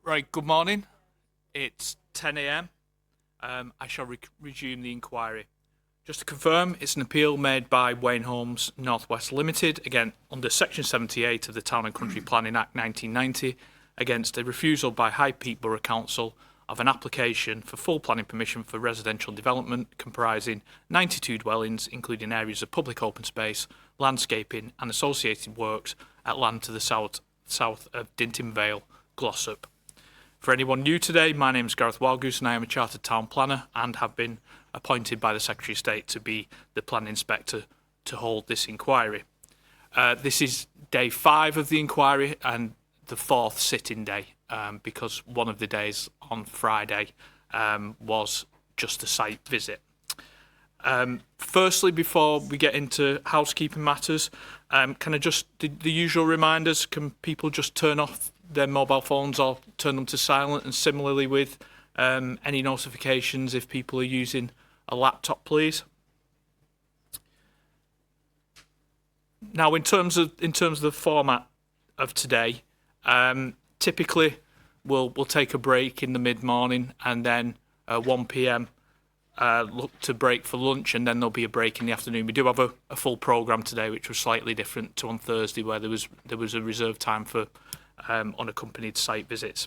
Right, good morning. It's 10 a.m. I shall resume the inquiry. Just to confirm, it's an appeal made by Wayne Homes Northwest Limited, again under Section 78 of the Town and Country Planning Act 1990, against a refusal by High Peak Borough Council of an application for full planning permission for residential development comprising 92 dwellings, including areas of public open space, landscaping and associated works at land to the south of Dinting Vale, Glossop. For anyone new today, my name is Gareth Wildgoose and I am a Chartered Town Planner and have been appointed by the Secretary of State to be the Planning Inspector to hold this inquiry. This is day 5 of the inquiry and the 4th sitting day because one of the days on Friday was just a site visit. Firstly, before we get into housekeeping matters, can I just, the usual reminders, can people just turn off their mobile phones or turn them to silent, and similarly with any notifications if people are using a laptop, please. Now, in terms of the format of today, typically we'll take a break in the mid-morning and then 1 p.m. Look to break for lunch, and then there'll be a break in the afternoon. We do have a full programme today, which was slightly different to on Thursday, where there was a reserved time for unaccompanied site visits.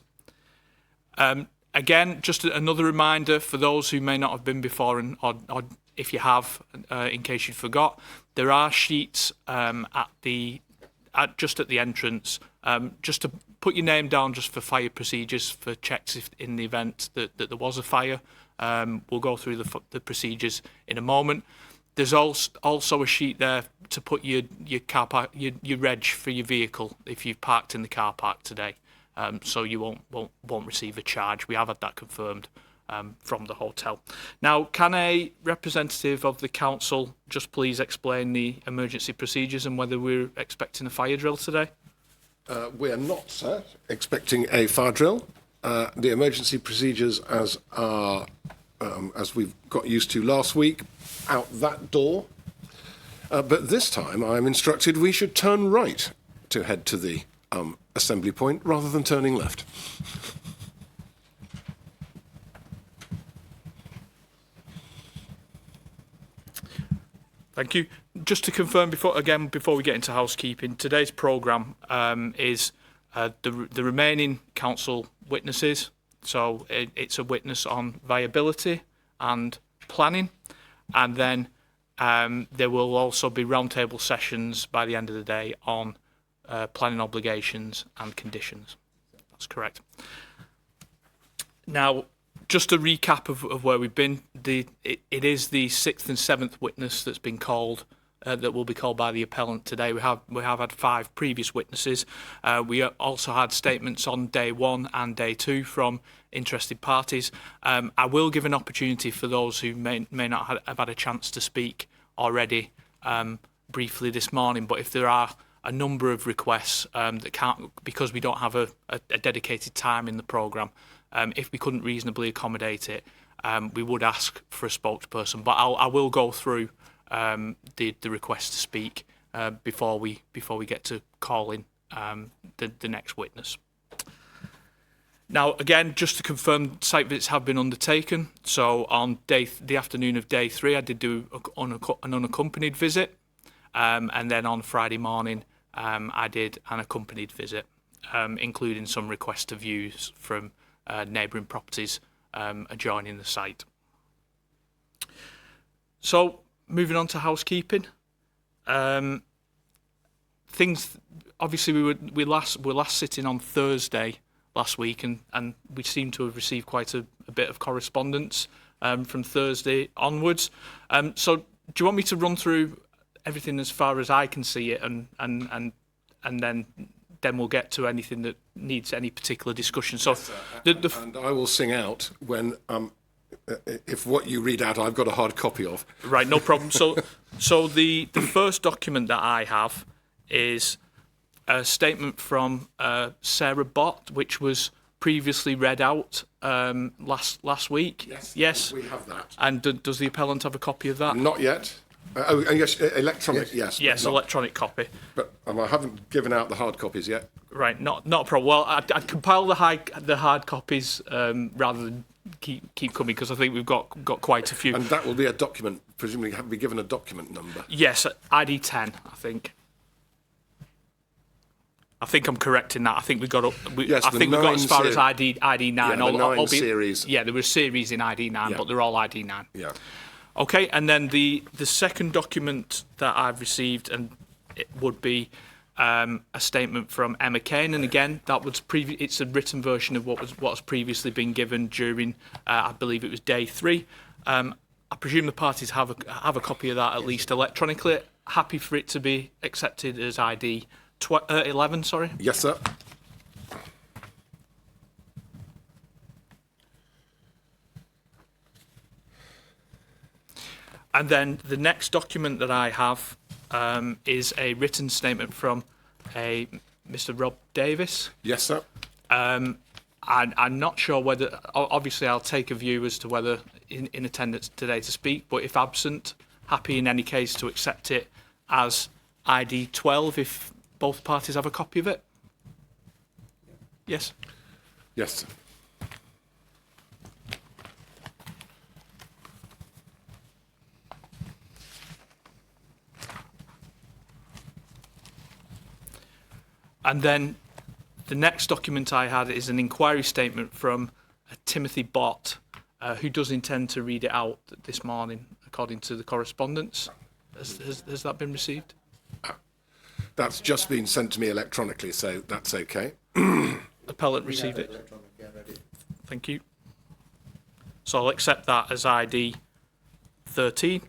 Again, just another reminder for those who may not have been before, or if you have, in case you forgot, there are sheets just at the entrance, just to put your name down, just for fire procedures, for checks if in the event that there was a fire. We'll go through the procedures in a moment. There's also a sheet there to put your car park, your reg for your vehicle if you've parked in the car park today, so you won't receive a charge. We have had that confirmed from the hotel. Now, can a representative of the council just please explain the emergency procedures and whether we're expecting a fire drill today? We are not, sir, expecting a fire drill. The emergency procedures as we've got used to last week, out that door. But this time I'm instructed we should turn right to head to the assembly point rather than turning left. Thank you. Just to confirm before we get into housekeeping, today's programme is the remaining council witnesses. So it's a witness on viability and planning, and then there will also be roundtable sessions by the end of the day on planning obligations and conditions. That's correct. Now, just a recap of where we've been. It is the 6th and 7th witness that's been called, that will be called by the appellant today. We have had 5 previous witnesses. We also had statements on day 1 and day 2 from interested parties. I will give an opportunity for those who may not have had a chance to speak already briefly this morning, but if there are a number of requests that can't, because we don't have a dedicated time in the programme, if we couldn't reasonably accommodate it, we would ask for a spokesperson. But I will go through the request to speak before we get to calling the next witness. Now, again, just to confirm, site visits have been undertaken. So on the afternoon of day 3, I did do an unaccompanied visit, and then on Friday morning, I did an accompanied visit, including some requests to views from neighbouring properties adjoining the site. So, moving on to housekeeping. Things, obviously, we were last sitting on Thursday last week, and we seem to have received quite a bit of correspondence from Thursday onwards. So, do you want me to run through everything as far as I can see it, and then we'll get to anything that needs any particular discussion? So, yes, and I will sing out when if what you read out I've got a hard copy of. Right, no problem. So the first document that I have is a statement from Sarah Bott, which was previously read out last week. Yes. We have that. And does the appellant have a copy of that? Not yet. Yes, electronic, yes. Yes, electronic copy. But I haven't given out the hard copies yet. Right, not a problem. Well, I'd compile the hard copies rather than keep coming, because I think we've got quite a few. And that will be a document, presumably have to be given a document number. Yes, ID 10, I think. I think I'm correct in that. I think we got as far as ID 9. Yeah, the 9 series. Yeah, there were series in ID 9, Yeah. but they're all ID 9. Yeah. Okay, and then the second document that I've received, and it would be a statement from Emma Kane, and again that was it's a written version of what's previously been given during I believe it was day 3. I presume the parties have a copy of that at least electronically. Happy for it to be accepted as ID 11. Sorry. Yes, sir. And then the next document that I have is a written statement from a Mr. Rob Davis. Yes, sir. I'm not sure whether, obviously I'll take a view as to whether in attendance today to speak, but if absent, happy in any case to accept it as ID 12 if both parties have a copy of it. Yes? Yes. And then the next document I had is an inquiry statement from Timothy Bott, who does intend to read it out this morning, according to the correspondence. Has that been received? That's just been sent to me electronically, so that's okay. Appellant received it. Thank you. So I'll accept that as ID 13.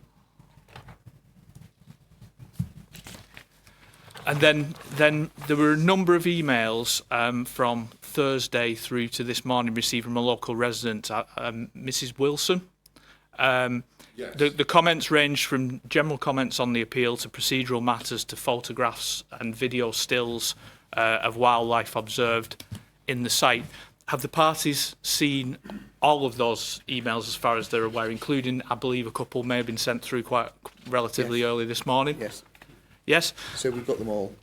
And then there were a number of emails from Thursday through to this morning received from a local resident, Mrs. Wilson. Yes. The comments ranged from general comments on the appeal to procedural matters to photographs and video stills of wildlife observed in the site. Have the parties seen all of those emails as far as they're aware, including, I believe, a couple may have been sent through quite relatively early this morning? Yes. Yes? So we've got them all.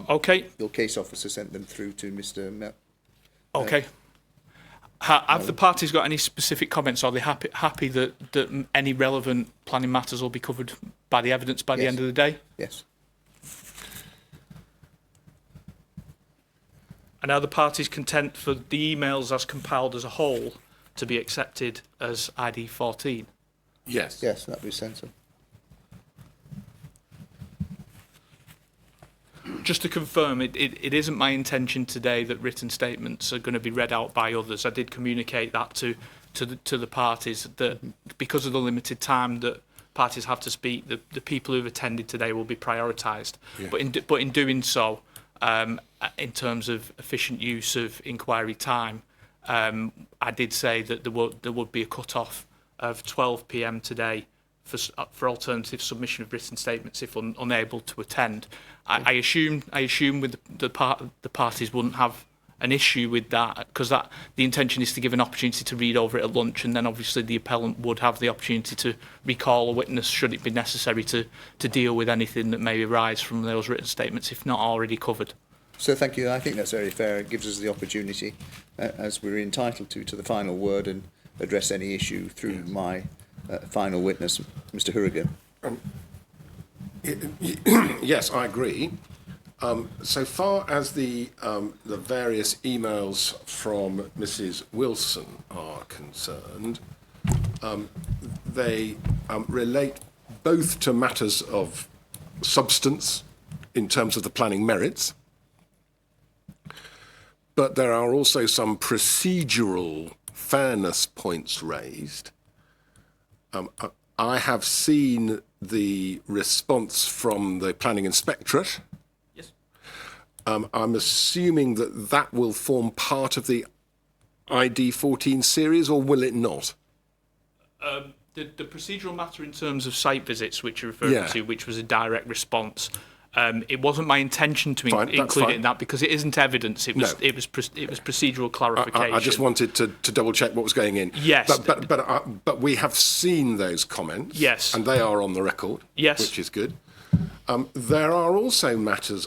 Okay. Your case officer sent them through to Mr. Okay. Have the parties got any specific comments? Are they happy that any relevant planning matters will be covered by the evidence by the end of the day? Yes. And are the parties content for the emails as compiled as a whole to be accepted as ID 14? Yes. Yes, that was sent them. Just to confirm, it isn't my intention today that written statements are going to be read out by others. I did communicate that to the parties, that because of the limited time that parties have to speak, the people who've attended today will be prioritised. Yeah. But in doing so, in terms of efficient use of inquiry time, I did say that there would be a cut-off of 12 p.m. today for alternative submission of written statements if unable to attend. I assume with the parties wouldn't have an issue with that, because the intention is to give an opportunity to read over it at lunch, and then obviously the appellant would have the opportunity to recall a witness should it be necessary to deal with anything that may arise from those written statements if not already covered. So thank you. I think that's very fair. It gives us the opportunity, as we're entitled to the final word and address any issue through my final witness, Mr. Hourigan. Yes, I agree. So far as the various emails from Mrs. Wilson are concerned, they relate both to matters of substance in terms of the planning merits, but there are also some procedural fairness points raised. I have seen the response from the planning inspectorate. Yes. I'm assuming that will form part of the ID 14 series, or will it not? The procedural matter in terms of site visits, which you're referring to, which was a direct response, It wasn't my intention to Fine, that's include fine. it in that because it isn't evidence. It was No. it was procedural clarification. I just wanted to double check what was going in. Yes. But we have seen those comments. Yes. And they are on the record. Yes. Which is good. There are also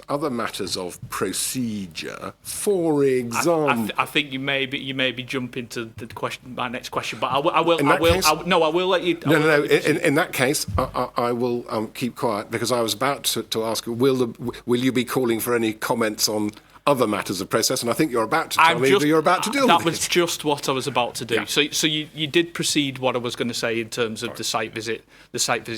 other matters of procedure. For example, I think you may be jumping to the question, my next question, but I will. In that case- I will let you. No. In that case, I will keep quiet because I was about to ask, will you be calling for any comments on other matters of process? And I think you're about to tell me that you're about to deal that with was it. just what I was about to do. Yeah. So you did precede what I was going to say in terms of the site visit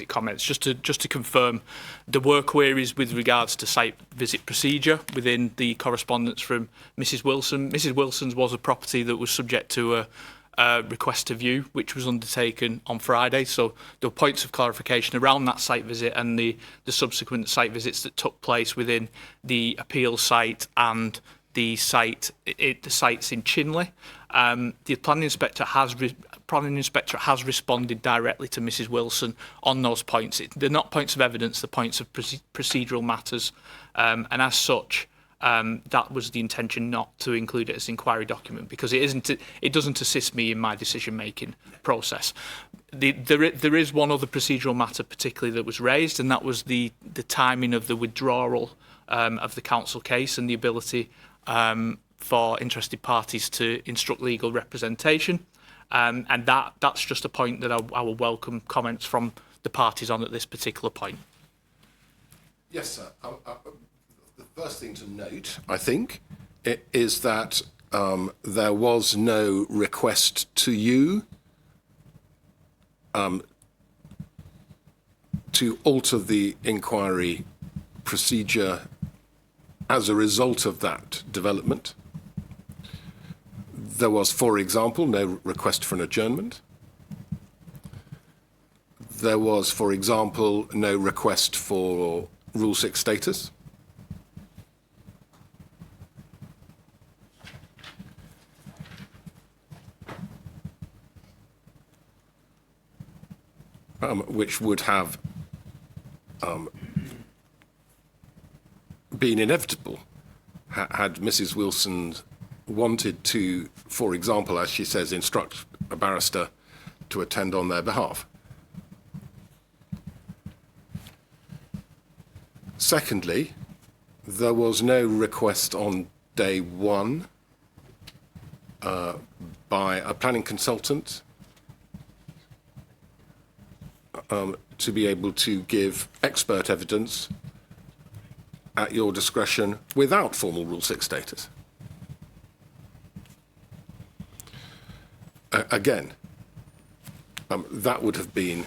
comments. Just to confirm, there were queries with regards to site visit procedure within the correspondence from Mrs. Wilson. Mrs. Wilson's was a property that was subject to a request to view, which was undertaken on Friday. So there were points of clarification around that site visit and the subsequent site visits that took place within the appeal site and the sites in Chinley. The planning inspector has responded directly to Mrs. Wilson on those points. They're not points of evidence; they're points of procedural matters, and as such. That was the intention not to include it as an inquiry document because it doesn't assist me in my decision-making process. There is one other procedural matter particularly that was raised, and that was the timing of the withdrawal of the council case and the ability for interested parties to instruct legal representation. And that's just a point that I will welcome comments from the parties on at this particular point. Yes, sir. The first thing to note, I think, is that there was no request to you to alter the inquiry procedure as a result of that development. There was, for example, no request for an adjournment. There was, for example, no request for Rule 6 status. Which would have been inevitable had Mrs. Wilson wanted to, for example, as she says, instruct a barrister to attend on their behalf. Secondly, there was no request on day one by a planning consultant to be able to give expert evidence at your discretion without formal Rule 6 status. Again, that would have been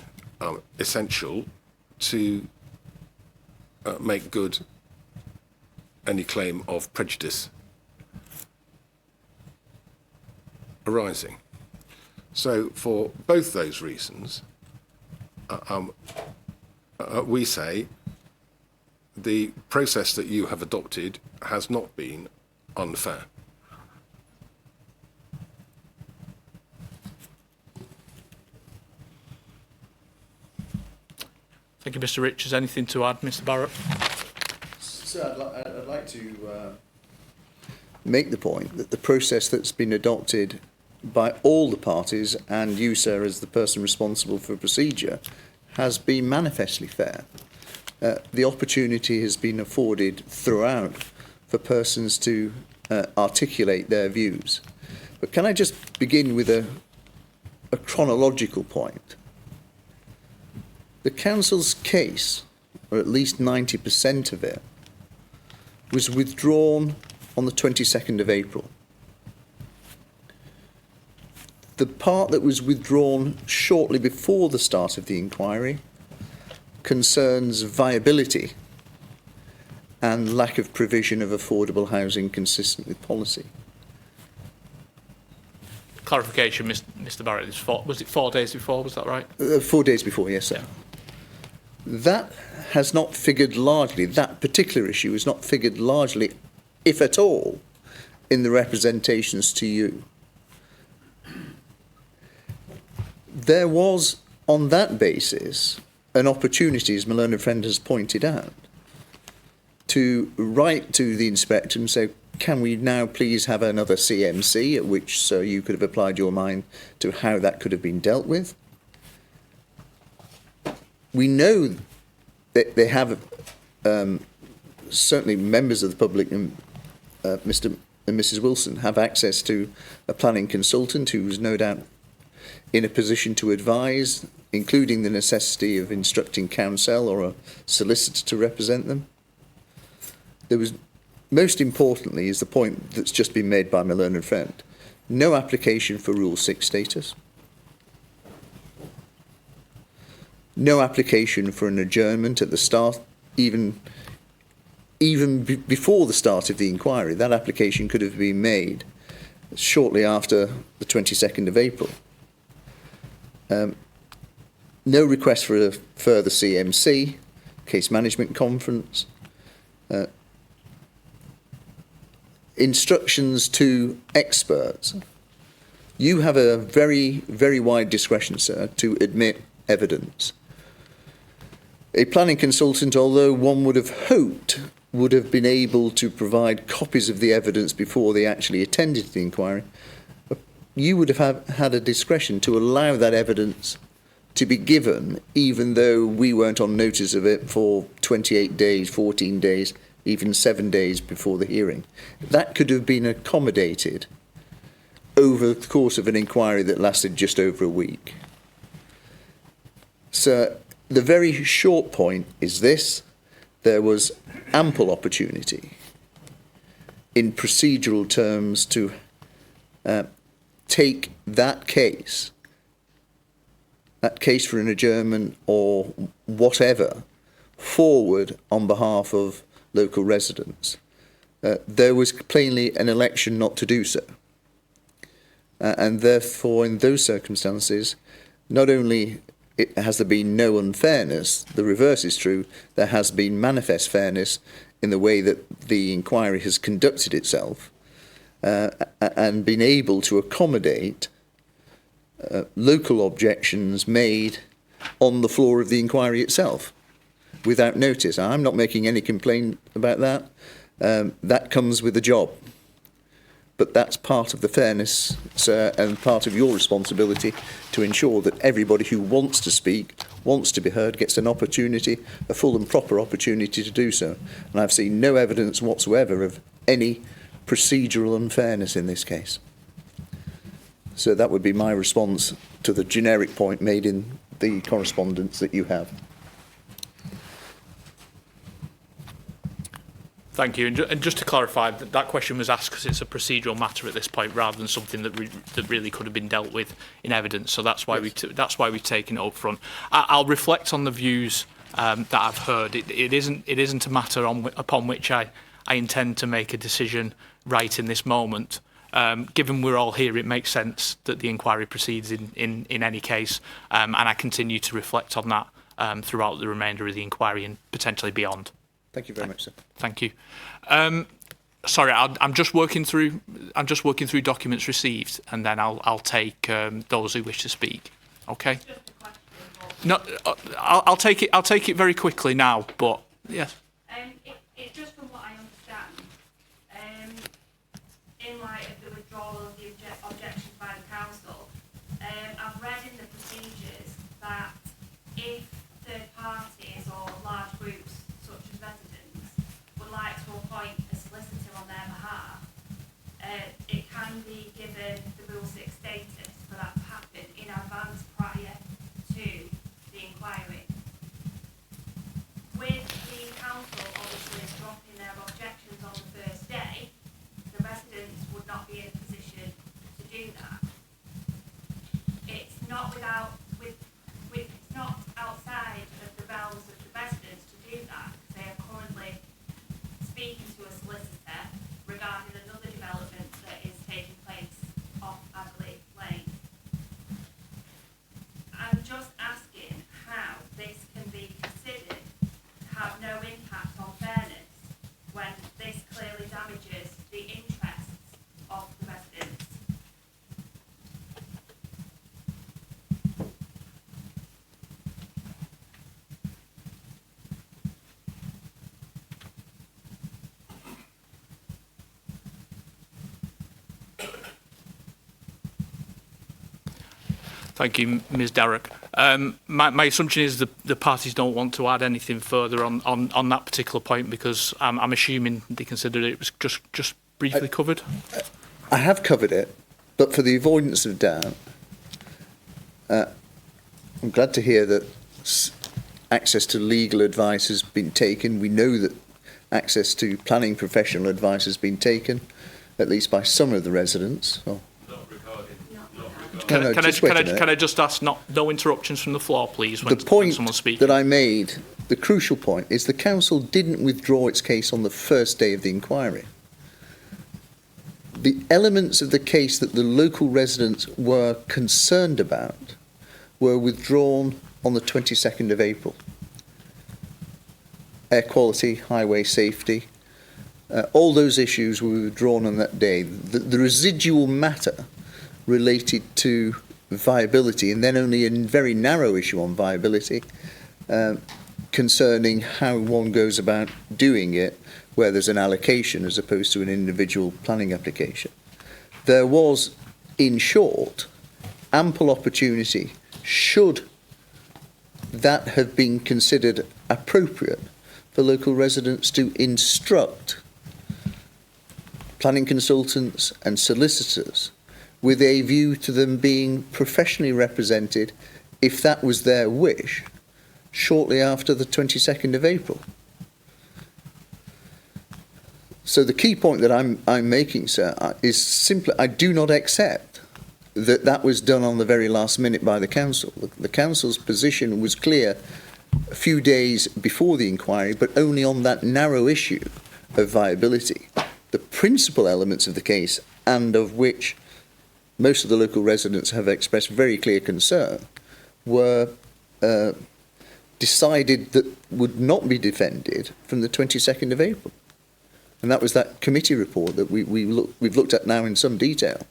essential to make good any claim of prejudice arising. So for both those reasons, we say the process that you have adopted has not been unfair. Thank you, Mr. Richards. Anything to add, Mr. Barrett? Sir, I'd like to make the point that the process that's been adopted by all the parties, and you, sir, as the person responsible for procedure, has been manifestly fair. The opportunity has been afforded throughout for persons to articulate their views. But can I just begin with a chronological point? The council's case, or at least 90% of it, was withdrawn on the 22nd of April. The part that was withdrawn shortly before the start of the inquiry concerns viability and lack of provision of affordable housing consistent with policy. Clarification, Mr. Barrett, was it 4 days before, was that right? 4 days before, yes, sir. Yeah. That has not figured largely, that particular issue has not figured largely, if at all, in the representations to you. There was, on that basis, an opportunity, as my learned friend has pointed out, to write to the inspector and say, can we now please have another CMC, at which so you could have applied your mind to how that could have been dealt with. We know that they have, certainly members of the public and Mr. and Mrs. Wilson have access to a planning consultant who's no doubt in a position to advise, including the necessity of instructing counsel or a solicitor to represent them. There was, most importantly, is the point that's just been made by my learned friend. No application for Rule 6 status. No application for an adjournment at the start, even before the start of the inquiry. That application could have been made shortly after the 22nd of April. No request for a further CMC, case management conference. Instructions to experts. You have a very, very wide discretion, sir, to admit evidence. A planning consultant, although one would have hoped, would have been able to provide copies of the evidence before they actually attended the inquiry. You would have had a discretion to allow that evidence to be given, even though we weren't on notice of it for 28 days, 14 days, even 7 days before the hearing. That could have been accommodated over the course of an inquiry that lasted just over a week. So the very short point is this: there was ample opportunity in procedural terms to take that case for an adjournment or whatever, forward on behalf of local residents. There was plainly an election not to do so. And therefore, in those circumstances, not only has there been no unfairness, the reverse is true, there has been manifest fairness in the way that the inquiry has conducted itself and been able to accommodate local objections made on the floor of the inquiry itself without notice. I'm not making any complaint about that. That comes with the job. But that's part of the fairness, sir, and part of your responsibility to ensure that everybody who wants to speak, wants to be heard, gets an opportunity, a full and proper opportunity to do so. And I've seen no evidence whatsoever of any procedural unfairness in this case. So that would be my response to the generic point made in the correspondence that you have. Thank you. And just to clarify, that question was asked because it's a procedural matter at this point, rather than something that really could have been dealt with in evidence. So that's why we've taken it up front. I'll reflect on the views that I've heard. It isn't a matter upon which I intend to make a decision right in this moment. Given we're all here, it makes sense that the inquiry proceeds in any case, and I continue to reflect on that throughout the remainder of the inquiry and potentially beyond. Thank you very much, sir. Thank you. Sorry, I'm just working through documents received, and then I'll take those who wish to speak. Okay. No, I'll take it very quickly now. But yes. It's just from what I understand, in light of the withdrawal of the objections by the council, I've read in the procedures that if third parties or large groups such as residents would like to appoint a solicitor on their behalf, it can be given the Rule 6 status for that to happen in advance prior to the inquiry. With the council Thank you, Ms Darroch. My assumption is the parties don't want to add anything further on that particular point, because I'm assuming they considered it was just briefly covered. I have covered it, but for the avoidance of doubt, I'm glad to hear that access to legal advice has been taken. We know that access to planning professional advice has been taken, at least by some of the residents. Oh. Can I just ask no interruptions from the floor, please, when someone's speaking? The point that I made, the crucial point, is the council didn't withdraw its case on the first day of the inquiry. The elements of the case that the local residents were concerned about were withdrawn on the 22nd of April. Air quality, highway safety, all those issues were withdrawn on that day. The residual matter related to viability, and then only a very narrow issue on viability, concerning how one goes about doing it, where there's an allocation as opposed to an individual planning application. There was, in short, ample opportunity, should that have been considered appropriate, for local residents to instruct planning consultants and solicitors with a view to them being professionally represented, if that was their wish, shortly after the 22nd of April. So the key point that I'm making, sir, is simply I do not accept that that was done on the very last minute by the council. The council's position was clear a few days before the inquiry, but only on that narrow issue of viability. The principal elements of the case, and of which most of the local residents have expressed very clear concern, were decided that would not be defended from the 22nd of April. And that was that committee report that we've looked at now in some detail.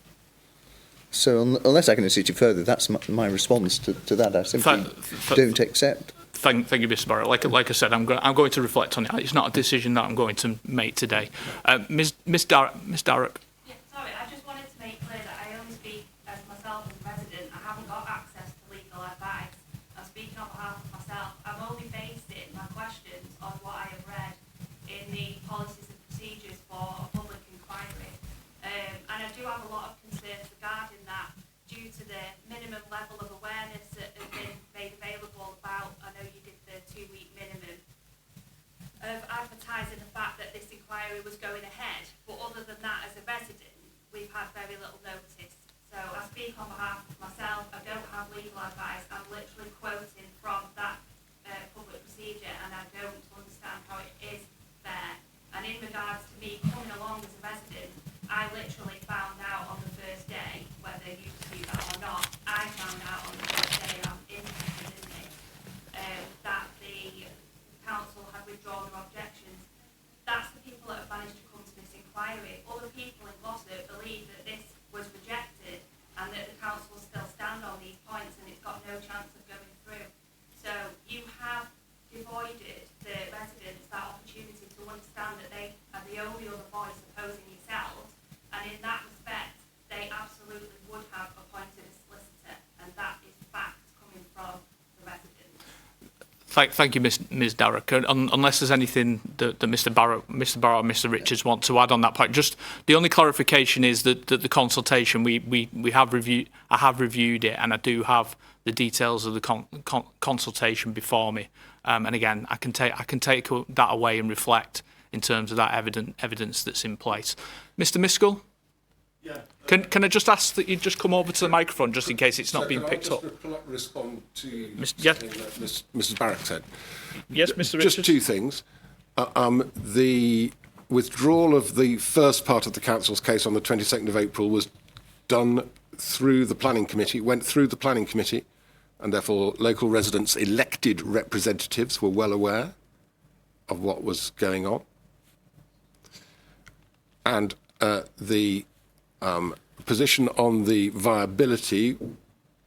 So unless I can assist you further, that's my response to that. I simply don't accept. Thank you, Mr Barrett. Like I said, I'm going to reflect on it. It's not a decision that I'm going to make today. Ms Darroch. Yeah, sorry, I just wanted to make clear that I only speak as myself as a resident. I haven't got access to legal advice. I'm speaking on behalf of myself. I'm only basing my questions on what I have read in the policies and procedures for a public inquiry. And I do have a lot of concerns regarding that, due to the minimum level of awareness that has been made available about, I know you did the 2-week minimum, of advertising the fact that this inquiry was going ahead. But other than that, as a resident, we've had very little notice. So I speak on behalf of myself. I don't have legal advice. I'm literally quoting from that public procedure, and I don't understand how it is fair. And in regards to me coming along as a resident, I literally found out on the first day, whether you do that or not, I found out on the first day, I'm interested in this, that the council had withdrawn their objections. That's the people that have managed to come to this inquiry. Other people in Gloucester believe that this was rejected and that the council will still stand on these points and it's got no chance of going through. So you have devoided the residents that opportunity to understand that they are the only other voice opposing yourselves, and in that respect they absolutely would have appointed a solicitor, and that is fact coming from the residents. Thank you, Ms Darroch. Unless there's anything that Mr Barrett or Mr Richards want to add on that point, just the only clarification is that the consultation we have reviewed. I have reviewed it, and I do have the details of the consultation before me. And again, I can take that away and reflect in terms of that evidence that's in place. Mr Miskell? Yeah. Can I just ask that you just come over to the microphone, just in case it's not being picked up? Respond to Yes. something that Mrs Barrett said. Yes, Mr Richards. Just two things. The withdrawal of the first part of the council's case on the 22nd of April was done through the planning committee, went through the planning committee, and therefore local residents' elected representatives were well aware of what was going on. And the position on the viability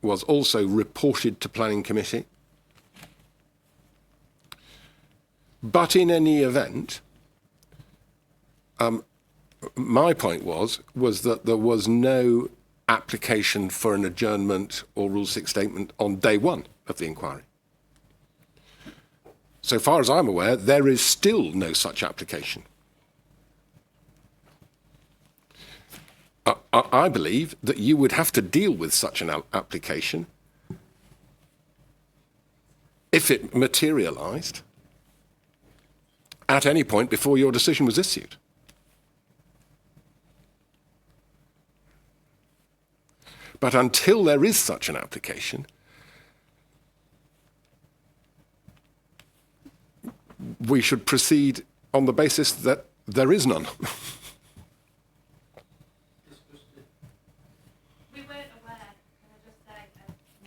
was also reported to planning committee. But in any event, my point was that there was no application for an adjournment or Rule 6 statement on day one of the inquiry. So far as I'm aware, there is still no such application. I believe that you would have to deal with such an application if it materialised at any point before your decision was issued. But until there is such an application, we should proceed on the basis that there is none. We weren't aware, can I just say,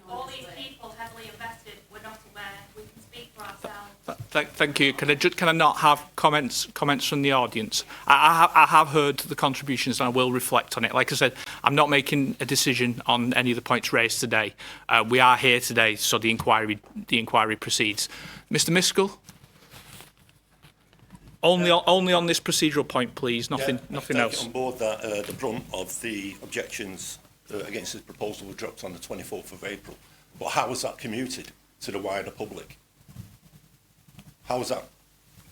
all these people heavily invested were not aware. We can speak for ourselves. Thank you. Can I not have comments from the audience? I have heard the contributions and I will reflect on it. Like I said, I'm not making a decision on any of the points raised today. We are here today, so the inquiry proceeds. Mr. Miskell? Only on this procedural point, please. Nothing else. I take on board that the brunt of the objections against this proposal were dropped on the 24th of April. But how was that commuted to the wider public? How was that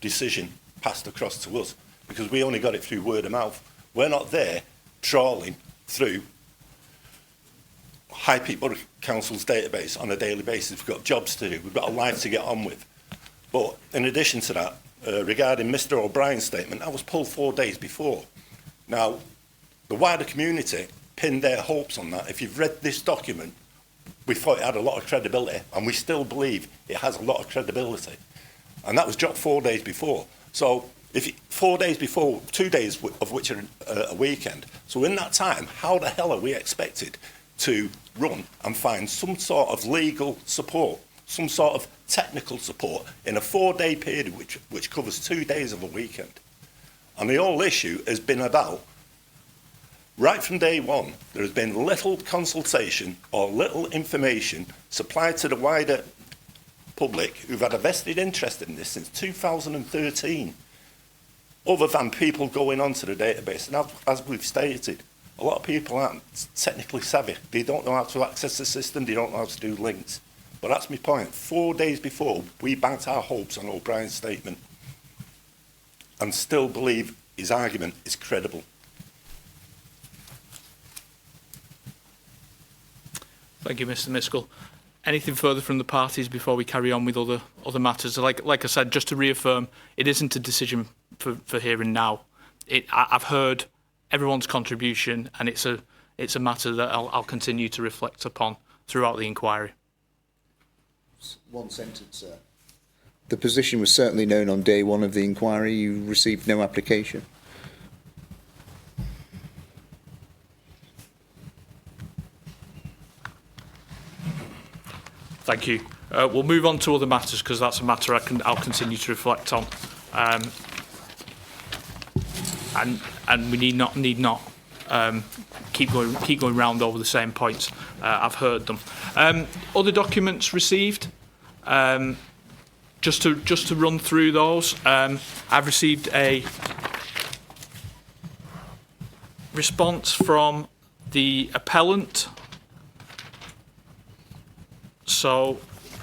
decision passed across to us? Because we only got it through word of mouth. We're not there trawling through High Peak Borough Council's database on a daily basis. We've got jobs to do. We've got a life to get on with. But in addition to that, regarding Mr. O'Brien's statement, that was pulled 4 days before. Now, the wider community pinned their hopes on that. If you've read this document, we thought it had a lot of credibility, and we still believe it has a lot of credibility. And that was dropped 4 days before. So, 4 days before, 2 days of which are a weekend. So in that time, how the hell are we expected to run and find some sort of legal support, some sort of technical support in a 4-day period which covers 2 days of a weekend? And the whole issue has been about, right from day one, there has been little consultation or little information supplied to the wider public who've had a vested interest in this since 2013, other than people going onto the database. And as we've stated, a lot of people aren't technically savvy. They don't know how to access the system, they don't know how to do links. But that's my point. 4 days before, we banked our hopes on O'Brien's statement and still believe his argument is credible. Thank you, Mr. Miskell. Anything further from the parties before we carry on with other matters? Like I said, just to reaffirm, it isn't a decision for here and now. I've heard everyone's contribution, and it's a matter that I'll continue to reflect upon throughout the inquiry. One sentence, sir. The position was certainly known on day one of the inquiry. You received no application. Thank you. We'll move on to other matters because that's a matter I'll continue to reflect on, and we need not keep going round over the same points. I've heard them. Other documents received. Just to run through those, I've received a response from the appellant. So,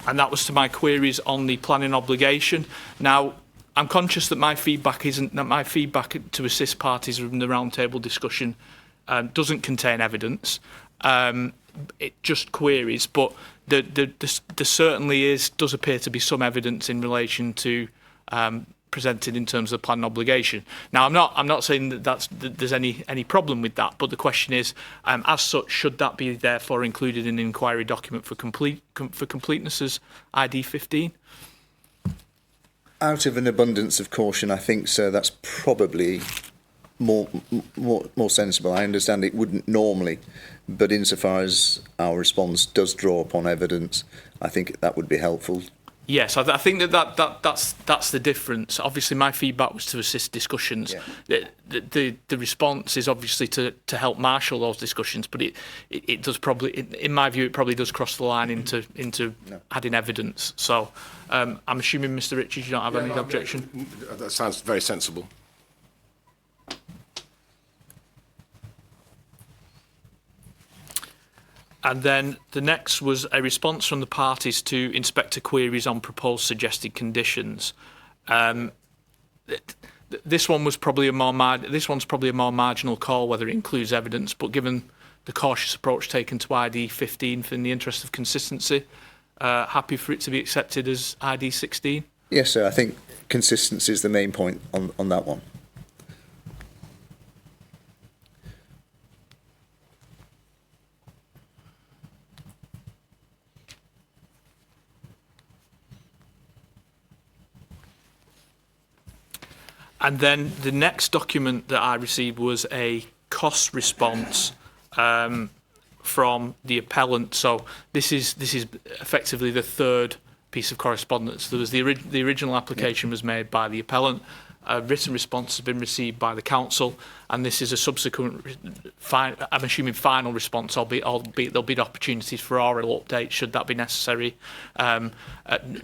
and that was to my queries on the planning obligation. Now, I'm conscious that my feedback to assist parties in the roundtable discussion doesn't contain evidence. It just queries, but there certainly does appear to be some evidence in relation to presented in terms of planning obligation. Now, I'm not saying that there's any problem with that, but the question is, as such, should that be therefore included in the inquiry document for completeness as ID 15? Out of an abundance of caution, I think, sir, that's probably more sensible. I understand it wouldn't normally, but insofar as our response does draw upon evidence, I think that would be helpful. Yes, I think that's the difference. Obviously, my feedback was to assist discussions. Yeah. The response is obviously to help marshal those discussions, but it does probably, in my view, it probably does cross the line into adding evidence. So I'm assuming, Mr. Richards, you don't have any objection? That sounds very sensible. And then the next was a response from the parties to inspector queries on proposed suggested conditions. This one was probably this one's probably a more marginal call whether it includes evidence, but given the cautious approach taken to ID 15 in the interest of consistency, happy for it to be accepted as ID 16. Yes, sir. I think consistency is the main point on that one. And then the next document that I received was a cost response from the appellant. So this is effectively the third piece of correspondence. There was the original application was made by the appellant. A written response has been received by the council, and this is a subsequent, I'm assuming, final response, albeit there'll be opportunities for oral updates should that be necessary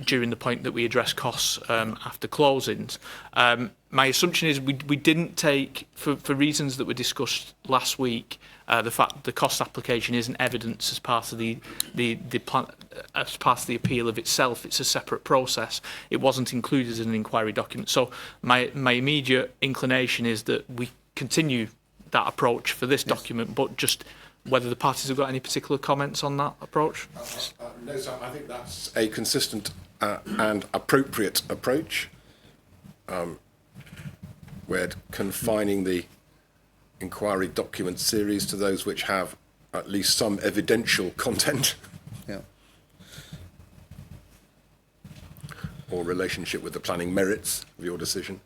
during the point that we address costs after closings. My assumption is we didn't take, for reasons that were discussed last week, the fact that the cost application isn't evidence as part of the plan, as part of the appeal of itself. It's a separate process. It wasn't included in an inquiry document. So my immediate inclination is that we continue that approach for this document, but just whether the parties have got any particular comments on that approach. No, sir. I think that's a consistent and appropriate approach. We're confining the inquiry document series to those which have at least some evidential content. Yeah. Or relationship with the planning merits of your decision.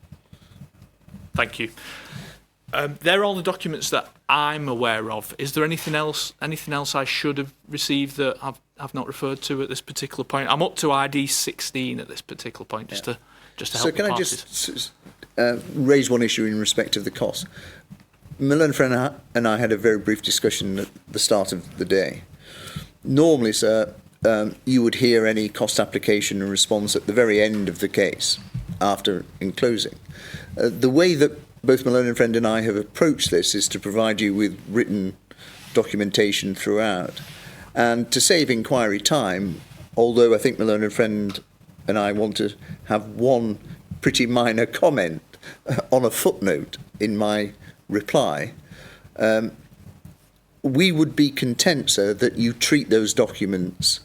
Thank you. They're all the documents that I'm aware of. Is there anything else I should have received that I've not referred to at this particular point? I'm up to ID 16 at this particular point, just to help So the can I parties. just raise one issue in respect of the cost? Miller and Friend and I had a very brief discussion at the start of the day. Normally, sir, you would hear any cost application and response at the very end of the case, after closing. The way that both Malone and Friend and I have approached this is to provide you with written documentation throughout. And to save inquiry time, although I think Malone and Friend and I want to have one pretty minor comment on a footnote in my reply, we would be content, sir, that you treat those documents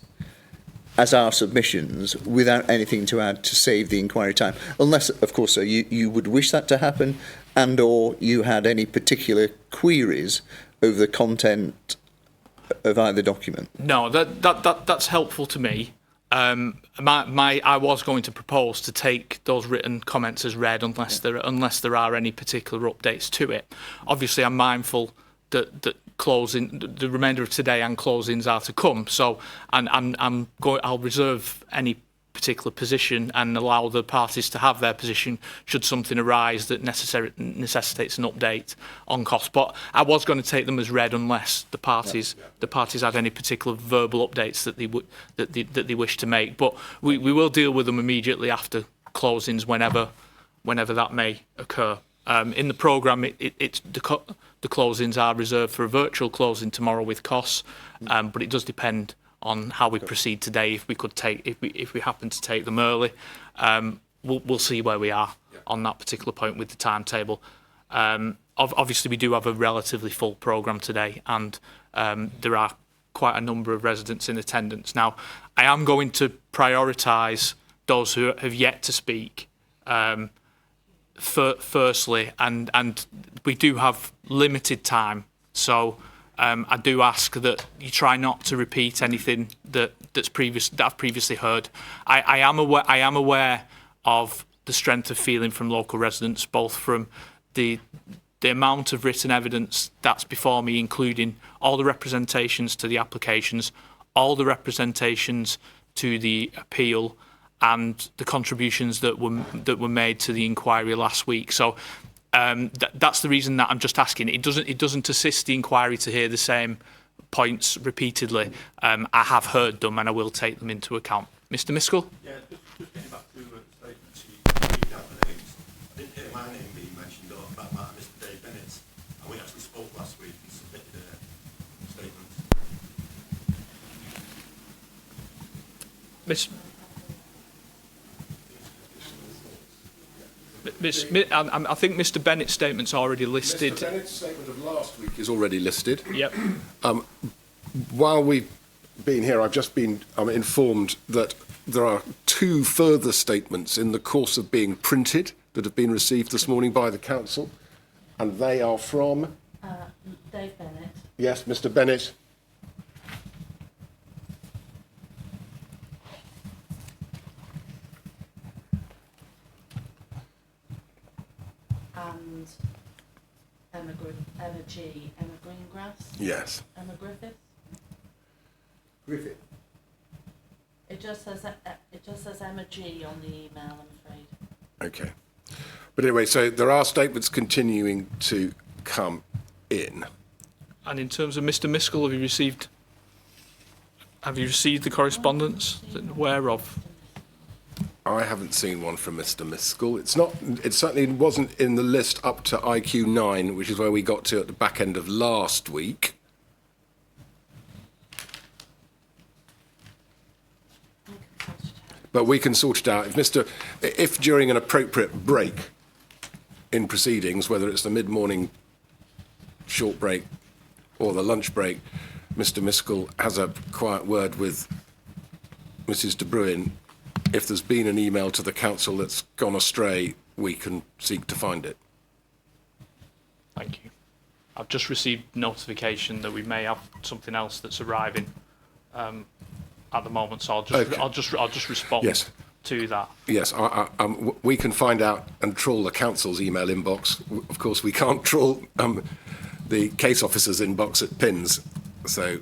as our submissions without anything to add to save the inquiry time. Unless, of course, sir, you would wish that to happen and or you had any particular queries over the content of either document. No, that's helpful to me. I was going to propose to take those written comments as read unless there are any particular updates to it. Obviously, I'm mindful that the remainder of today and closings are to come. So, I'll reserve any particular position and allow the parties to have their position should something arise that necessitates an update on cost. But I was going to take them as read unless the parties had any particular verbal updates that they wish to make. But we will deal with them immediately after closings whenever that may occur. In the programme, the closings are reserved for a virtual closing tomorrow with costs, but it does depend on how we proceed today. If we happen to take them early, we'll see where we are on that particular point with the timetable. Obviously, we do have a relatively full programme today, and there are quite a number of residents in attendance. Now, I am going to prioritise those who have yet to speak. Firstly, and we do have limited time, so I do ask that you try not to repeat anything that I've previously heard. I am aware of the strength of feeling from local residents, both from the amount of written evidence that's before me, including all the representations to the applications, all the representations to the appeal, and the contributions that were made to the inquiry last week. So that's the reason that I'm just asking. It doesn't assist the inquiry to hear the same points repeatedly. I have heard them and I will take them into account. Mr. Miskell? Yeah, just getting back to the statements you read out the names. I didn't hear my name being mentioned or that matter, Mr. Dave Bennett's. And we actually spoke last week and submitted a statement. I think Mr. Bennett's statement's already listed. Mr. Bennett's statement of last week is already listed. Yep. While we've been here, I've just been informed that there are 2 further statements in the course of being printed that have been received this morning by the council, and they are from Dave Bennett. yes, Mr. Bennett. And Emma Greengrass. Yes. Emma Griffith. Griffith. It just says Emma G on the email, I'm afraid. Okay. But anyway, so there are statements continuing to come in. And in terms of Mr. Miskell, have you received the correspondence that you're aware of? I haven't seen one from Mr. Miskell. It certainly wasn't in the list up to IQ 9, which is where we got to at the back end of last week. But we can sort it out. If during an appropriate break in proceedings, whether it's the mid-morning short break or the lunch break, Mr. Miskell has a quiet word with Mrs. De Bruin, if there's been an email to the council that's gone astray, we can seek to find it. Thank you. I've just received notification that we may have something else that's arriving at the moment, so I'll just respond Yes. to that. Yes, we can find out and trawl the council's email inbox. Of course, we can't trawl the case officer's inbox at PINS. So,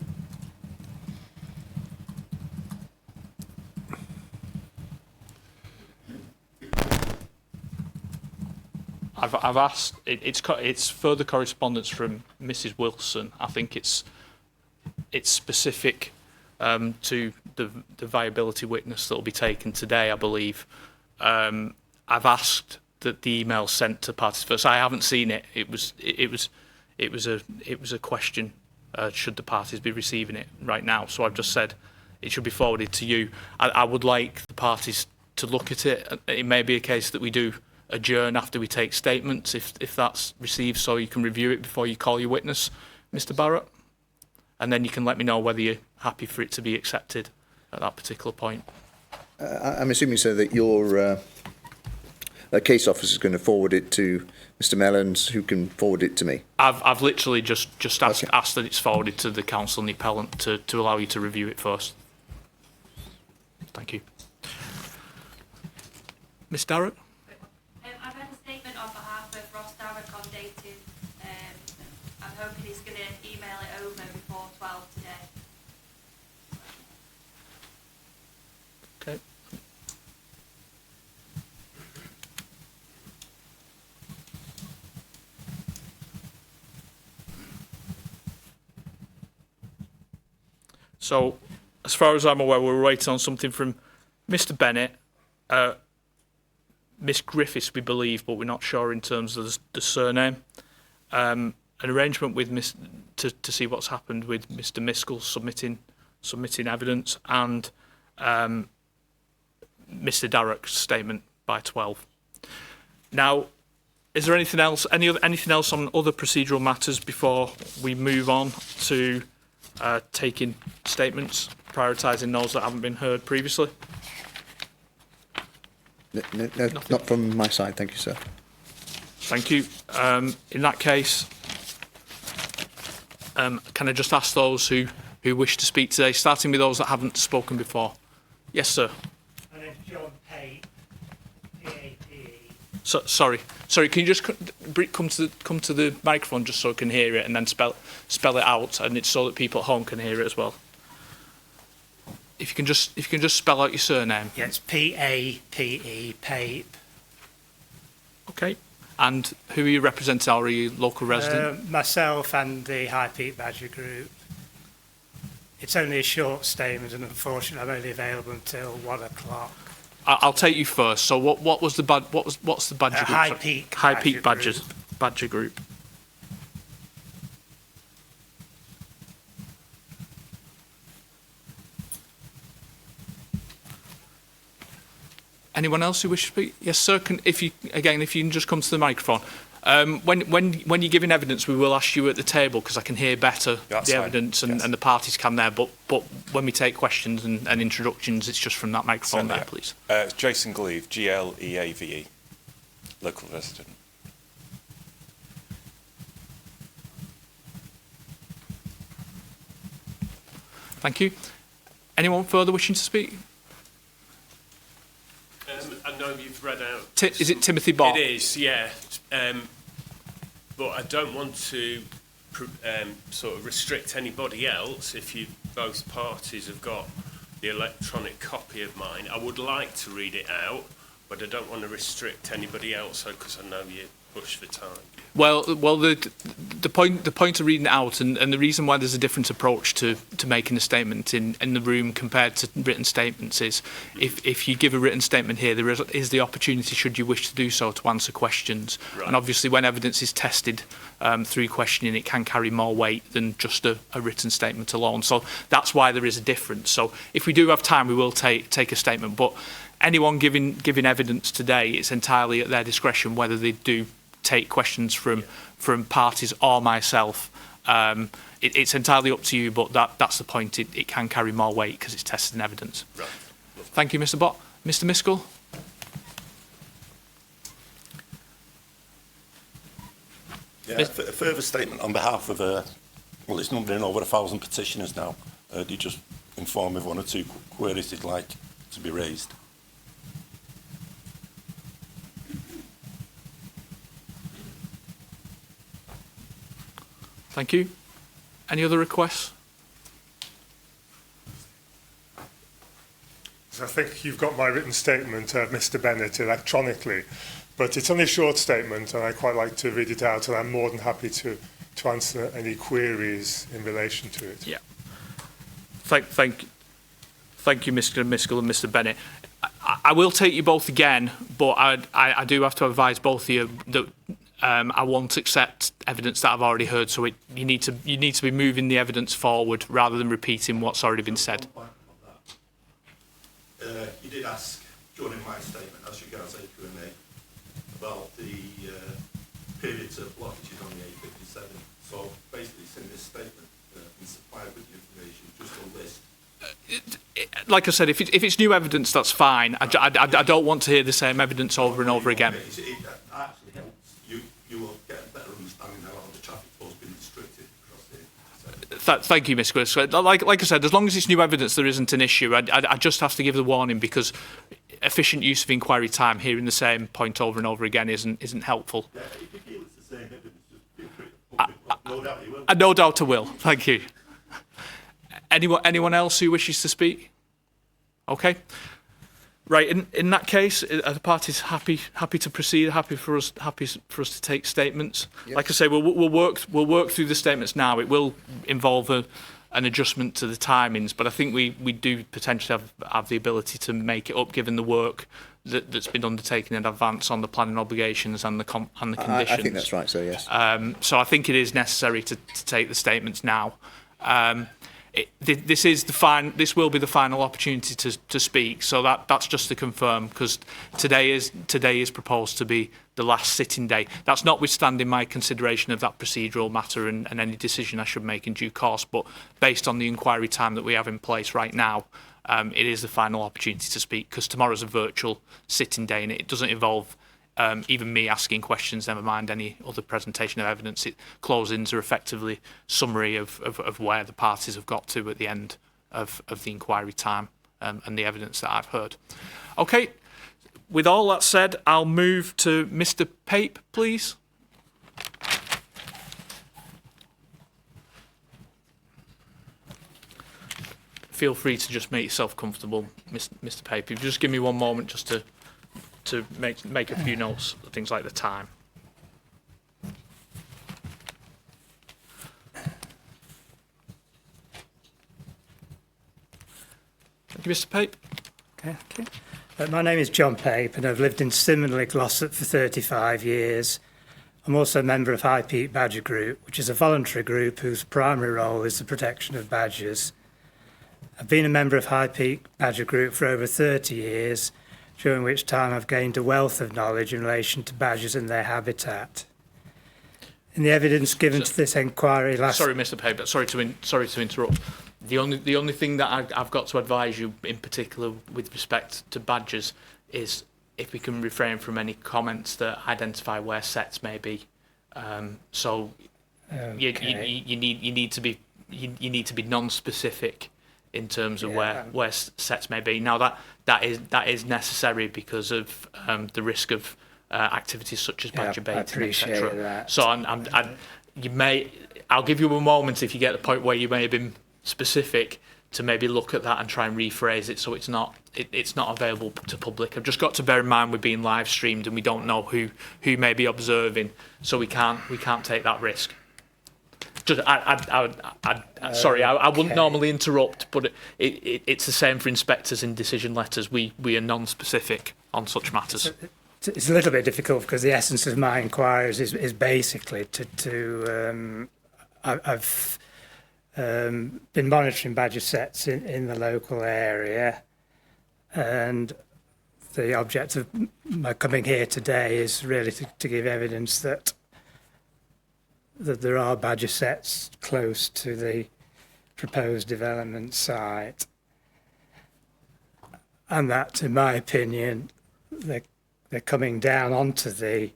I've asked. It's further correspondence from Mrs. Wilson. I think it's specific to the viability witness that will be taken today, I believe. I've asked that the email sent to parties first. I haven't seen it. It was a question. Should the parties be receiving it right now? So I've just said it should be forwarded to you. I would like the parties to look at it. It may be a case that we do adjourn after we take statements, if that's received, so you can review it before you call your witness, Mr. Barrett. And then you can let me know whether you're happy for it to be accepted at that particular point. I'm assuming, sir, that your case officer is going to forward it to Mr. Mellons, who can forward it to me. I've literally just asked, Okay. asked that it's forwarded to the council and the appellant to allow you to review it first. Thank you. Ms. Darrett? I've had a statement on behalf of Ross Darrock on dated. I'm hoping he's going to email it over before 12 today. Okay. So, as far as I'm aware, we're waiting on something from Mr. Bennett, Miss Griffiths, we believe, but we're not sure in terms of the surname. An arrangement with to see what's happened with Mr. Miskell submitting evidence, and Mr. Darrock's statement by 12. Now, is there anything else? Anything else on other procedural matters before we move on to taking statements, prioritising those that haven't been heard previously? No, not from my side, thank you, sir. Thank you. In that case, can I just ask those who wish to speak today, starting with those that haven't spoken before? Yes, sir. My name's John Pate, P-A-T-E. So, sorry. Can you just come to the microphone just so I can hear it, and then spell it out, and it's so that people at home can hear it as well. If you can just spell out your surname. Yeah, it's P-A-P-E, Pape. Okay. And who are you representing? Are you local resident? Myself and the High Peak Badger Group. It's only a short statement, and unfortunately, I'm only available until 1 o'clock. I'll take you first. So, what's the badger group? High Peak High Peak Badger Badger Group. Anyone else who wishes to speak? Yes, sir. If you can just come to the microphone. When you're giving evidence, we will ask you at the table because I can hear better the evidence and the parties can there. But when we take questions and introductions, it's just from that microphone there, please. It's Jason Gleave, Gleave, local resident. Thank you. Anyone further wishing to speak? I know you've read out... Is it Timothy Bott? It is, yeah. But I don't want to sort of restrict anybody else if both parties have got the electronic copy of mine. I would like to read it out, but I don't want to restrict anybody else because I know you push for time. Well, the point of reading it out and the reason why there's a different approach to making a statement in the room compared to written statements is if you give a written statement here, there is the opportunity, should you wish to do so, to answer questions. Right. And obviously when evidence is tested through questioning, it can carry more weight than just a written statement alone. So that's why there is a difference. So if we do have time, we will take a statement. But anyone giving evidence today, it's entirely at their discretion whether they do take questions from parties or myself. It's entirely up to you, but that's the point. It can carry more weight because it's tested in evidence. Right. Thank you, Mr. Bott. Mr. Miskell? Yeah, a further statement on behalf of, well, it's numbering over 1,000 petitioners now. Do you just inform me of one or two queries you'd like to be raised? Thank you. Any other requests? I think you've got my written statement, Mr. Bennett, electronically, but it's only a short statement and I'd quite like to read it out, and I'm more than happy to answer any queries in relation to it. Yeah. Thank you, Mr. Miskell and Mr. Bennett. I will take you both again, but I do have to advise both of you that I won't accept evidence that I've already heard. So you need to be moving the evidence forward rather than repeating what's already been said. You did ask during my statement, as regards AQMA, about the periods of blockages on the A57. So basically, it's in this statement, been supplied with the information, just a list. Like I said, if it's new evidence, that's fine. I don't want to hear the same evidence over and over again. It actually helps. You will get a better understanding how the traffic flow's been restricted across here. Thank you, Ms. Chris. Like I said, as long as it's new evidence, there isn't an issue. I just have to give the warning because efficient use of inquiry time, hearing the same point over and over again, isn't helpful. Yeah, if you feel it's the same evidence, just feel free to put it. No doubt you will. No doubt I will. Thank you. Anyone else who wishes to speak? Okay. Right. In that case, are the parties happy to proceed? Happy for us to take statements? Yep. Like I say, we'll work through the statements now. It will involve an adjustment to the timings, but I think we do potentially have the ability to make it up given the work that's been undertaken in advance on the planning obligations and the conditions. I think that's right. So yes. So I think it is necessary to take the statements now. This will be the final opportunity to speak. So that's just to confirm, because today is proposed to be the last sitting day. That's notwithstanding my consideration of that procedural matter and any decision I should make in due course. But based on the inquiry time that we have in place right now, it is the final opportunity to speak, because tomorrow's a virtual sitting day and it doesn't involve even me asking questions, never mind any other presentation of evidence. Closings are effectively summary of where the parties have got to at the end of the inquiry time and the evidence that I've heard. Okay, with all that said, I'll move to Mr. Pape, please. Feel free to just make yourself comfortable, Mr. Pape. If you just give me one moment just to make a few notes, things like the time. Thank you, Mr. Pape. Okay. My name is John Pape and I've lived in Simonley, Glossop for 35 years. I'm also a member of High Peak Badger Group, which is a voluntary group whose primary role is the protection of badgers. I've been a member of High Peak Badger Group for over 30 years, during which time I've gained a wealth of knowledge in relation to badgers and their habitat. In the evidence given to this inquiry last... Sorry, Mr. Paper, sorry to interrupt. The only thing that I've got to advise you in particular with respect to badgers is if we can refrain from any comments that identify where sets may be. So Okay. you need to be non-specific in terms of where sets may be. Now that is necessary because of the risk of activities such as badger baiting, appreciate etc. that. So I'll give you a moment if you get the point where you may have been specific to maybe look at that and try and rephrase it so it's not available to public. I've just got to bear in mind we're being live streamed and we don't know who may be observing, so we can't take that risk. Just, sorry, I wouldn't normally interrupt, but it's the same for inspectors in decision letters. We are non-specific on such matters. It's a little bit difficult because the essence of my inquiries is basically I've been monitoring badger sets in the local area, and the object of my coming here today is really to give evidence that there are badger sets close to the proposed development site, and that, in my opinion, they're coming down onto the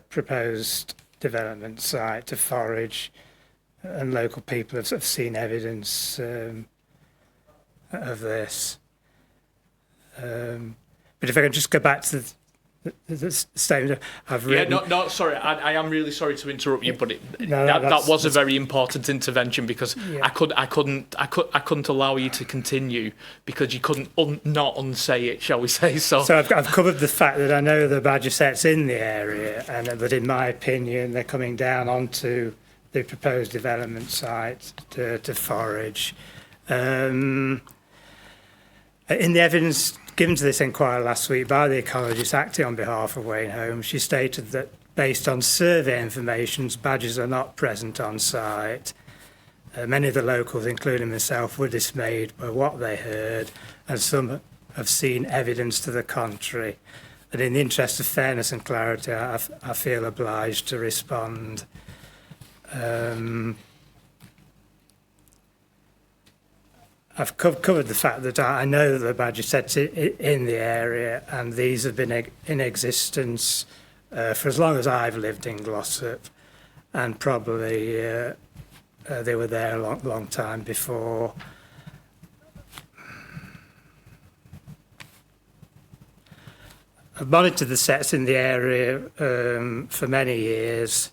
proposed development site to forage, and local people have seen evidence of this. But if I can just go back to the statement I've written. No, sorry, I am really sorry to interrupt you, but that was a very important intervention because I couldn't allow you to continue because you couldn't not unsay it, shall we say so. So I've covered the fact that I know the badger sets in the area, and that in my opinion they're coming down onto the proposed development site to forage. In the evidence given to this inquiry last week by the ecologist acting on behalf of Wayne Holmes, she stated that based on survey information, badgers are not present on site. Many of the locals, including myself, were dismayed by what they heard, and some have seen evidence to the contrary. And in the interest of fairness and clarity, I feel obliged to respond. I've covered the fact that I know that the badger sets in the area, and these have been in existence for as long as I've lived in Glossop, and probably they were there a long time before. I've monitored the sets in the area for many years.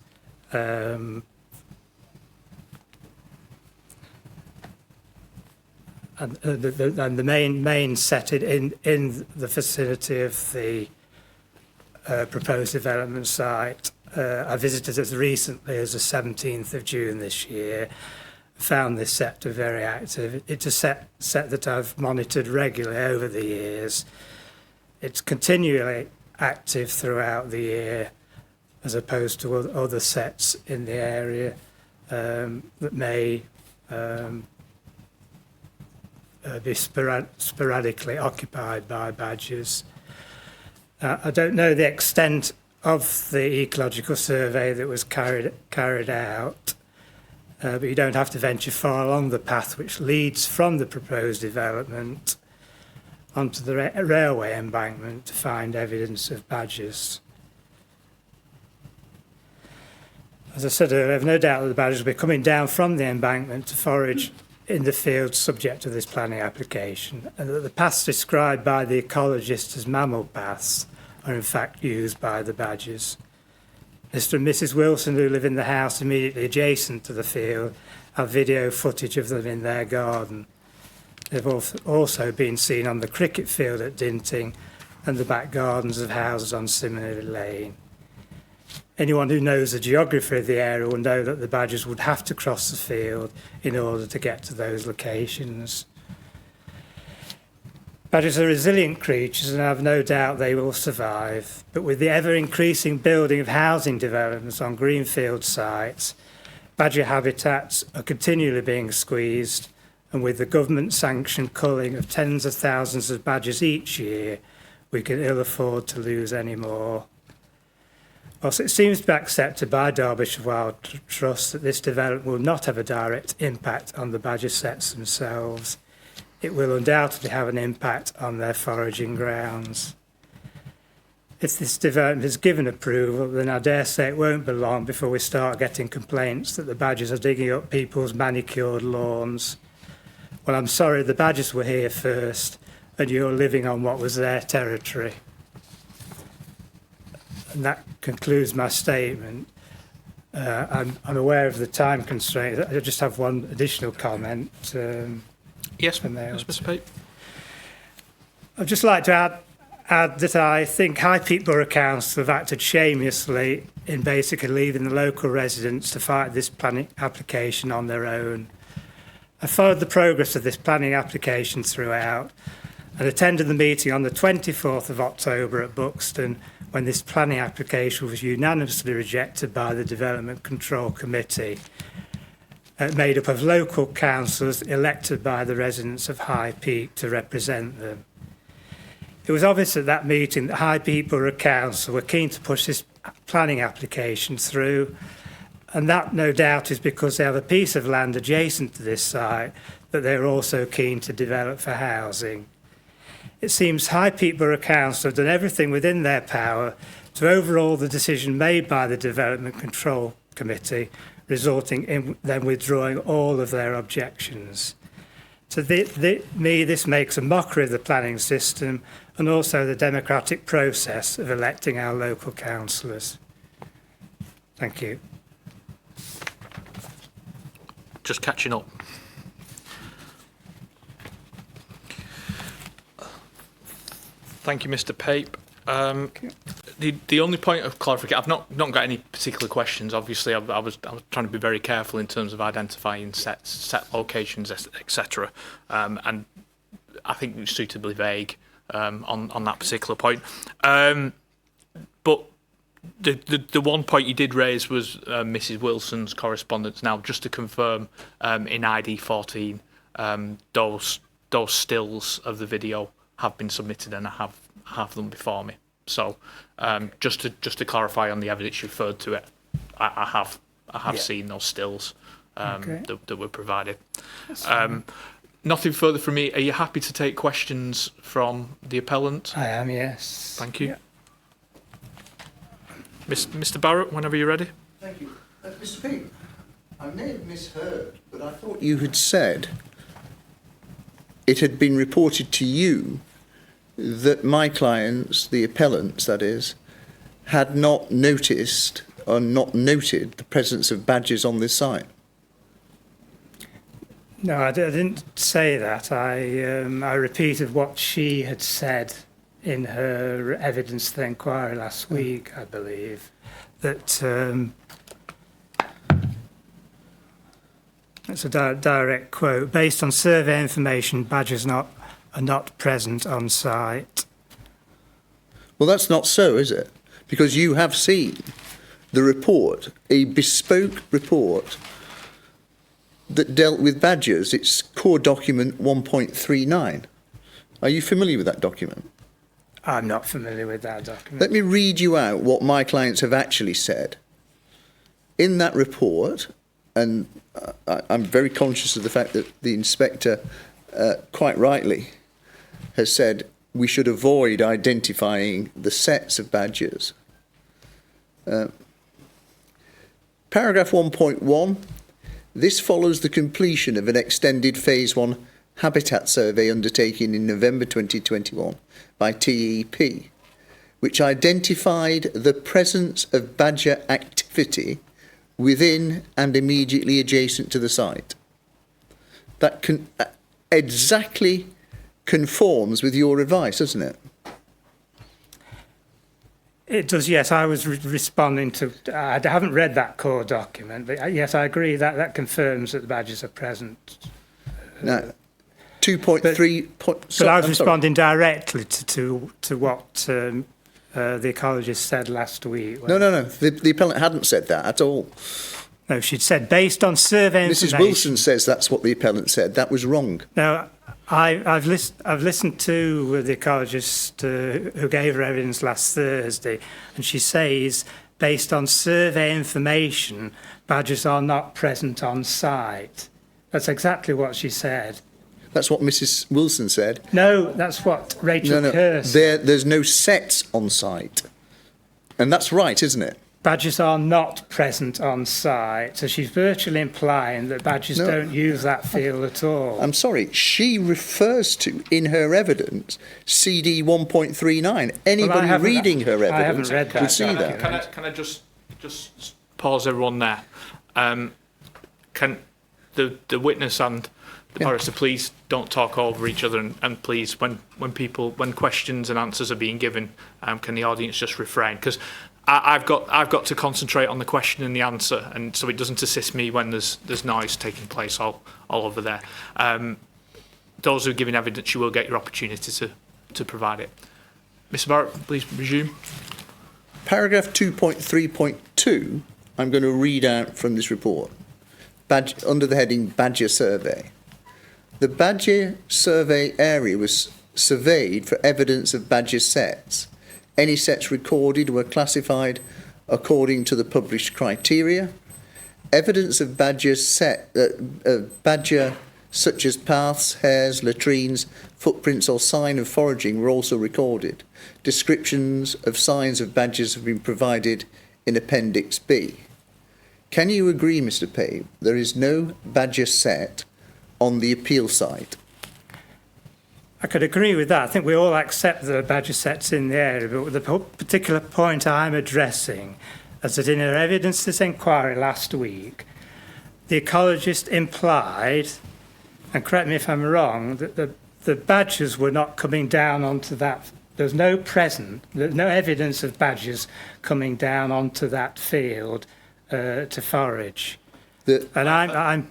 And the main set in the vicinity of the proposed development site. I visited as recently as the 17th of June this year. Found this sector very active. It's a set that I've monitored regularly over the years. It's continually active throughout the year, as opposed to other sets in the area that may be sporadically occupied by badgers. I don't know the extent of the ecological survey that was carried out, but you don't have to venture far along the path which leads from the proposed development onto the railway embankment to find evidence of badgers. As I said earlier, I have no doubt that the badgers will be coming down from the embankment to forage in the field subject to this planning application, and that the paths described by the ecologist as mammal paths are in fact used by the badgers. Mr. and Mrs. Wilson, who live in the house immediately adjacent to the field, have video footage of them in their garden. They've also been seen on the cricket field at Dinting and the back gardens of houses on Simony Lane. Anyone who knows the geography of the area will know that the badgers would have to cross the field in order to get to those locations. Badgers are resilient creatures, and I have no doubt they will survive. But with the ever-increasing building of housing developments on greenfield sites, badger habitats are continually being squeezed, and with the government-sanctioned culling of tens of thousands of badgers each year, we can ill afford to lose any more. Also, it seems to be accepted by Derbyshire Wild Trust that this development will not have a direct impact on the badger sets themselves. It will undoubtedly have an impact on their foraging grounds. If this development is given approval, then I dare say it won't be long before we start getting complaints that the badgers are digging up people's manicured lawns. Well, I'm sorry, the badgers were here first, and you're living on what was their territory. And that concludes my statement. I'm aware of the time constraints. I just have one additional comment. Yes, Mr. Pape. I'd just like to add that I think High Peak Borough Council have acted shamelessly in basically leaving the local residents to fight this planning application on their own. I followed the progress of this planning application throughout and attended the meeting on the 24th of October at Buxton when this planning application was unanimously rejected by the Development Control Committee, made up of local councillors elected by the residents of High Peak to represent them. It was obvious at that meeting that High Peak Borough Council were keen to push this planning application through, and that no doubt is because they have a piece of land adjacent to this site that they're also keen to develop for housing. It seems High Peak Borough Council have done everything within their power to overrule the decision made by the Development Control Committee, resulting in them withdrawing all of their objections. To me, this makes a mockery of the planning system and also the democratic process of electing our local councillors. Thank you. Just catching up. Thank you, Mr. Pape. The only point of clarification, I've not got any particular questions. Obviously, I was trying to be very careful in terms of identifying set locations, etc. And I think it was suitably vague on that particular point. But the one point you did raise was Mrs. Wilson's correspondence. Now, just to confirm, in ID 14, those stills of the video have been submitted, and I have them before me. So just to clarify on the evidence you referred to it, I have seen those stills that were provided. Nothing further from me. Are you happy to take questions from the appellant? I am, yes. Thank you. Yeah. Mr. Barrett, whenever you're ready. Thank you. Mr. Peake, I may have misheard, but I thought you had said it had been reported to you that my clients, the appellants that is, had not noticed or not noted the presence of badgers on this site. No, I didn't say that. I repeated what she had said in her evidence to the inquiry last week, I believe, that it's a direct quote. Based on survey information, badgers are not present on site. Well, that's not so, is it? Because you have seen the report, a bespoke report that dealt with badgers. It's core document 1.39. Are you familiar with that document? I'm not familiar with that document. Let me read you out what my clients have actually said. In that report, and I'm very conscious of the fact that the inspector, quite rightly, has said we should avoid identifying the sets of badgers. Paragraph 1.1, this follows the completion of an extended Phase 1 habitat survey undertaken in November 2021 by TEP, which identified the presence of badger activity within and immediately adjacent to the site. That exactly conforms with your advice, doesn't it? It does, yes. I was responding to... I haven't read that core document, but yes, I agree that confirms that the badgers are present. Now, 2.3... But I was responding directly to what the ecologist said last week. No. The appellant hadn't said that at all. No, she'd said, based on survey information... Mrs. Wilson says that's what the appellant said. That was wrong. No, I've listened to the ecologist who gave her evidence last Thursday, and she says, based on survey information, badgers are not present on site. That's exactly what she said. That's what Mrs. Wilson said. No, that's what Rachel Kerr said. There's no sets on site. And that's right, isn't it? Badgers are not present on site. So she's virtually implying that badgers don't use that field at all. I'm sorry, she refers to, in her evidence, CD 1.39. Anybody reading her evidence I haven't read that. would see that. Can I just pause everyone there? Can the witness and the barrister please don't talk over each other, and please, when questions and answers are being given, can the audience just refrain? Because I've got to concentrate on the question and the answer, and so it doesn't assist me when there's noise taking place all over there. Those who are giving evidence, you will get your opportunity to provide it. Mr. Barrett, please resume. Paragraph 2.3.2, I'm going to read out from this report, under the heading Badger Survey. The Badger Survey area was surveyed for evidence of badger sets. Any sets recorded were classified according to the published criteria. Evidence of badger such as paths, hairs, latrines, footprints or sign of foraging were also recorded. Descriptions of signs of badgers have been provided in Appendix B. Can you agree, Mr. Pave, there is no badger set on the appeal site? I could agree with that. I think we all accept the badger sets in the area, but the particular point I'm addressing is that in her evidence this inquiry last week, the ecologist implied, and correct me if I'm wrong, that the badgers were not coming down onto that. There's no evidence of badgers coming down onto that field to forage. I'm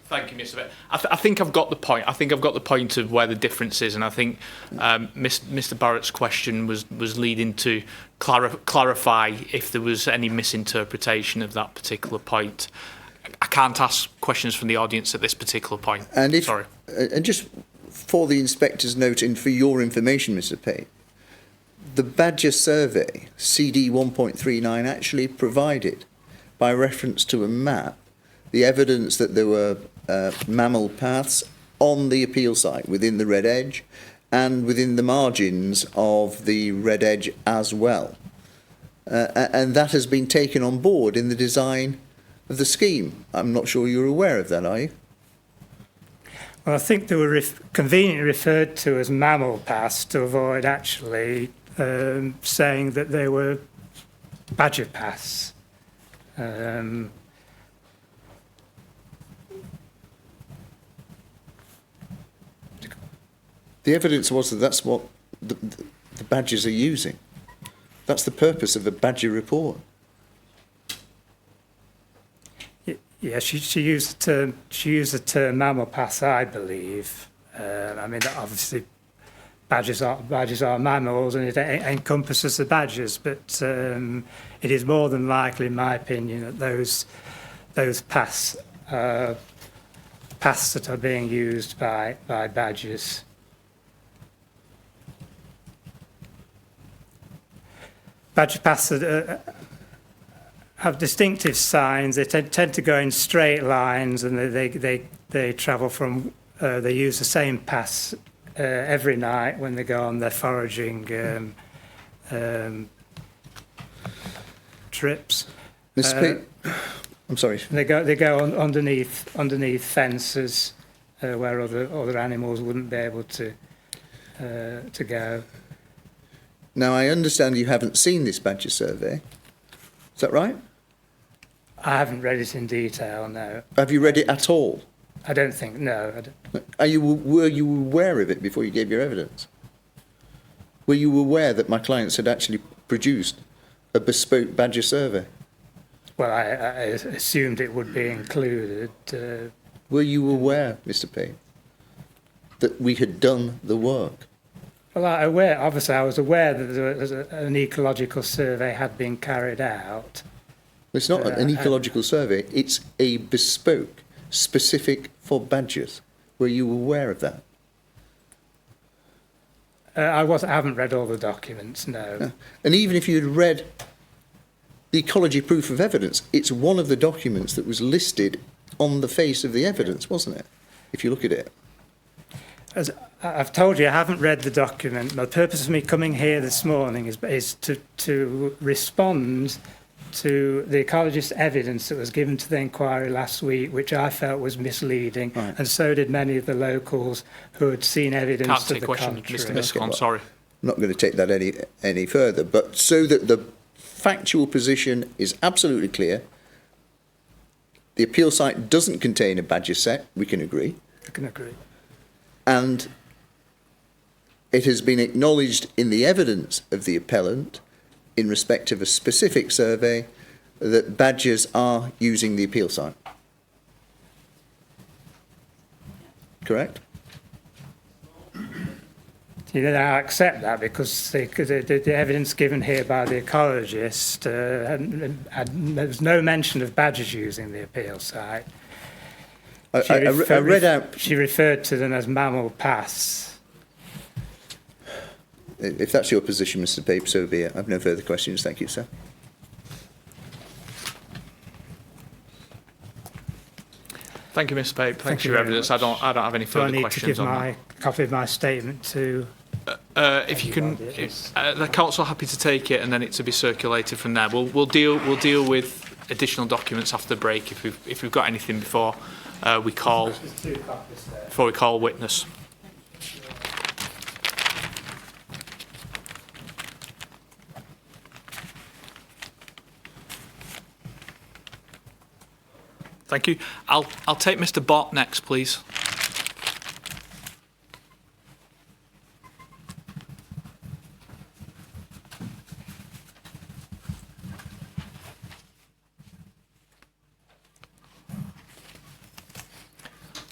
Thank you, Mr. Bennett. I think I've got the point. I think I've got the point of where the difference is, and I think Mr. Barrett's question was leading to clarify if there was any misinterpretation of that particular point. I can't ask questions from the audience at this particular point. And Sorry. And just for the inspector's note and for your information, Mr. Pate, the Badger Survey, CD 1.39, actually provided, by reference to a map, the evidence that there were mammal paths on the appeal site within the red edge and within the margins of the red edge as well. And that has been taken on board in the design of the scheme. I'm not sure you're aware of that, are you? Well, I think they were conveniently referred to as mammal paths to avoid actually saying that they were badger paths. The evidence was that that's what the badgers are using. That's the purpose of a badger report. Yeah, she used the term mammal paths, I believe. I mean, obviously, badgers are mammals, and it encompasses the badgers. But it is more than likely, in my opinion, that those paths are paths that are being used by badgers. Badger paths have distinctive signs. They tend to go in straight lines, and they travel from. They use the same paths every night when they go on their foraging trips. Mr. Pate, I'm sorry. They go underneath fences where other animals wouldn't be able to go. Now, I understand you haven't seen this badger survey. Is that right? I haven't read it in detail, no. Have you read it at all? I don't think, no. Were you aware of it before you gave your evidence? Were you aware that my clients had actually produced a bespoke badger survey? Well, I assumed it would be included. Were you aware, Mr. Payne, that we had done the work? Well, obviously I was aware that an ecological survey had been carried out. It's not an ecological survey, it's a bespoke, specific for badgers. Were you aware of that? I haven't read all the documents, no. And even if you'd read the ecology proof of evidence, it's one of the documents that was listed on the face of the evidence, wasn't it? If you look at it. As I've told you, I haven't read the document. The purpose of me coming here this morning is to respond to the ecologist's evidence that was given to the inquiry last week, which I felt was misleading, Right. and so did many of the locals who had seen evidence Can't to take the questions, contrary. Mr. Miscon, sorry. I'm not going to take that any further, but so that the factual position is absolutely clear, the appeal site doesn't contain a badger set, we can agree, I can agree. and it has been acknowledged in the evidence of the appellant in respect of a specific survey that badgers are using the appeal site. Correct? You know, I accept that because the evidence given here by the ecologist, there was no mention of badgers using the appeal site. I read out, She referred to them as mammal paths. if that's your position, Mr. Pape, so be it. I have no further questions. Thank you, sir. Thank you, Mr. Pape. Thanks Thank for you your very evidence. much. I don't have any Do I further need to questions give on my copy of my statement to... that. If you can, the council happy to take it and then it to be circulated from there. We'll deal with additional documents after the break if we've got anything before we call witness. Thank you. I'll take Mr. Bott next, please.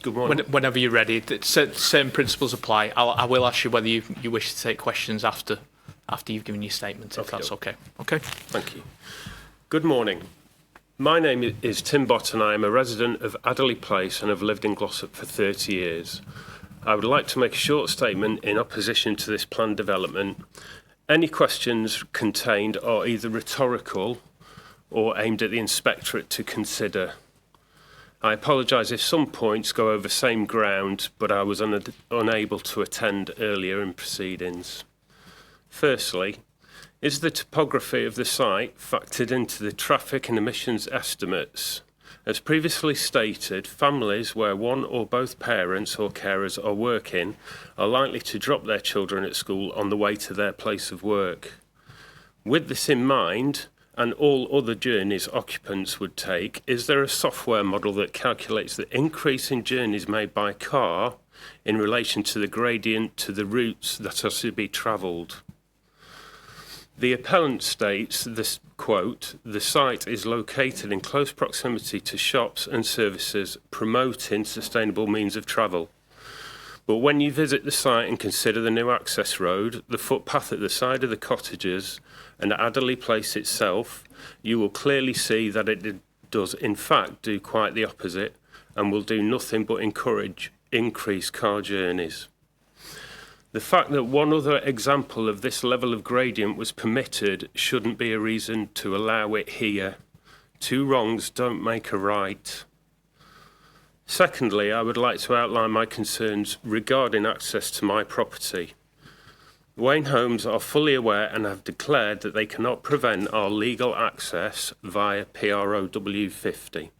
Good morning. Whenever you're ready, same principles apply. I will ask you whether you wish to take questions after you've given your statement, if that's okay. Okay. Thank you. Good morning. My name is Tim Bott and I am a resident of Adderley Place and have lived in Glossop for 30 years. I would like to make a short statement in opposition to this planned development. Any questions contained are either rhetorical or aimed at the inspectorate to consider. I apologise if some points go over same ground, but I was unable to attend earlier in proceedings. Firstly, is the topography of the site factored into the traffic and emissions estimates? As previously stated, families where one or both parents or carers are working are likely to drop their children at school on the way to their place of work. With this in mind, and all other journeys occupants would take, is there a software model that calculates the increase in journeys made by car in relation to the gradient to the routes that are to be travelled? The appellant states, this quote, "The site is located in close proximity to shops and services promoting sustainable means of travel." But when you visit the site and consider the new access road, the footpath at the side of the cottages and Adderley Place itself, you will clearly see that it does in fact do quite the opposite and will do nothing but encourage increased car journeys. The fact that one other example of this level of gradient was permitted shouldn't be a reason to allow it here. Two wrongs don't make a right. Secondly, I would like to outline my concerns regarding access to my property. Wayne Homes are fully aware and have declared that they cannot prevent our legal access via PROW 50.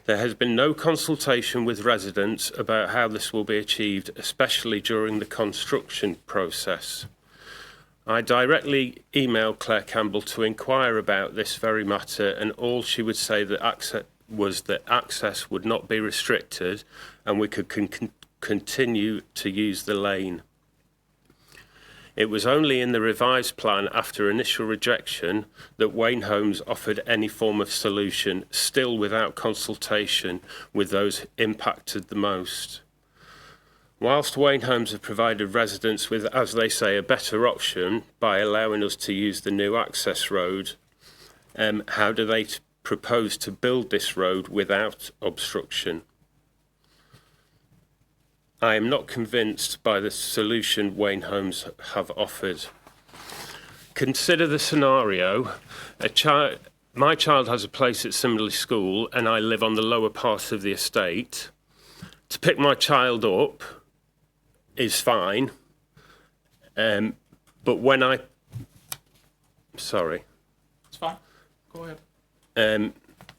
There has been no consultation with residents about how this will be achieved, especially during the construction process. I directly emailed Claire Campbell to inquire about this very matter, and all she would say that access would not be restricted and we could continue to use the lane. It was only in the revised plan after initial rejection that Wayne Homes offered any form of solution, still without consultation with those impacted the most. Whilst Wayne Homes have provided residents with, as they say, a better option by allowing us to use the new access road, how do they propose to build this road without obstruction? I am not convinced by the solution Wayne Homes have offered. Consider the scenario. My child has a place at Simmerley School and I live on the lower part of the estate. To pick my child up is fine, but when Sorry. It's fine. Go ahead.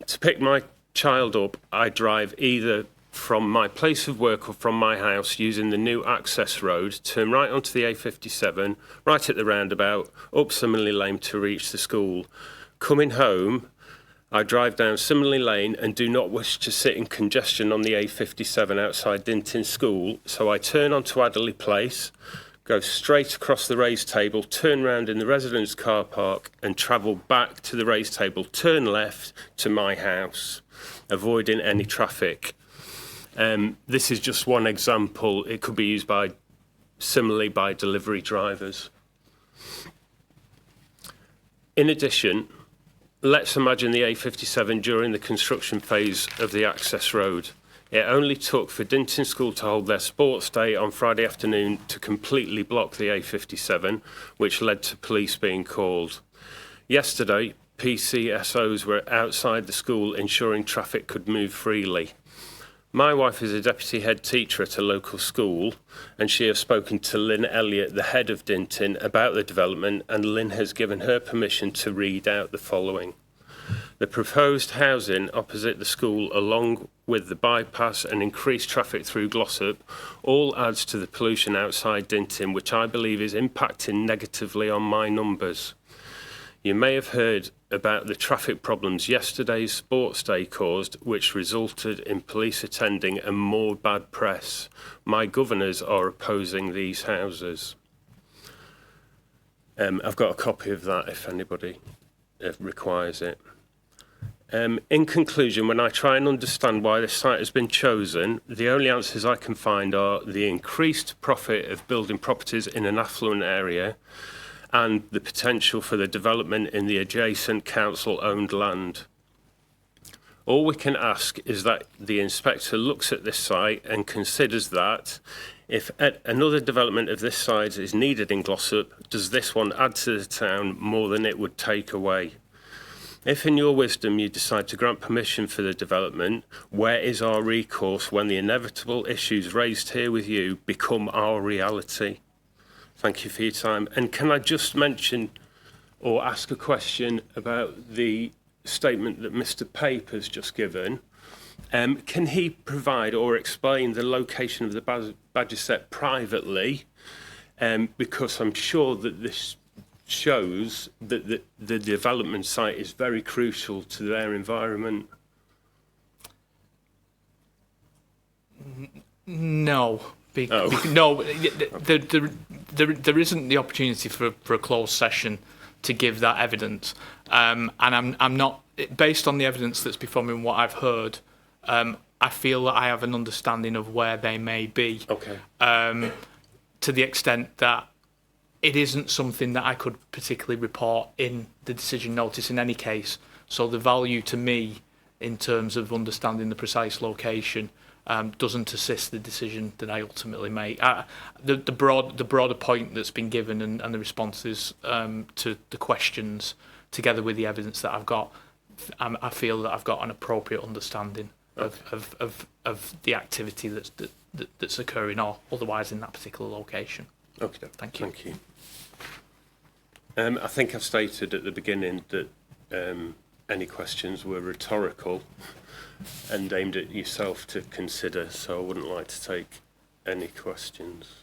To pick my child up, I drive either from my place of work or from my house using the new access road, turn right onto the A57, right at the roundabout, up Simmerley Lane to reach the school. Coming home, I drive down Simmerley Lane and do not wish to sit in congestion on the A57 outside Dinting School, so I turn onto Adderley Place, go straight across the raised table, turn round in the residence car park and travel back to the raised table, turn left to my house, avoiding any traffic. This is just one example. It could be used similarly by delivery drivers. In addition, let's imagine the A57 during the construction phase of the access road. It only took for Dinting School to hold their sports day on Friday afternoon to completely block the A57, which led to police being called. Yesterday, PCSOs were outside the school ensuring traffic could move freely. My wife is a deputy head teacher at a local school, and she has spoken to Lynn Elliott, the head of Dinting, about the development, and Lynn has given her permission to read out the following. The proposed housing opposite the school, along with the bypass and increased traffic through Glossop, all adds to the pollution outside Dinting, which I believe is impacting negatively on my numbers. You may have heard about the traffic problems yesterday's sports day caused, which resulted in police attending and more bad press. My governors are opposing these houses. I've got a copy of that if anybody requires it. In conclusion, when I try and understand why this site has been chosen, the only answers I can find are the increased profit of building properties in an affluent area and the potential for the development in the adjacent council-owned land. All we can ask is that the inspector looks at this site and considers that if another development of this size is needed in Glossop, does this one add to the town more than it would take away? If in your wisdom you decide to grant permission for the development, where is our recourse when the inevitable issues raised here with you become our reality? Thank you for your time. And can I just mention or ask a question about the statement that Mr. Pape has just given? Can he provide or explain the location of the badger set privately? Because I'm sure that this shows that the development site is very crucial to their environment. No. No, there isn't the opportunity for a closed session to give that evidence, and I'm not, based on the evidence that's before me and what I've heard, I feel that I have an understanding of where they may be. Okay. To the extent that it isn't something that I could particularly report in the decision notice in any case. So the value to me in terms of understanding the precise location doesn't assist the decision that I ultimately make. The broader point that's been given and the responses to the questions, together with the evidence that I've got, I feel that I've got an appropriate understanding of the activity that's occurring or otherwise in that particular location. Okay. Thank you. Thank you. I think I stated at the beginning that any questions were rhetorical and aimed at yourself to consider, so I wouldn't like to take any questions.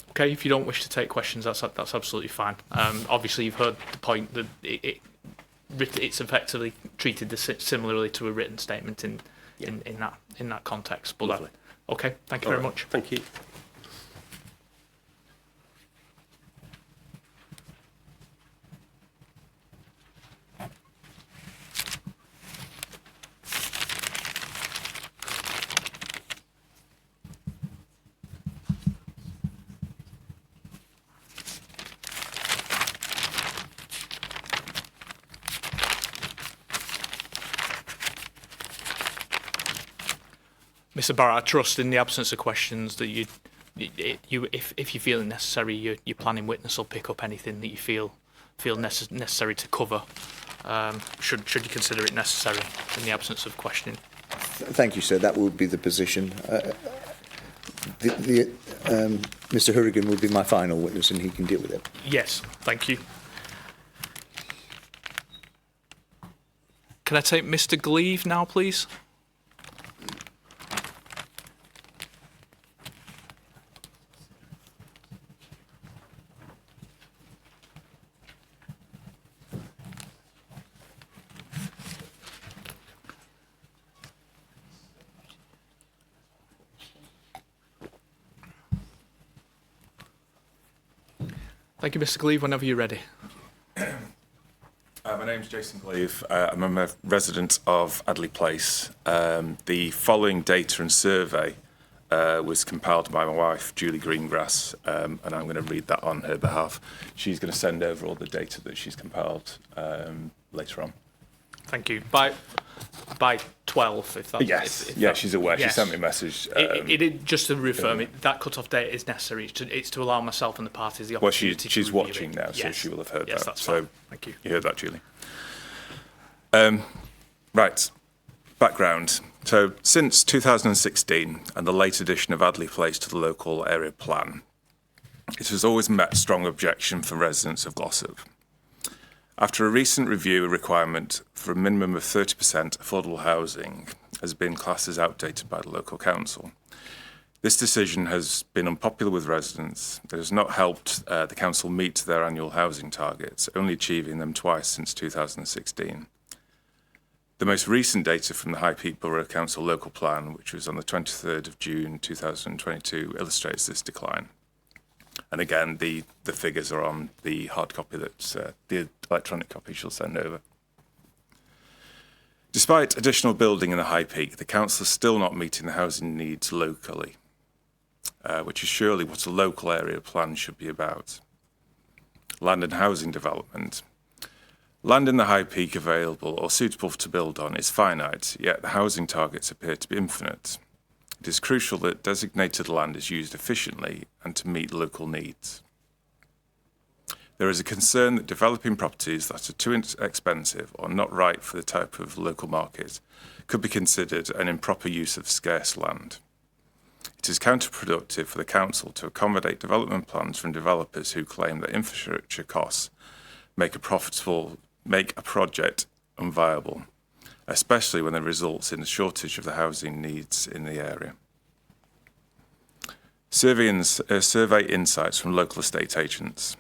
Okay, if you don't wish to take questions, that's absolutely fine. Obviously, you've heard the point that it's effectively treated similarly to a written statement in that context. But okay, thank you very much. Thank you. Mr. Barrett, I trust in the absence of questions that if you feel it necessary, your planning witness will pick up anything that you feel necessary to cover. Should you consider it necessary in the absence of questioning? Thank you, sir. That will be the position. Mr. Hurrigan will be my final witness, and he can deal with it. Yes, thank you. Can I take Mr. Gleave now, please? Thank you, Mr. Gleave. Whenever you're ready. My name's Jason Gleave. I'm a resident of Adley Place. The following data and survey was compiled by my wife, Julie Greengrass, and I'm going to read that on her behalf. She's going to send over all the data that she's compiled later on. Thank you. By 12, if that's... Yes, if she's aware. Yes. She sent me a message. Just to reaffirm it, that cut-off date is necessary. It's to allow myself and the parties the Well, opportunity to she's review watching it. now, so Yes. she will have heard Yes, that. that's So fine. Thank you. You heard that, Julie? Right. Background. So, since 2016 and the late addition of Adley Place to the local area plan, it has always met strong objection from residents of Glossop. After a recent review, a requirement for a minimum of 30% affordable housing has been classed as outdated by the local council. This decision has been unpopular with residents. It has not helped the council meet their annual housing targets, only achieving them twice since 2016. The most recent data from the High Peak Borough Council local plan, which was on the 23rd of June 2022, illustrates this decline. And again, the figures are on the hard copy that the electronic copy she'll send over. Despite additional building in the High Peak, the council is still not meeting the housing needs locally, which is surely what a local area plan should be about. Land and housing development. Land in the High Peak available or suitable to build on is finite, yet the housing targets appear to be infinite. It is crucial that designated land is used efficiently and to meet local needs. There is a concern that developing properties that are too expensive or not right for the type of local market could be considered an improper use of scarce land. It is counterproductive for the council to accommodate development plans from developers who claim that infrastructure costs make a project unviable, especially when it results in a shortage of the housing needs in the area. Survey insights from local estate agents.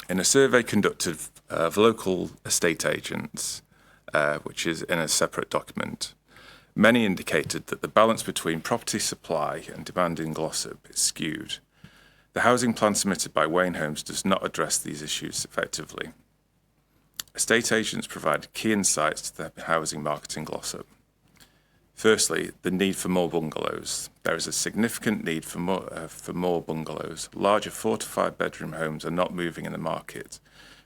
In a survey conducted of local estate agents, which is in a separate document, many indicated that the balance between property supply and demand in Glossop is skewed. The housing plan submitted by Wayne Homes does not address these issues effectively. Estate agents provided key insights to the housing market in Glossop. Firstly, the need for more bungalows. There is a significant need for more bungalows. Larger 4 to 5 bedroom homes are not moving in the market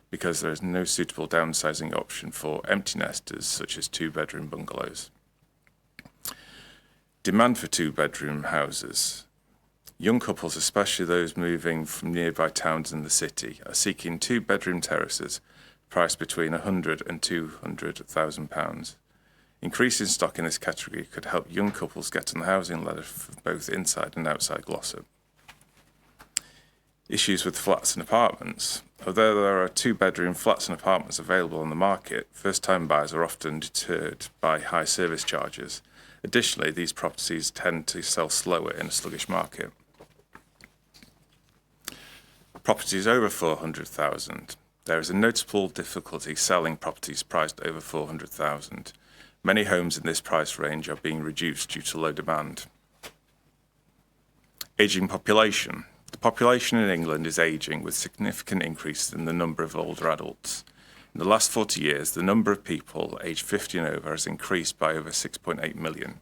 because there is no suitable downsizing option for empty nesters such as 2-bedroom bungalows. Demand for 2-bedroom houses. Young couples, especially those moving from nearby towns in the city, are seeking 2-bedroom terraces priced between £100,000 and £200,000. Increasing stock in this category could help young couples get on the housing ladder for both inside and outside Glossop. Issues with flats and apartments. Although there are 2-bedroom flats and apartments available on the market, first-time buyers are often deterred by high service charges. Additionally, these properties tend to sell slower in a sluggish market. Properties over £400,000. There is a notable difficulty selling properties priced over £400,000. Many homes in this price range are being reduced due to low demand. Ageing population. The population in England is ageing with significant increase in the number of older adults. In the last 40 years, the number of people aged 50 and over has increased by over 6.8 million,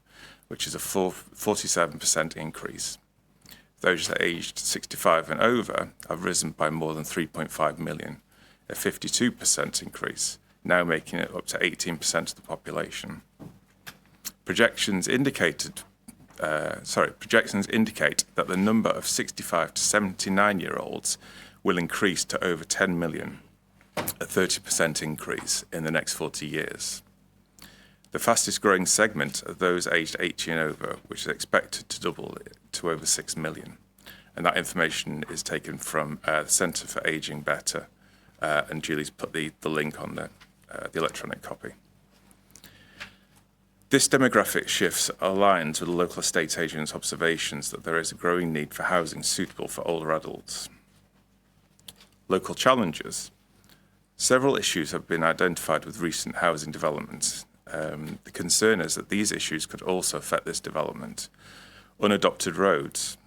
which is a 47% increase. Those aged 65 and over have risen by more than 3.5 million, a 52% increase, now making it up to 18% of the population. Projections indicated projections indicate that the number of 65 to 79-year-olds will increase to over 10 million, a 30% increase in the next 40 years. The fastest growing segment are those aged 80 and over, which is expected to double to over 6 million. And that information is taken from the Centre for Ageing Better, and Julie's put the link on the electronic copy. This demographic shift aligns with the local estate agent's observations that there is a growing need for housing suitable for older adults. Local challenges. Several issues have been identified with recent housing developments. The concern is that these issues could also affect this development. Unadopted roads.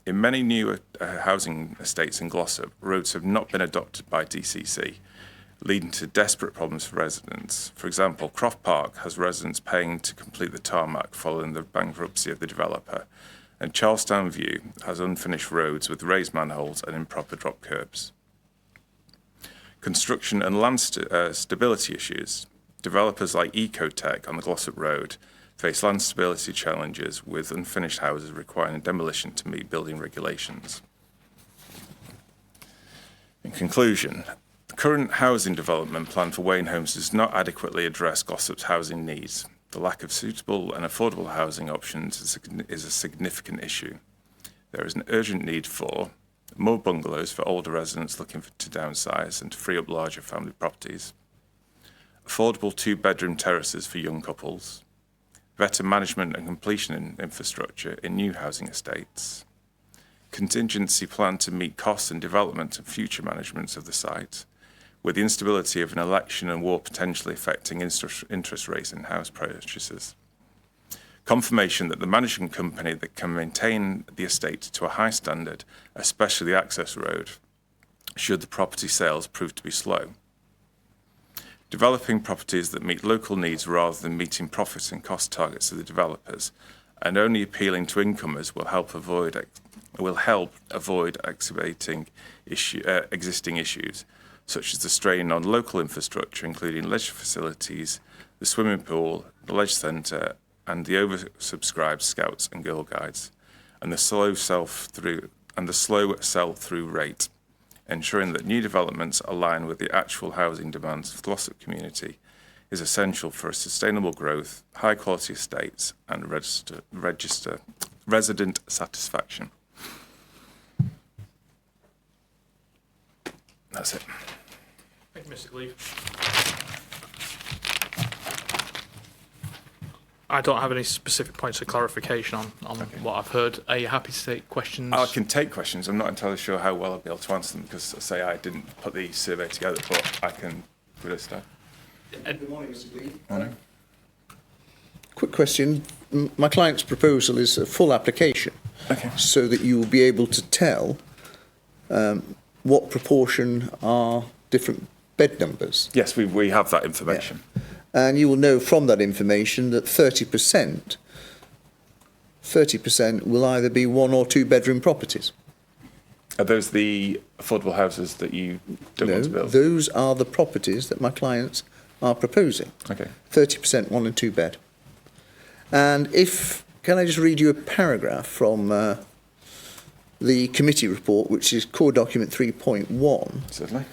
In many new housing estates in Glossop, roads have not been adopted by DCC, leading to desperate problems for residents. For example, Croft Park has residents paying to complete the tarmac following the bankruptcy of the developer, and Charlestown View has unfinished roads with raised manholes and improper drop curbs. Construction and land stability issues. Developers like Ecotech on the Glossop Road face land stability challenges with unfinished houses requiring demolition to meet building regulations. In conclusion, the current housing development plan for Wayne Homes does not adequately address Glossop's housing needs. The lack of suitable and affordable housing options is a significant issue. There is an urgent need for more bungalows for older residents looking to downsize and to free up larger family properties, affordable two-bedroom terraces for young couples, better management and completion infrastructure in new housing estates, contingency plan to meet costs and development and future management of the site, with the instability of an election and war potentially affecting interest rates in house purchases. Confirmation that the management company that can maintain the estate to a high standard, especially the access road, should the property sales prove to be slow. Developing properties that meet local needs rather than meeting profit and cost targets of the developers, and only appealing to incomers will help avoid exacerbating existing issues, such as the strain on local infrastructure, including leisure facilities, the swimming pool, the leisure centre, and the oversubscribed Scouts and Girl Guides, and the slow sell-through rate, ensuring that new developments align with the actual housing demands of the Glossop community is essential for a sustainable growth, high-quality estates, and resident satisfaction. That's it. Thank you, Mr. Cleave. I don't have any specific points of clarification on what I've heard. Are you happy to take questions? I can take questions. I'm not entirely sure how well I'll be able to answer them because, I didn't put the survey together, but I can give it a start. Good morning, Mr. Cleave. Morning. Quick question. My client's proposal is a full application, Okay. so that you will be able to tell what proportion are different bed numbers. Yes, we have that information. Yeah. And you will know from that information that 30% will either be one or two bedroom properties. Are those the affordable houses that you don't want to build? Those are the properties that my clients are proposing. Okay. 30% one and two bed. And can I just read you a paragraph from the committee report, which is core document 3.1. Certainly.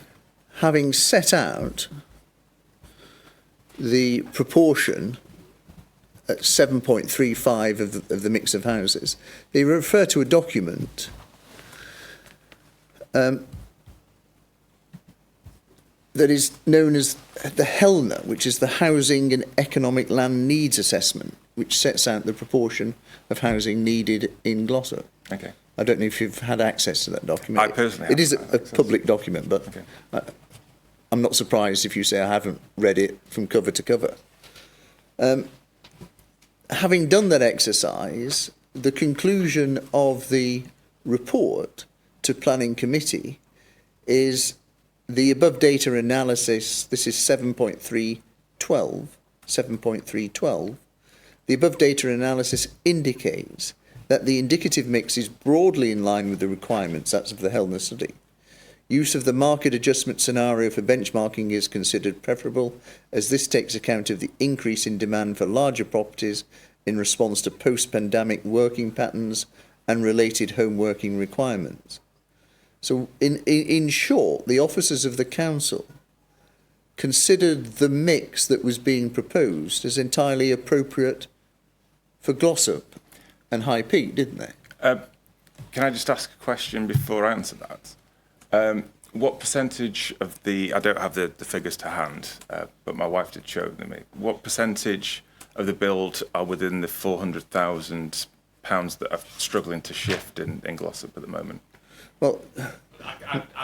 Having set out the proportion at 7.35 of the mix of houses, they refer to a document that is known as the HELNA, which is the Housing and Economic Land Needs Assessment, which sets out the proportion of housing needed in Glossop. Okay. I don't know if you've had access to that document. I personally It is haven't a had access. public document, but Okay. I'm not surprised if you say I haven't read it from cover to cover. Having done that exercise, the conclusion of the report to Planning Committee is the above data analysis, this is 7.312, the above data analysis indicates that the indicative mix is broadly in line with the requirements, that's of the HELNA study. Use of the market adjustment scenario for benchmarking is considered preferable, as this takes account of the increase in demand for larger properties in response to post-pandemic working patterns and related home working requirements. So in short, the officers of the council considered the mix that was being proposed as entirely appropriate for Glossop and High Peak, didn't they? Can I just ask a question before I answer that? What percentage of the, I don't have the figures to hand, but my wife did show them me. What percentage of the build are within the £400,000 that are struggling to shift in Glossop at the moment? Well,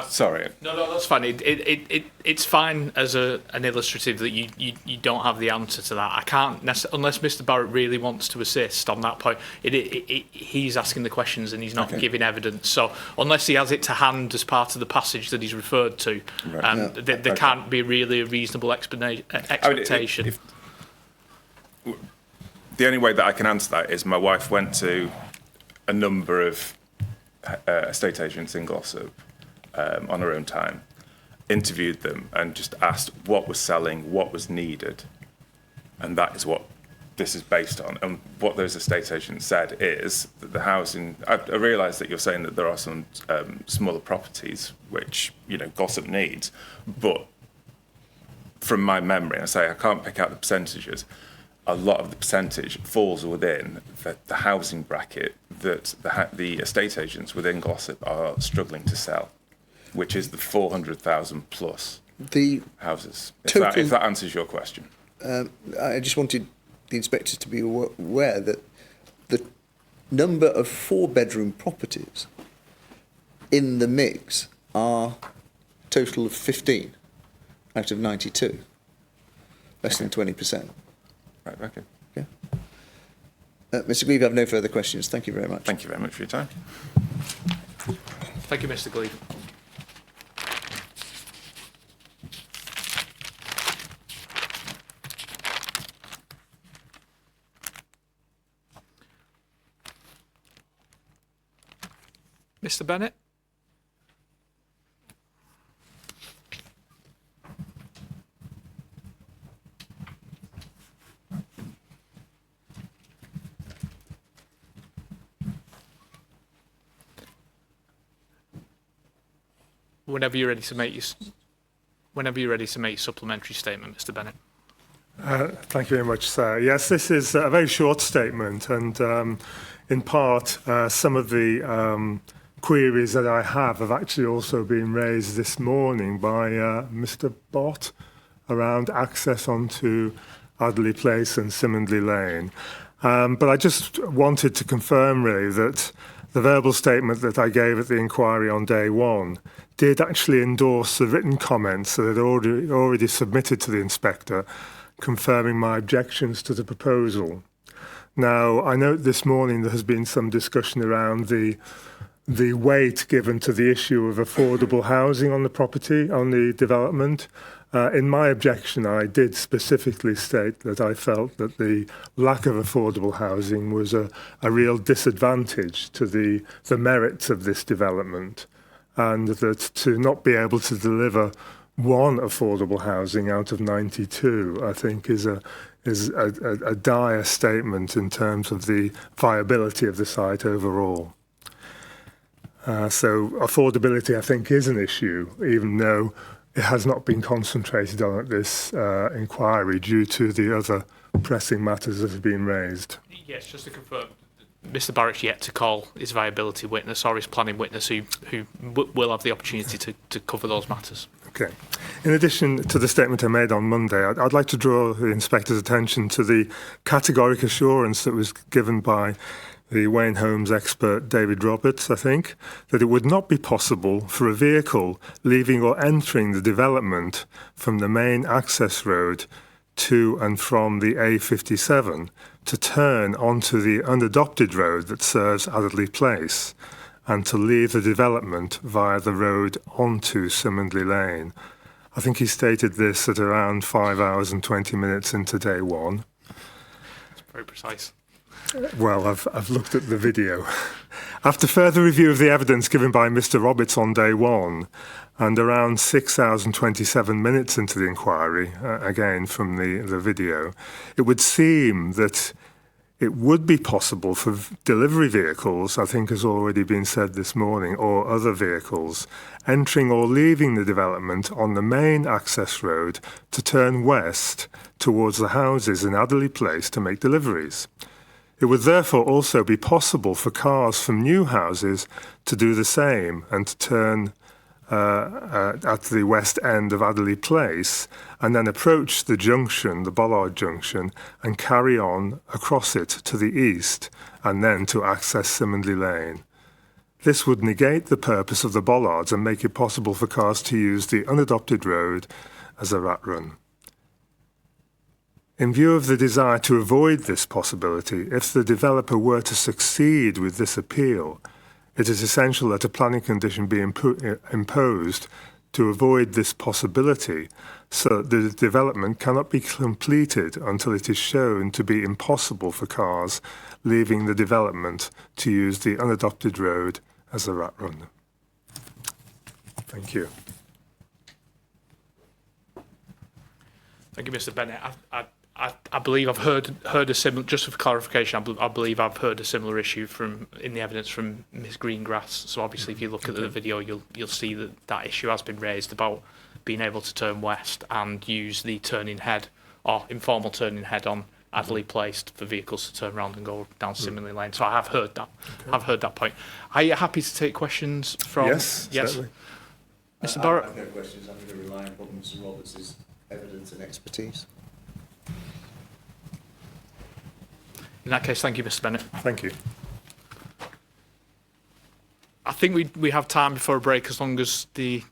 sorry. No, that's fine. It's fine as an illustrative that you don't have the answer to that. I can't unless Mr. Barrett really wants to assist on that point. He's asking the questions and he's not giving evidence. So unless he has it to hand as part of the passage that he's referred to, there can't be really a reasonable expectation. The only way that I can answer that is my wife went to a number of estate agents in Glossop on her own time, interviewed them and just asked what was selling, what was needed, and that is what this is based on. And what those estate agents said is that the housing, I realise that you're saying that there are some smaller properties which, you know, Glossop needs, but from my memory, and I say I can't pick out the percentages, a lot of the percentage falls within the housing bracket that the estate agents within Glossop are struggling to sell, which is the 400,000 plus the houses. Total, if that answers your question. I just wanted the inspectors to be aware that the number of 4-bedroom properties in the mix are a total of 15 out of 92, less than 20%. Right, okay. Yeah. Mr. Gleave, I have no further questions. Thank you very much. Thank you very much for your time. Thank you, Mr. Gleave. Mr. Bennett? Whenever you're ready to make your supplementary statement, Mr. Bennett. Thank you very much, sir. Yes, this is a very short statement, and in part, some of the queries that I have actually also been raised this morning by Mr. Bott around access onto Adderley Place and Simondley Lane. But I just wanted to confirm, really, that the verbal statement that I gave at the inquiry on day one did actually endorse the written comments that I'd already submitted to the inspector, confirming my objections to the proposal. Now, I note this morning there has been some discussion around the weight given to the issue of affordable housing on the property, on the development. In my objection, I did specifically state that I felt that the lack of affordable housing was a real disadvantage to the merits of this development, and that to not be able to deliver one affordable housing out of 92, I think, is a dire statement in terms of the viability of the site overall. So affordability, I think, is an issue, even though it has not been concentrated on at this inquiry due to the other pressing matters that have been raised. Yes, just to confirm, Mr. Barrett's yet to call his viability witness or his planning witness who will have the opportunity to cover those matters. Okay. In addition to the statement I made on Monday, I'd like to draw the inspector's attention to the categoric assurance that was given by the Wayne Homes expert David Roberts, I think, that it would not be possible for a vehicle leaving or entering the development from the main access road to and from the A57 to turn onto the unadopted road that serves Adderley Place and to leave the development via the road onto Simondley Lane. I think he stated this at around 5 hours and 20 minutes into day one. It's very precise. Well, I've looked at the video. After further review of the evidence given by Mr. Roberts on day one, and around 6 hours and 27 minutes into the inquiry, again from the video, it would seem that It would be possible for delivery vehicles, I think has already been said this morning, or other vehicles, entering or leaving the development on the main access road to turn west towards the houses in Adderley Place to make deliveries. It would therefore also be possible for cars from new houses to do the same and to turn at the west end of Adderley Place and then approach the junction, the Bollard Junction, and carry on across it to the east and then to access Simonley Lane. This would negate the purpose of the bollards and make it possible for cars to use the unadopted road as a rat run. In view of the desire to avoid this possibility, if the developer were to succeed with this appeal, it is essential that a planning condition be imposed to avoid this possibility so that the development cannot be completed until it is shown to be impossible for cars leaving the development to use the unadopted road as a rat run. Thank you. Thank you, Mr. Bennett. I believe I've heard a similar. Just for clarification, I believe I've heard a similar issue in the evidence from Ms. Greengrass. So obviously, if you look at the video, you'll see that issue has been raised about being able to turn west and use the turning head or informal turning head on Adderley Place for vehicles to turn around and go down Simonley Lane. So I have heard that. Okay. I've heard that point. Are you happy to take questions from? Yes. Certainly. Mr. Barrett. I have no questions. I'm going to rely on Mr. Roberts' evidence and expertise. In that case, thank you, Mr. Bennett. Thank you. I think we have time before a break, as long as the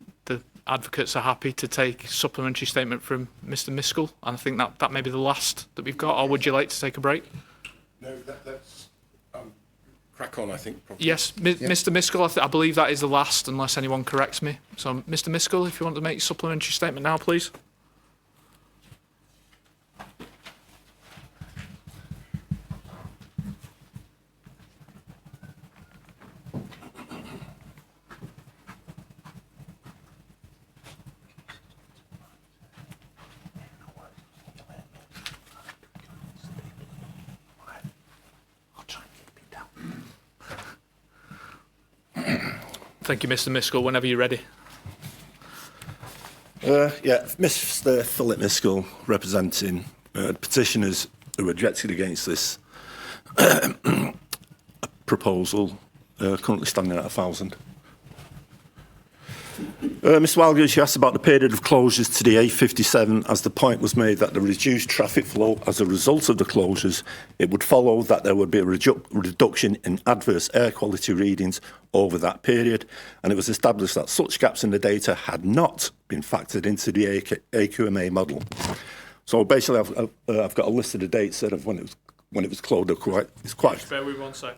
advocates are happy to take supplementary statement from Mr. Miskell. And I think that may be the last that we've got. Or would you like to take a break? No, let's crack on, I think. Probably. Yes, Mr. Miskell, I believe that is the last, unless anyone corrects me. So, Mr. Miskell, if you want to make a supplementary statement now, please. Thank you, Mr. Miskell. Whenever you're ready. Mr. Philip Miskell, representing petitioners who objected against this proposal, currently standing at 1,000. Mr. Walgers, you asked about the period of closures to the A57, as the point was made that the reduced traffic flow as a result of the closures, it would follow that there would be a reduction in adverse air quality readings over that period, and it was established that such gaps in the data had not been factored into the AQMA model. So basically, I've got a list of the dates of when it was closed. It's quite. Just bear with 1 sec.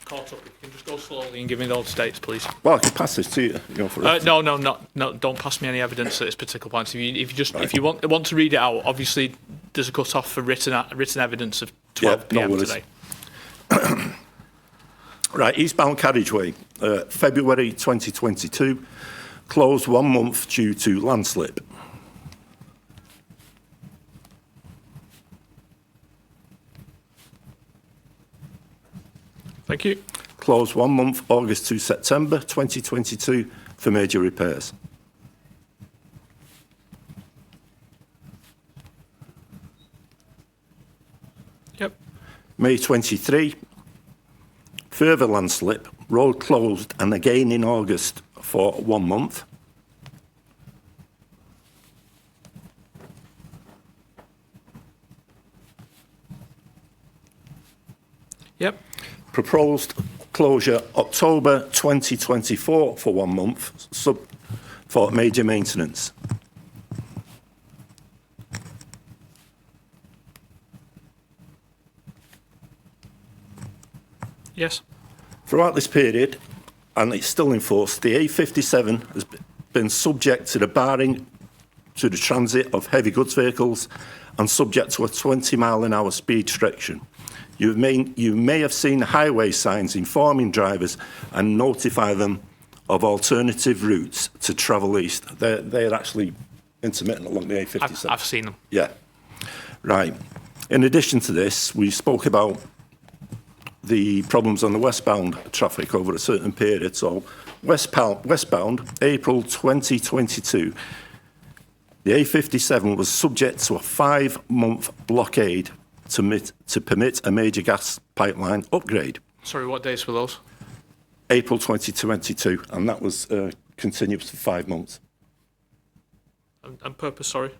Caught up. You can just go slowly and give me those dates, please. Well, I can pass this to you. No. Don't pass me any evidence at this particular point. If you want to read it out, obviously there's a cut off for written evidence of 12 p.m. today. Right, eastbound carriageway, February 2022, closed 1 month due to landslip. Thank you. Closed 1 month, August to September 2022, for major repairs. Yep. May 23, further landslip, road closed, and again in August for 1 month. Yep. Proposed closure October 2024 for 1 month for major maintenance. Yes. Throughout this period, and it's still in force, the A57 has been subject to the barring to the transit of heavy goods vehicles and subject to a 20-mile-an-hour speed restriction. You may have seen highway signs informing drivers and notify them of alternative routes to travel east. They're actually intermittent along the A57. I've seen them. Yeah. Right. In addition to this, we spoke about the problems on the westbound traffic over a certain period. So westbound, April 2022, the A57 was subject to a 5-month blockade to permit a major gas pipeline upgrade. Sorry, what dates were those? April 2022, and that was continuous for 5 months. And purpose, sorry.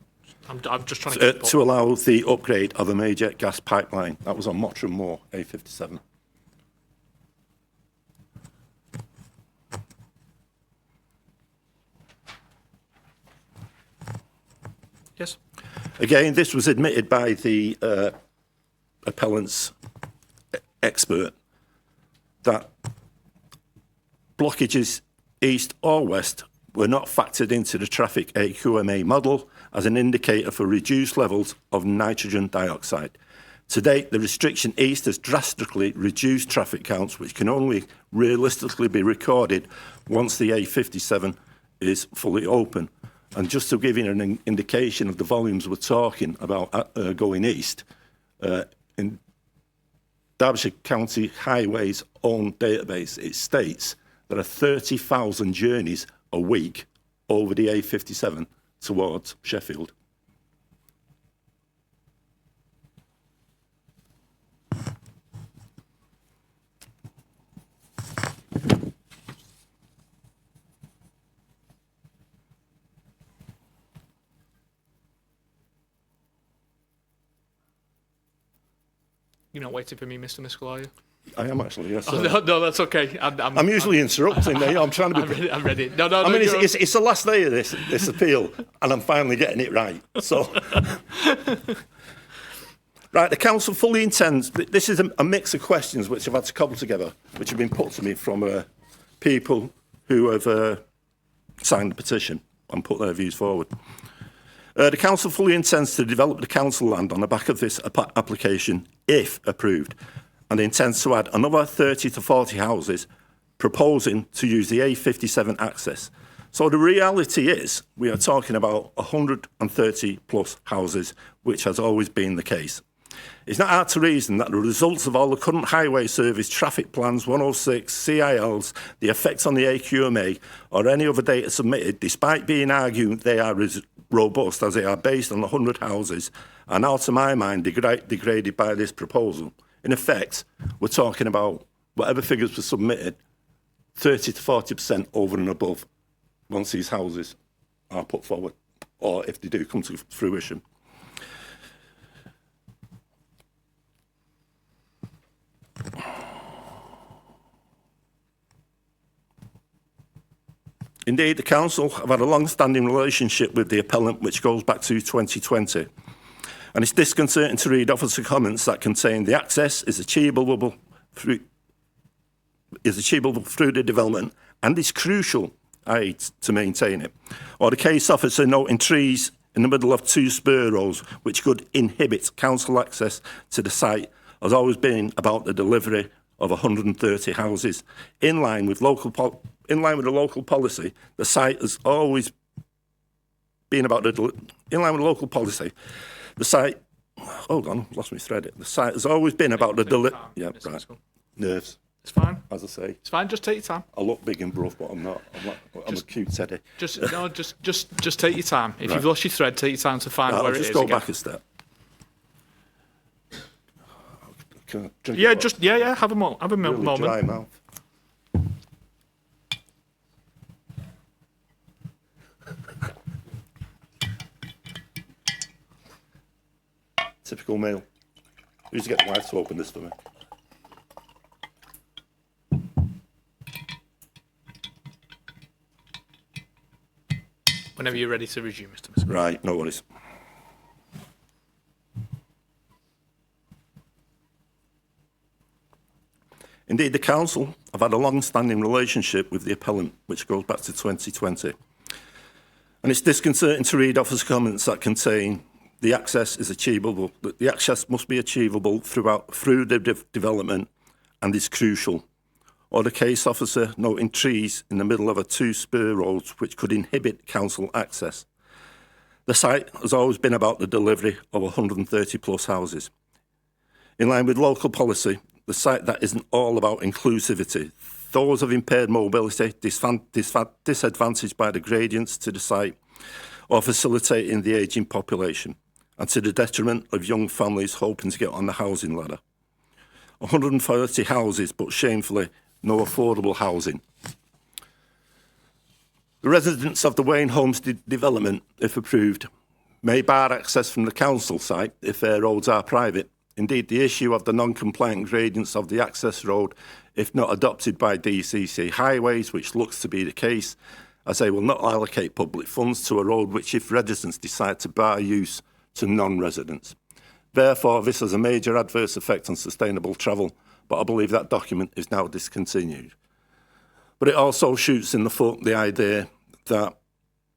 I'm just trying to keep up. To allow the upgrade of a major gas pipeline. That was on Mottram Moor, A57. Yes. Again, this was admitted by the appellant's expert that blockages east or west were not factored into the traffic AQMA model as an indicator for reduced levels of nitrogen dioxide. To date, the restriction east has drastically reduced traffic counts, which can only realistically be recorded once the A57 is fully open. And just to give you an indication of the volumes we're talking about going east, in Derbyshire County Highways own database, it states there are 30,000 journeys a week over the A57 towards Sheffield. You're not waiting for me, Mr. Miskell, are you? I am actually, yes. Oh, no, that's okay. I'm usually interrupting there. I'm trying to be... I'm ready. No, I mean, it's the last day of this appeal, and I'm finally getting it right. So, right, the council fully intends... This is a mix of questions which I've had to cobble together, which have been put to me from people who have signed the petition and put their views forward. The council fully intends to develop the council land on the back of this application, if approved, and intends to add another 30 to 40 houses, proposing to use the A57 access. So the reality is, we are talking about 130 plus houses, which has always been the case. It's not hard to reason that the results of all the current highway service traffic plans, 106, CILs, the effects on the AQMA, or any other data submitted, despite being argued they are as robust as they are based on 100 houses, are now, to my mind, degraded by this proposal. In effect, we're talking about whatever figures were submitted, 30 to 40% over and above once these houses are put forward, or if they do come to fruition. Indeed, the council have had a long-standing relationship with the appellant, which goes back to 2020. And it's disconcerting to read officer comments that contain the access is achievable through the development and is crucial to maintain it. Or the case officer noting trees in the middle of 2 spur roads which could inhibit council access to the site has always been about the delivery of 130 houses. In line with the local policy, the site has always been about the site, hold on, I've lost my thread. The site has always been about the delivery. Yeah, right. Nerves. It's fine. As I say. It's fine. Just take your time. I look big and rough, but I'm not. I'm a cute teddy. Just take your time. If you've lost your thread, take your time to find where it is. Just go back a step. Yeah. Have a moment. Really dry mouth. Typical male. Who's to get the wife to open this for me? Whenever you're ready to resume, Mr. Miskell. Right, no worries. Indeed, the council have had a long-standing relationship with the appellant, which goes back to 2020. And it's disconcerting to read officer comments that contain the access is achievable. The access must be achievable through the development and is crucial. or the case officer noting trees in the middle of a two-spur roads which could inhibit council access. The site has always been about the delivery of 130 plus houses. In line with local policy, the site that isn't all about inclusivity, those of impaired mobility, disadvantaged by the gradients to the site, or facilitating the ageing population, and to the detriment of young families hoping to get on the housing ladder. 130 houses, but shamefully, no affordable housing. The residents of the Wayne Homes development, if approved, may bar access from the council site if their roads are private. Indeed, the issue of the non-compliant gradients of the access road, if not adopted by DCC Highways, which looks to be the case, as they will not allocate public funds to a road which, if residents decide to bar use to non-residents. Therefore, this has a major adverse effect on sustainable travel, but I believe that document is now discontinued. But it also shoots in the foot the idea that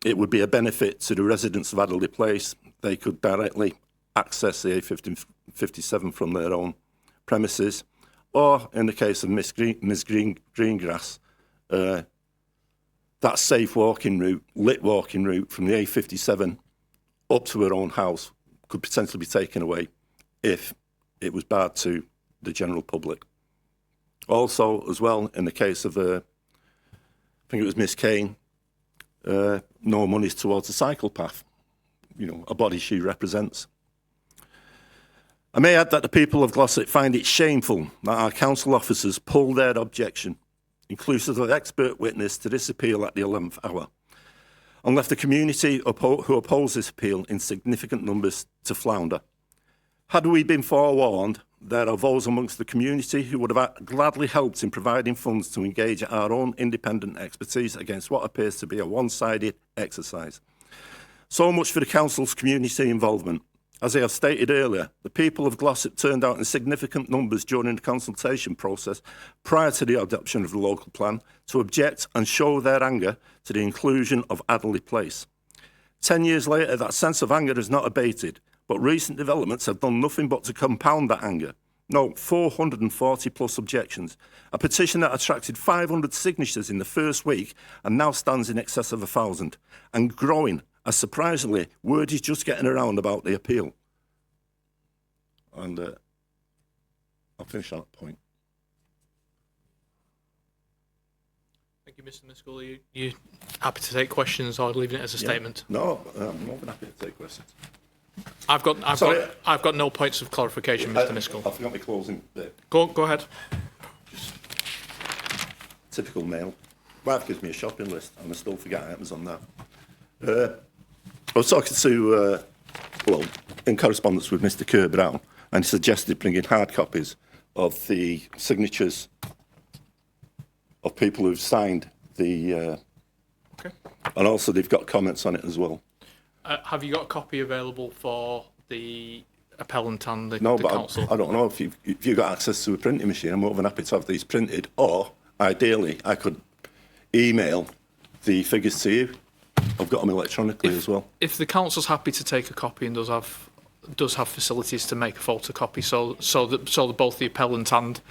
it would be a benefit to the residents of Adderley Place. They could directly access the A57 from their own premises, or in the case of Miss Greengrass, that safe walking route, lit walking route from the A57 up to her own house could potentially be taken away if it was barred to the general public. Also, as well, in the case of, I think it was Miss Kane, no monies towards the cycle path, a body she represents. I may add that the people of Glossop find it shameful that our council officers pulled their objection, inclusive of expert witness, to this appeal at the 11th hour, and left the community who oppose this appeal in significant numbers to flounder. Had we been forewarned, there are those amongst the community who would have gladly helped in providing funds to engage our own independent expertise against what appears to be a one-sided exercise. So much for the council's community involvement. As I have stated earlier, the people of Glossop turned out in significant numbers during the consultation process prior to the adoption of the local plan to object and show their anger to the inclusion of Adderley Place. 10 years later, that sense of anger has not abated, but recent developments have done nothing but to compound that anger. No, 440 plus objections, a petition that attracted 500 signatures in the first week and now stands in excess of 1,000, and growing, as surprisingly, word is just getting around about the appeal. And I'll finish on that point. Thank you, Mr. Miskell. Are you happy to take questions or leaving it as a statement? No, I'm more than happy to take questions. I've got no points of clarification, Mr. Miskell. I forgot my closing bit. Go ahead. Typical male. Wife gives me a shopping list and I still forget items on that. I was talking to, in correspondence with Mr. Kerr Brown, and he suggested bringing hard copies of the signatures of people who've signed the, Okay. and also they've got comments on it as well. Have you got a copy available for the appellant and the council? I don't know if you've got access to a printing machine. I'm more than happy to have these printed, or ideally I could email the figures to you. I've got them electronically as well. If the council's happy to take a copy and does have facilities to make a photocopy, so that both the appellant and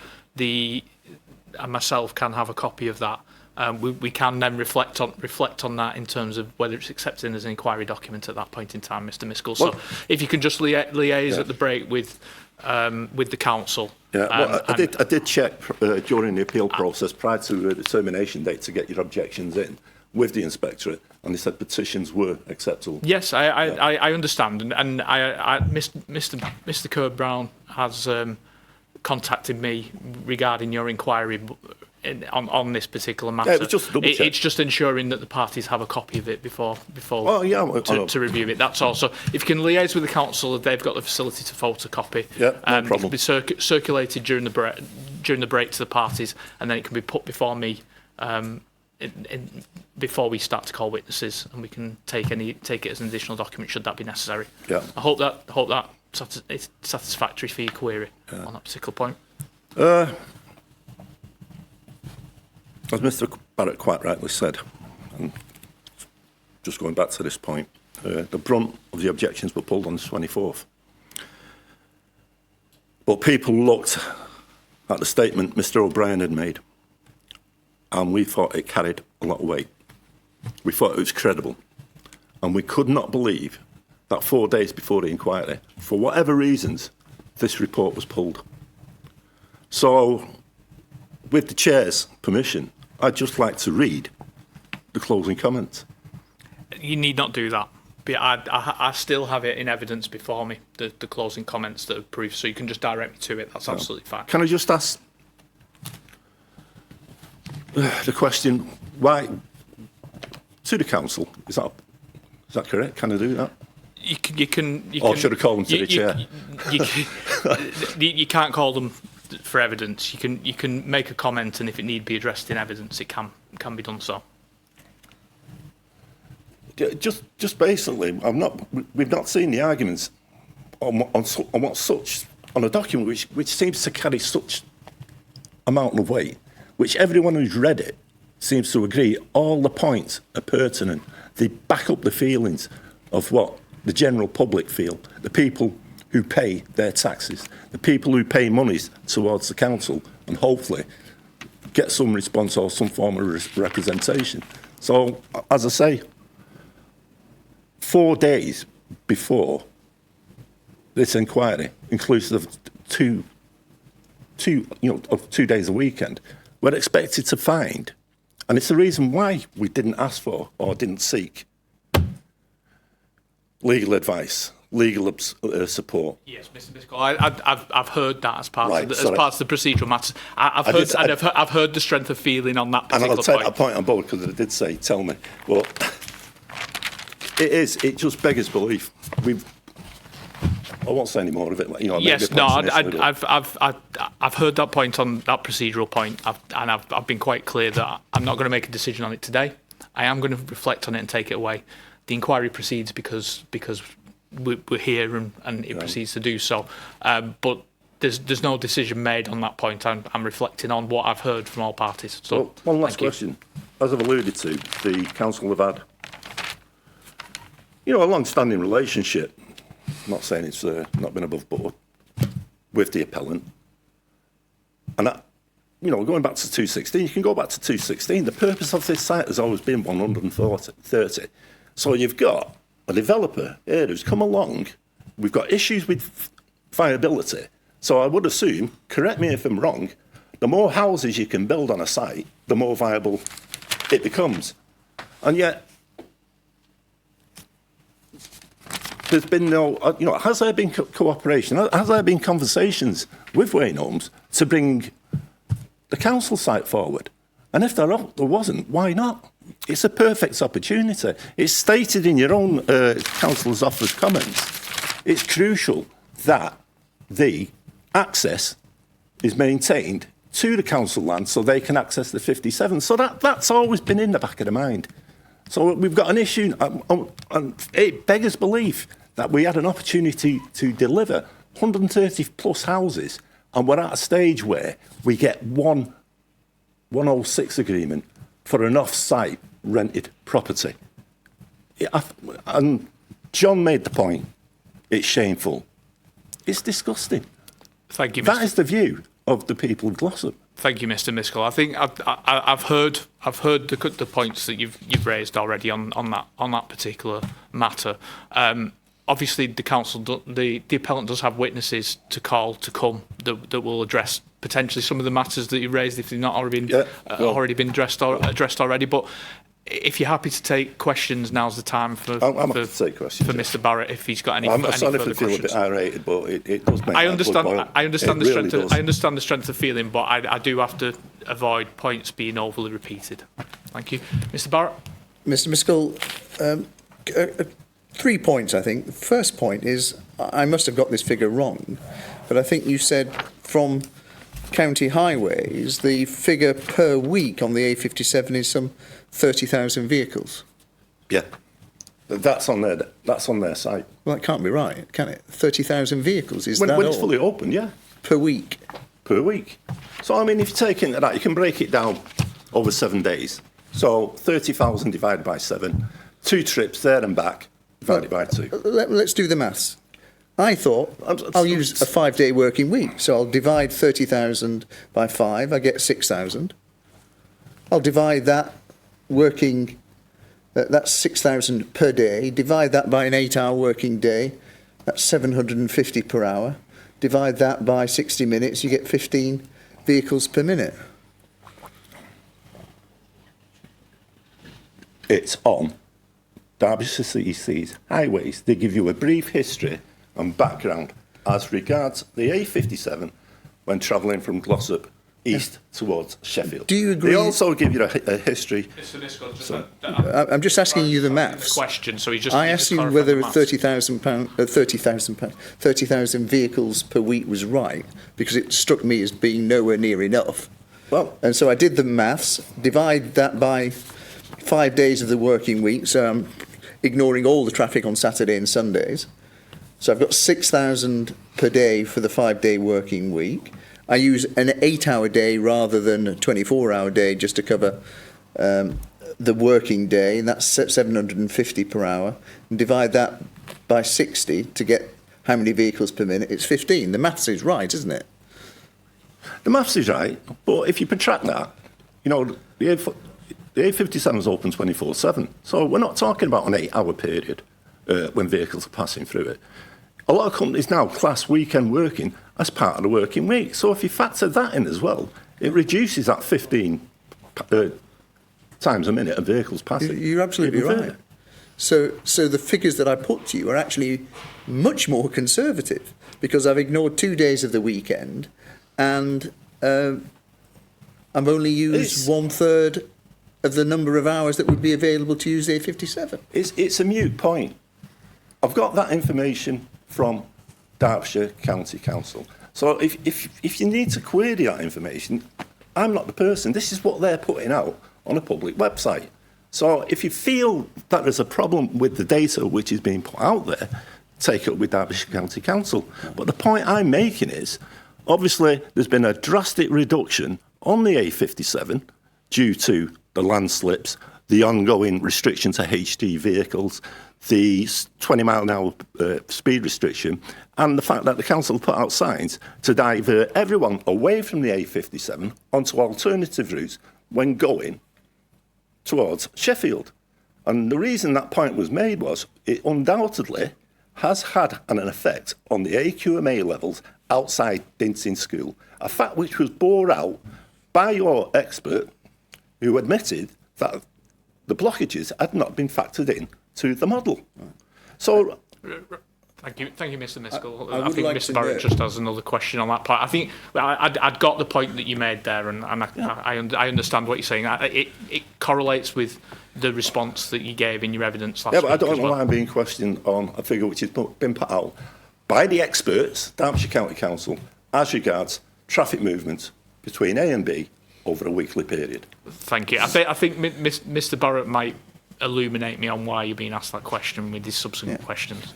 myself can have a copy of that, we can then reflect on that in terms of whether it's accepted as an inquiry document at that point in time, Mr. Miskell. So if you can just liaise at the break with the council. Yeah, I did check during the appeal process prior to the termination date to get your objections in with the inspectorate, and they said petitions were acceptable. Yes, I understand, and Mr. Kerr Brown has contacted me regarding your inquiry on this particular matter. Yeah, it was just a double check. It's just ensuring that the parties have a copy of it before to review it. That's all. So if you can liaise with the council, if they've got the facility to photocopy, no problem. It can be circulated during the break to the parties, and then it can be put before me before we start to call witnesses, and we can take it as an additional document should that be necessary. Yeah. I hope that is satisfactory for your query on that particular point. As Mr. Barrett quite rightly said, and just going back to this point, the brunt of the objections were pulled on the 24th. But people looked at the statement Mr. O'Brien had made, and we thought it carried a lot of weight. We thought it was credible. And we could not believe that 4 days before the inquiry, for whatever reasons, this report was pulled. So, with the Chair's permission, I'd just like to read the closing comments. You need not do that. But I still have it in evidence before me, the closing comments that are proof, so you can just direct me to it. That's absolutely fine. Can I just ask the question, why, to the council, is that correct? Can I do that? You can. Or should I call them to the Chair? You can't call them for evidence. You can make a comment, and if it need be addressed in evidence, it can be done so. Just basically, we've not seen the arguments on a document which seems to carry such amount of weight, which everyone who's read it seems to agree all the points are pertinent. They back up the feelings of what the general public feel, the people who pay their taxes, the people who pay monies towards the council, and hopefully get some response or some form of representation. So, as I say, 4 days before this inquiry, inclusive of two days a weekend, we're expected to find, and it's the reason why we didn't ask for or didn't seek legal advice, legal support. Yes, Mr. Biscoe, I've heard that as part of the procedural matters. I've heard the strength of feeling on that particular point. And I'll take that point on board because I did say, tell me. Well, it just beggars belief. I won't say any more of it. Yes, no, I've heard that point on that procedural point, and I've been quite clear that I'm not going to make a decision on it today. I am going to reflect on it and take it away. The inquiry proceeds because we're here and it proceeds to do so. But there's no decision made on that point. I'm reflecting on what I've heard from all parties. So, well, one last question. As I've alluded to, the council have had, a long-standing relationship. I'm not saying it's not been above board with the appellant. And that, going back to 216, you can go back to 216. The purpose of this site has always been 130. So you've got a developer here who's come along. We've got issues with viability. So I would assume, correct me if I'm wrong, the more houses you can build on a site, the more viable it becomes. And yet, there's been no, has there been cooperation? Has there been conversations with Wayne Homes to bring the council site forward? And if there wasn't, why not? It's a perfect opportunity. It's stated in your own councillor's office comments. It's crucial that the access is maintained to the council land so they can access the 57. So that's always been in the back of the mind. So we've got an issue, and it beggars belief that we had an opportunity to deliver 130 plus houses, and we're at a stage where we get 106 agreement for an off-site rented property. And John made the point, it's shameful. It's disgusting. Thank you, Mr. That is the view of the people of Glossop. Thank you, Mr. Miskell. I think I've heard the points that you've raised already on that particular matter. Obviously, the council, the appellant does have witnesses to call to come that will address potentially some of the matters that you raised if they've not already been addressed already. But if you're happy to take questions, now's the time for Mr. Barrett if he's got any. I'm sorry if I feel a bit irritated, but it does make. I understand the really strength. does. I understand the strength of feeling, but I do have to avoid points being overly repeated. Thank you, Mr. Barrett. Mr. Miskell, 3 points, I think. The first point is, I must have got this figure wrong, but I think you said from county highways, the figure per week on the A57 is some 30,000 vehicles. Yeah, that's on their site. Well, that can't be right, can it? 30,000 vehicles, when it's fully open, yeah. Per week? Per week. So, I mean, if you take into that, you can break it down over 7 days. So, 30,000 divided by 7, 2 trips there and back, divided by 2. Let's do the maths. I thought I'll use a 5-day working week, so I'll divide 30,000 by 5, I get 6,000. I'll divide that working, that's 6,000 per day, divide that by an 8-hour working day, that's 750 per hour. Divide that by 60 minutes, you get 15 vehicles per minute. It's on Derbyshire CEC's highways. They give you a brief history and background as regards the A57 when travelling from Glossop east towards Sheffield. Do you agree? They also give you a history. Mr. Nisco, just I'm just asking you the maths. question, so he just. I he asked just you clarified whether the maths. £30,000 vehicles per week was right, because it struck me as being nowhere near enough. Well, And so I did the maths, divide that by 5 days of the working week, so I'm ignoring all the traffic on Saturday and Sundays. So I've got 6,000 per day for the 5-day working week. I use an 8-hour day rather than a 24-hour day just to cover the working day, and that's 750 per hour. And divide that by 60 to get how many vehicles per minute. It's 15. The maths is right, isn't it? the maths is right, but if you protract that, you know, the A57 is open 24/7. So we're not talking about an 8-hour period when vehicles are passing through it. A lot of companies now class weekend working as part of the working week. So if you factor that in as well, it reduces that 15 times a minute of vehicles passing. You're absolutely right. So the figures that I put to you are actually much more conservative, because I've ignored 2 days of the weekend, and I've only used 1/3 of the number of hours that would be available to use the A57. It's a moot point. I've got that information from Derbyshire County Council. So if you need to query that information, I'm not the person. This is what they're putting out on a public website. So if you feel that there's a problem with the data which is being put out there, take it up with Derbyshire County Council. But the point I'm making is, obviously, there's been a drastic reduction on the A57 due to the landslips, the ongoing restriction to HD vehicles, the 20-mile-an-hour speed restriction, and the fact that the council put out signs to divert everyone away from the A57 onto alternative routes when going towards Sheffield. And the reason that point was made was it undoubtedly has had an effect on the AQMA levels outside Dinting School, a fact which was bore out by your expert, who admitted that the blockages had not been factored in to the model. So, Thank you, Mr. Miskell. I I would think like Mr. to Barrett know- just has another question on that point. I think I'd got the point that you made there, and I understand what you're saying. It correlates with the response that you gave in your evidence last yeah, week. but I don't as know well. why I'm being questioned on a figure which has been put out by the experts, Derbyshire County Council, as regards traffic movement between A and B over a weekly period. Thank you. I think Mr. Barrett might illuminate me on why you're being asked that question with his subsequent questions.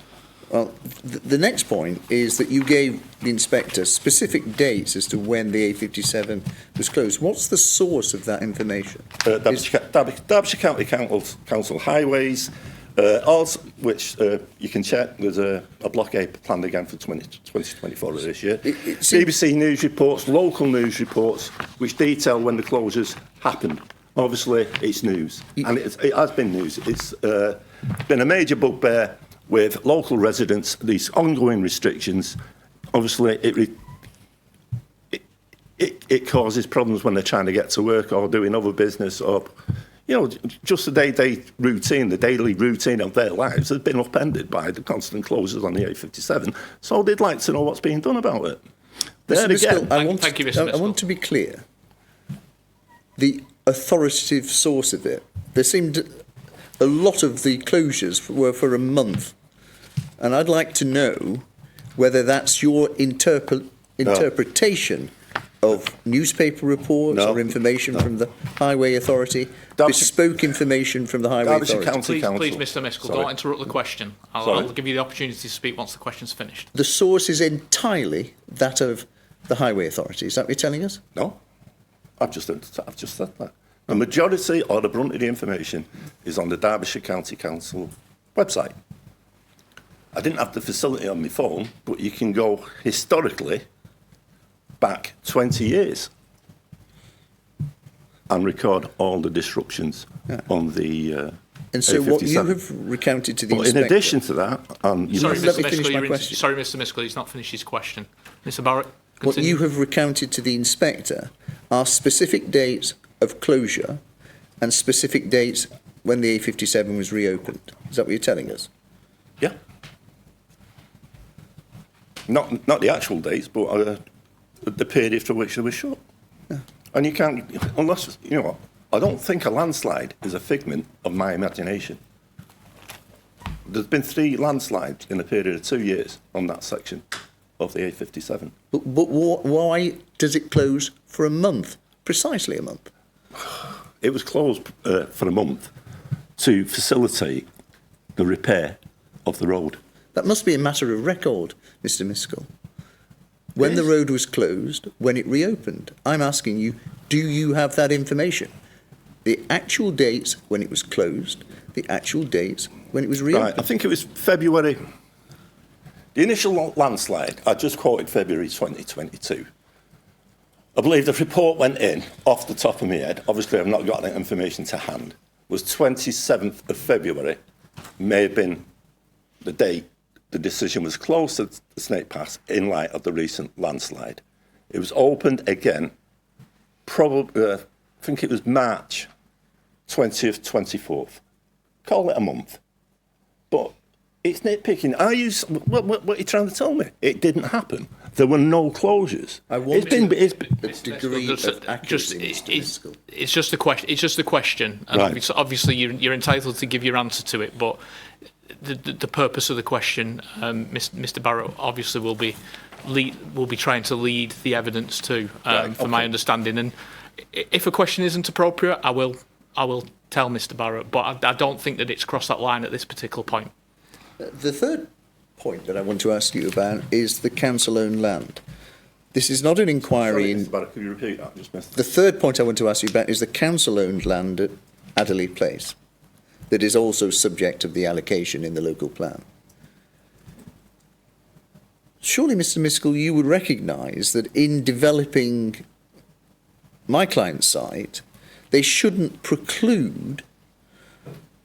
Well, the next point is that you gave the inspector specific dates as to when the A57 was closed. What's the source of that information? Derbyshire County Council highways, also, which you can check. There's a blockade planned again for 2024 of this year. BBC news reports, local news reports, which detail when the closures happened. Obviously, it's news, and it has been news. It's been a major bugbear with local residents, these ongoing restrictions. Obviously, it causes problems when they're trying to get to work or doing other business, or, you know, just the day-to-day routine, the daily routine of their lives has been upended by the constant closures on the A57. So they'd like to know what's being done about it. There again, Thank you, Mr. I Miskell. want to be clear. The authoritative source of it, there seemed a lot of the closures were for a month, and I'd like to know whether that's your interpretation of newspaper reports or information from the Highway Authority, bespoke information from the Highway Authority. Please, Mr. Miskell, don't interrupt the question. I'll give you the opportunity to speak once the question's finished. The source is entirely that of the Highway Authority. Is that what you're telling us? No, I've just said that. The majority or the brunt of the information is on the Derbyshire County Council website. I didn't have the facility on my phone, but you can go historically back 20 years. and record all the disruptions on the And so what you A57. have recounted to the But in inspector... addition to that, and Sorry, Let Mr. me finish Miskell, my you're question. sorry, Mr. Miskell, he's not finished his question. Mr. Barrett, What continue. you have recounted to the inspector are specific dates of closure and specific dates when the A57 was reopened. Is that what you're telling us? yeah, not the actual dates, but the period for which they were shut. And you can't, unless, you know what, I don't think a landslide is a figment of my imagination. There's been 3 landslides in a period of 2 years on that section of the A57. But why does it close for a month? Precisely a month. It was closed for a month to facilitate the repair of the road. That must be a matter of record, Mr. Miskell. When the road was closed, when it reopened, I'm asking you, do you have that information? The actual dates when it was closed, the actual dates when it was reopened. Right, I think it was February. The initial landslide, I just quoted February 2022. I believe the report went in, off the top of my head, obviously I've not got that information to hand, was 27th of February, may have been the date the decision was closed to the Snake Pass in light of the recent landslide. It was opened again, probably, I think it was March 20th, 24th. Call it a month. But it's nitpicking. What are you trying to tell me? It didn't happen. There were no closures. I want the degree of accuracy, Mr. Miskell. It's just a question. It's just a question, and Right. obviously you're entitled to give your answer to it. But the purpose of the question, Mr. Barrett obviously will be trying to lead the evidence to, for my understanding. And if a question isn't appropriate, I will tell Mr. Barrett. But I don't think that it's crossed that line at this particular point. The third point that I want to ask you about is the council-owned land. This is not an inquiry in... Could you repeat that? Just missed it. The third point I want to ask you about is the council-owned land at Adderley Place that is also subject of the allocation in the local plan. Surely, Mr. Miskell, you would recognise that in developing my client's site, they shouldn't preclude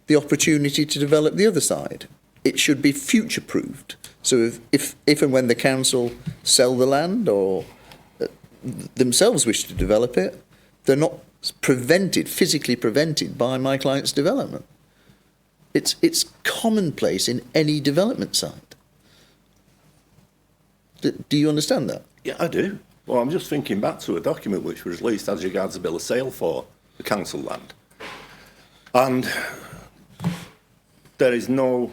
the opportunity to develop the other side. It should be future-proofed. So if and when the council sell the land or themselves wish to develop it, they're not physically prevented by my client's development. It's commonplace in any development site. Do you understand that? Yeah, I do. Well, I'm just thinking back to a document which was released as regards a bill of sale for the council land. And there is no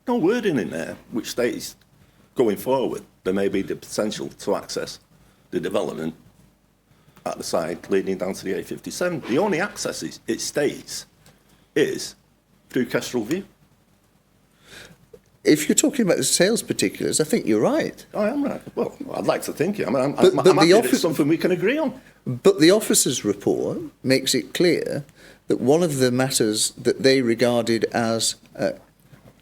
wording in there which states going forward there may be the potential to access the development at the side leading down to the A57. The only access it states is through Kestrel View. If you're talking about the sales particulars, I think you're right. I am right. Well, I'd like to think it. I'm But the happy office- it's something we can agree on. But the officer's report makes it clear that one of the matters that they regarded as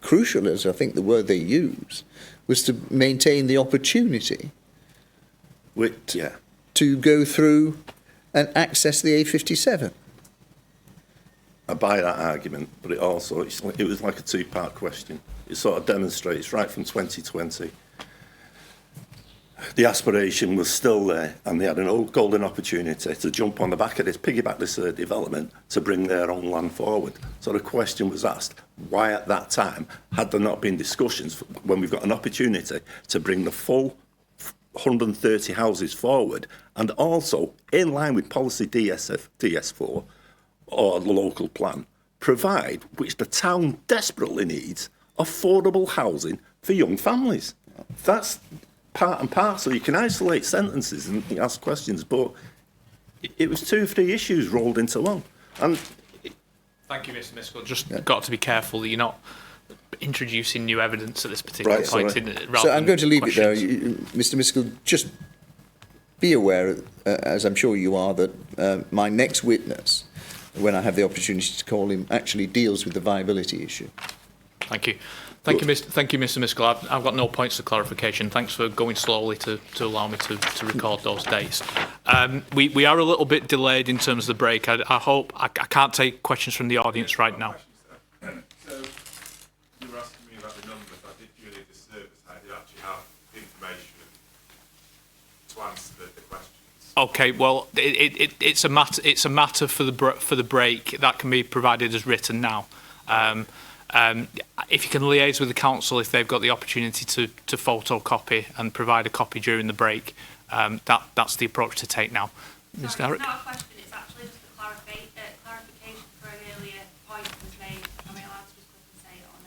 crucial, as I think the word they use, was to maintain the opportunity to go through and access the A57. I buy that argument, but it was like a two-part question. It sort of demonstrates right from 2020, the aspiration was still there, and they had an old golden opportunity to jump on the back of this, piggyback this development to bring their own land forward. So the question was asked, why at that time had there not been discussions when we've got an opportunity to bring the full 130 houses forward, and also in line with policy DS4 or the local plan, provide, which the town desperately needs, affordable housing for young families. That's part and parcel. You can isolate sentences and ask questions, but it was 2 or 3 issues rolled into one. And Thank you, Mr. Miskell. Just got to be careful that you're not introducing new evidence at this particular point. So I'm going to leave it there. Mr. Miskell, just be aware, as I'm sure you are, that my next witness, when I have the opportunity to call him, actually deals with the viability issue. Thank you. Thank you, Mr. Miskell. I've got no points of clarification. Thanks for going slowly to allow me to record those dates. We are a little bit delayed in terms of the break. I hope I can't take questions from the audience right now. So you were asking me about the numbers. I did Julie a disservice. I did actually have the information to answer the questions. Okay, well, it's a matter for the break that can be provided as written now. If you can liaise with the council if they've got the opportunity to photocopy and provide a copy during the break, that's the approach to take now. Ms. Sorry, Garrett? it's not a question, it's actually just a clarification for an earlier point that was made. Am I allowed to just quickly say it or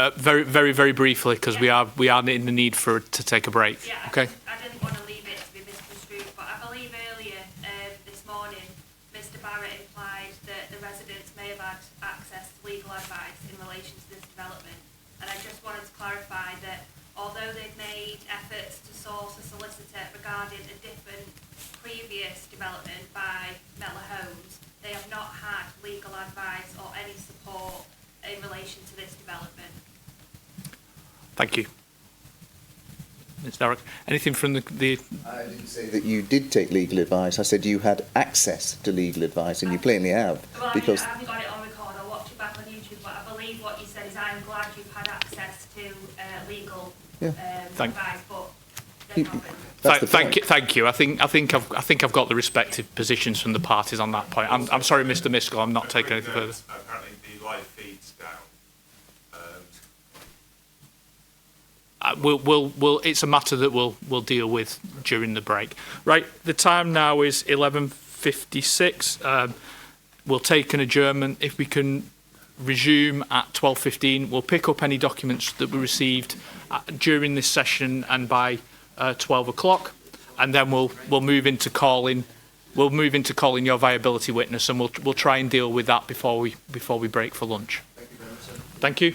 no? Very briefly, because we are in the need to take a break. Yeah, Okay. I didn't want to leave it to be misconstrued, but I believe earlier this morning, Mr. Barrett implied that the residents may have had access to legal advice in relation to this development. And I just wanted to clarify that although they've made efforts to source a solicitor regarding a different previous development by Metler Homes, they have not had legal advice or any support in relation to this development. Thank you. Ms. Darroch, anything from the I didn't say that you did take legal advice. I said you had access to legal advice, and you plainly have. Well, Because I haven't got it on record. I'll watch it back on YouTube, but I believe what you said is I'm glad you've had access to legal advice, but they haven't. that's the thank point. you, thank you. I think I've got the respective positions from the parties on that point. I'm sorry, Mr. Miskell, I'm not taking anything further. Apparently the live feed's down. It's a matter that we'll deal with during the break. Right, the time now is 11:56. We'll take an adjournment. If we can resume at 12:15, we'll pick up any documents that we received during this session and by 12 o'clock, and then we'll move into calling. We'll move into calling your viability witness, and we'll try and deal with that before we break for lunch. Thank you very much, sir. Thank you.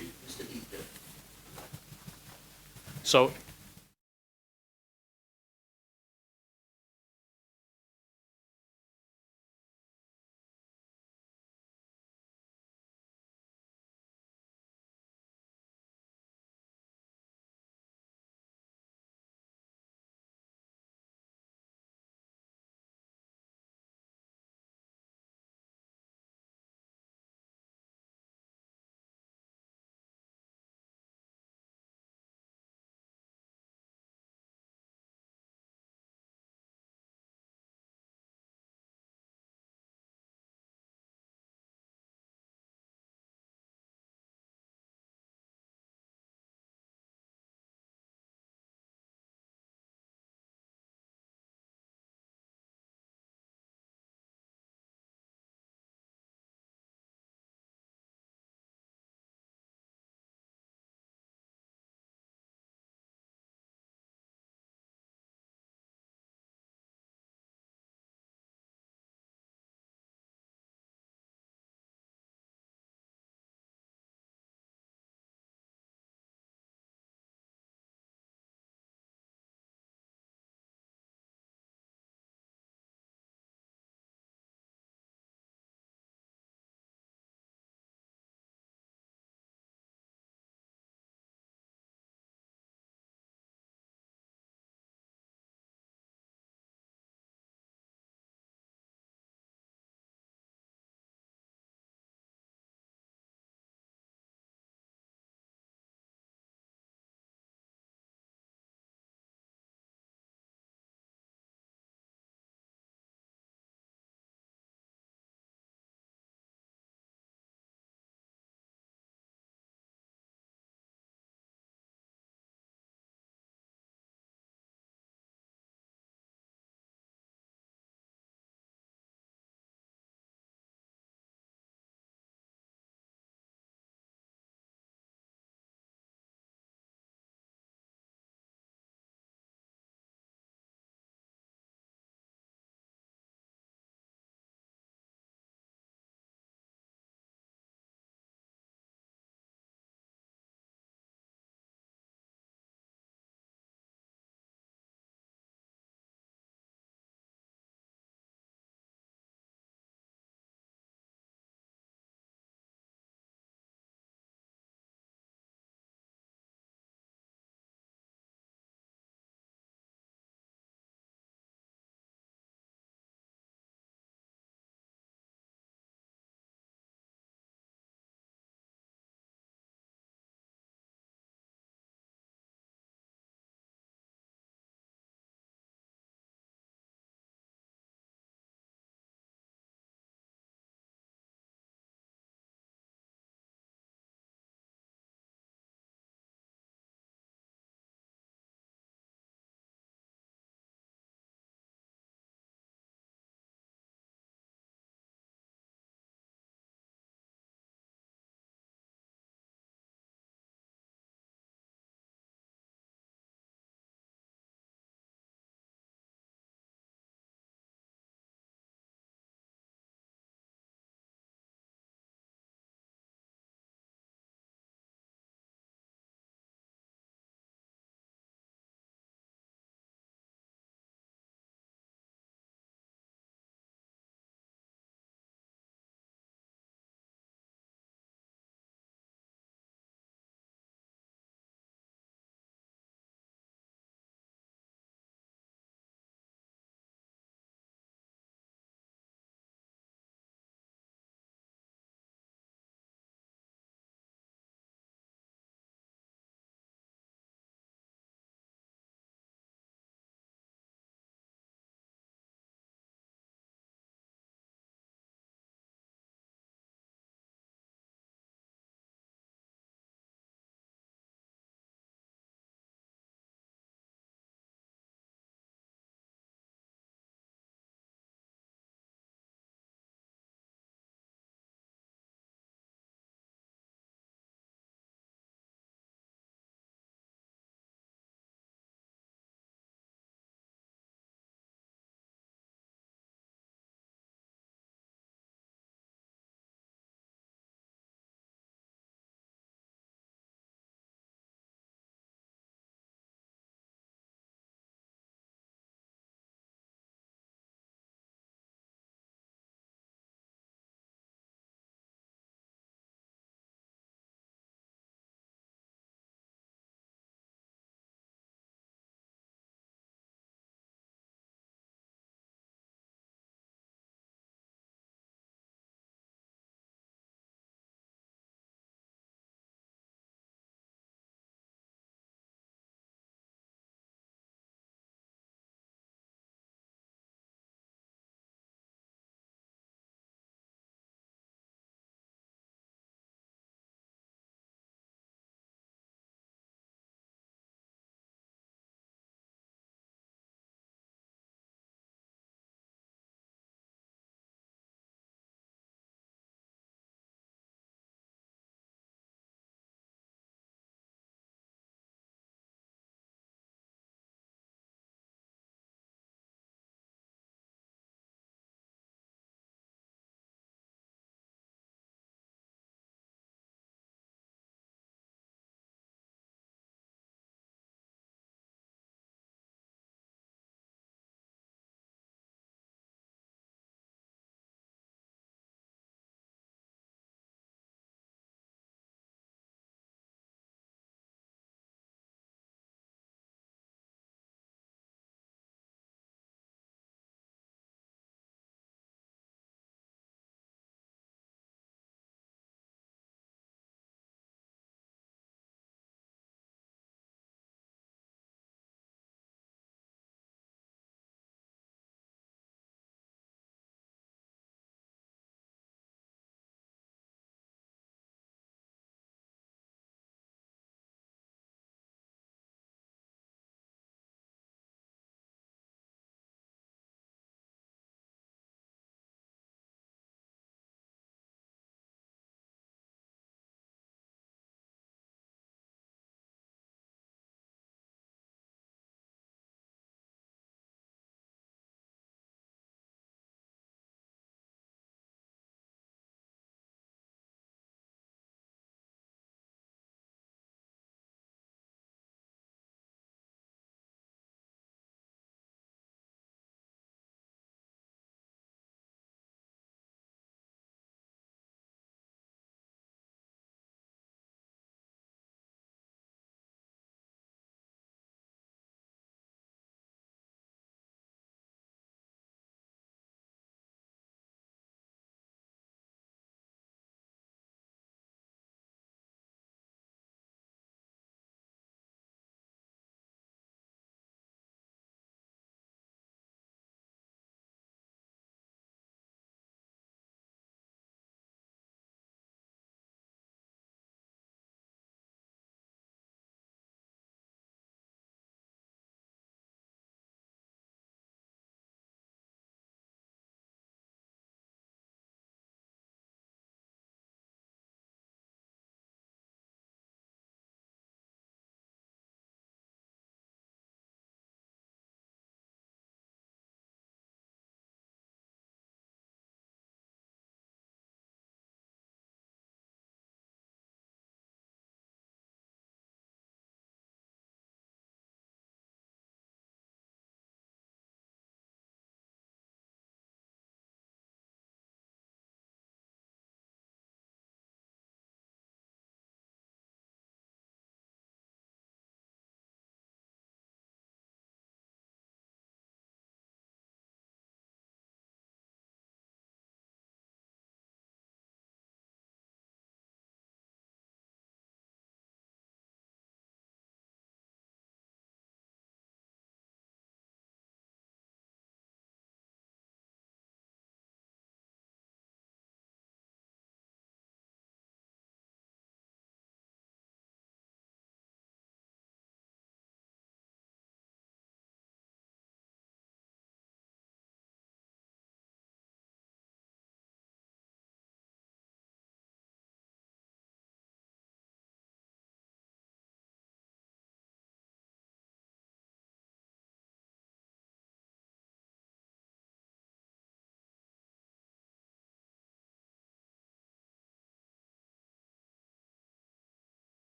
So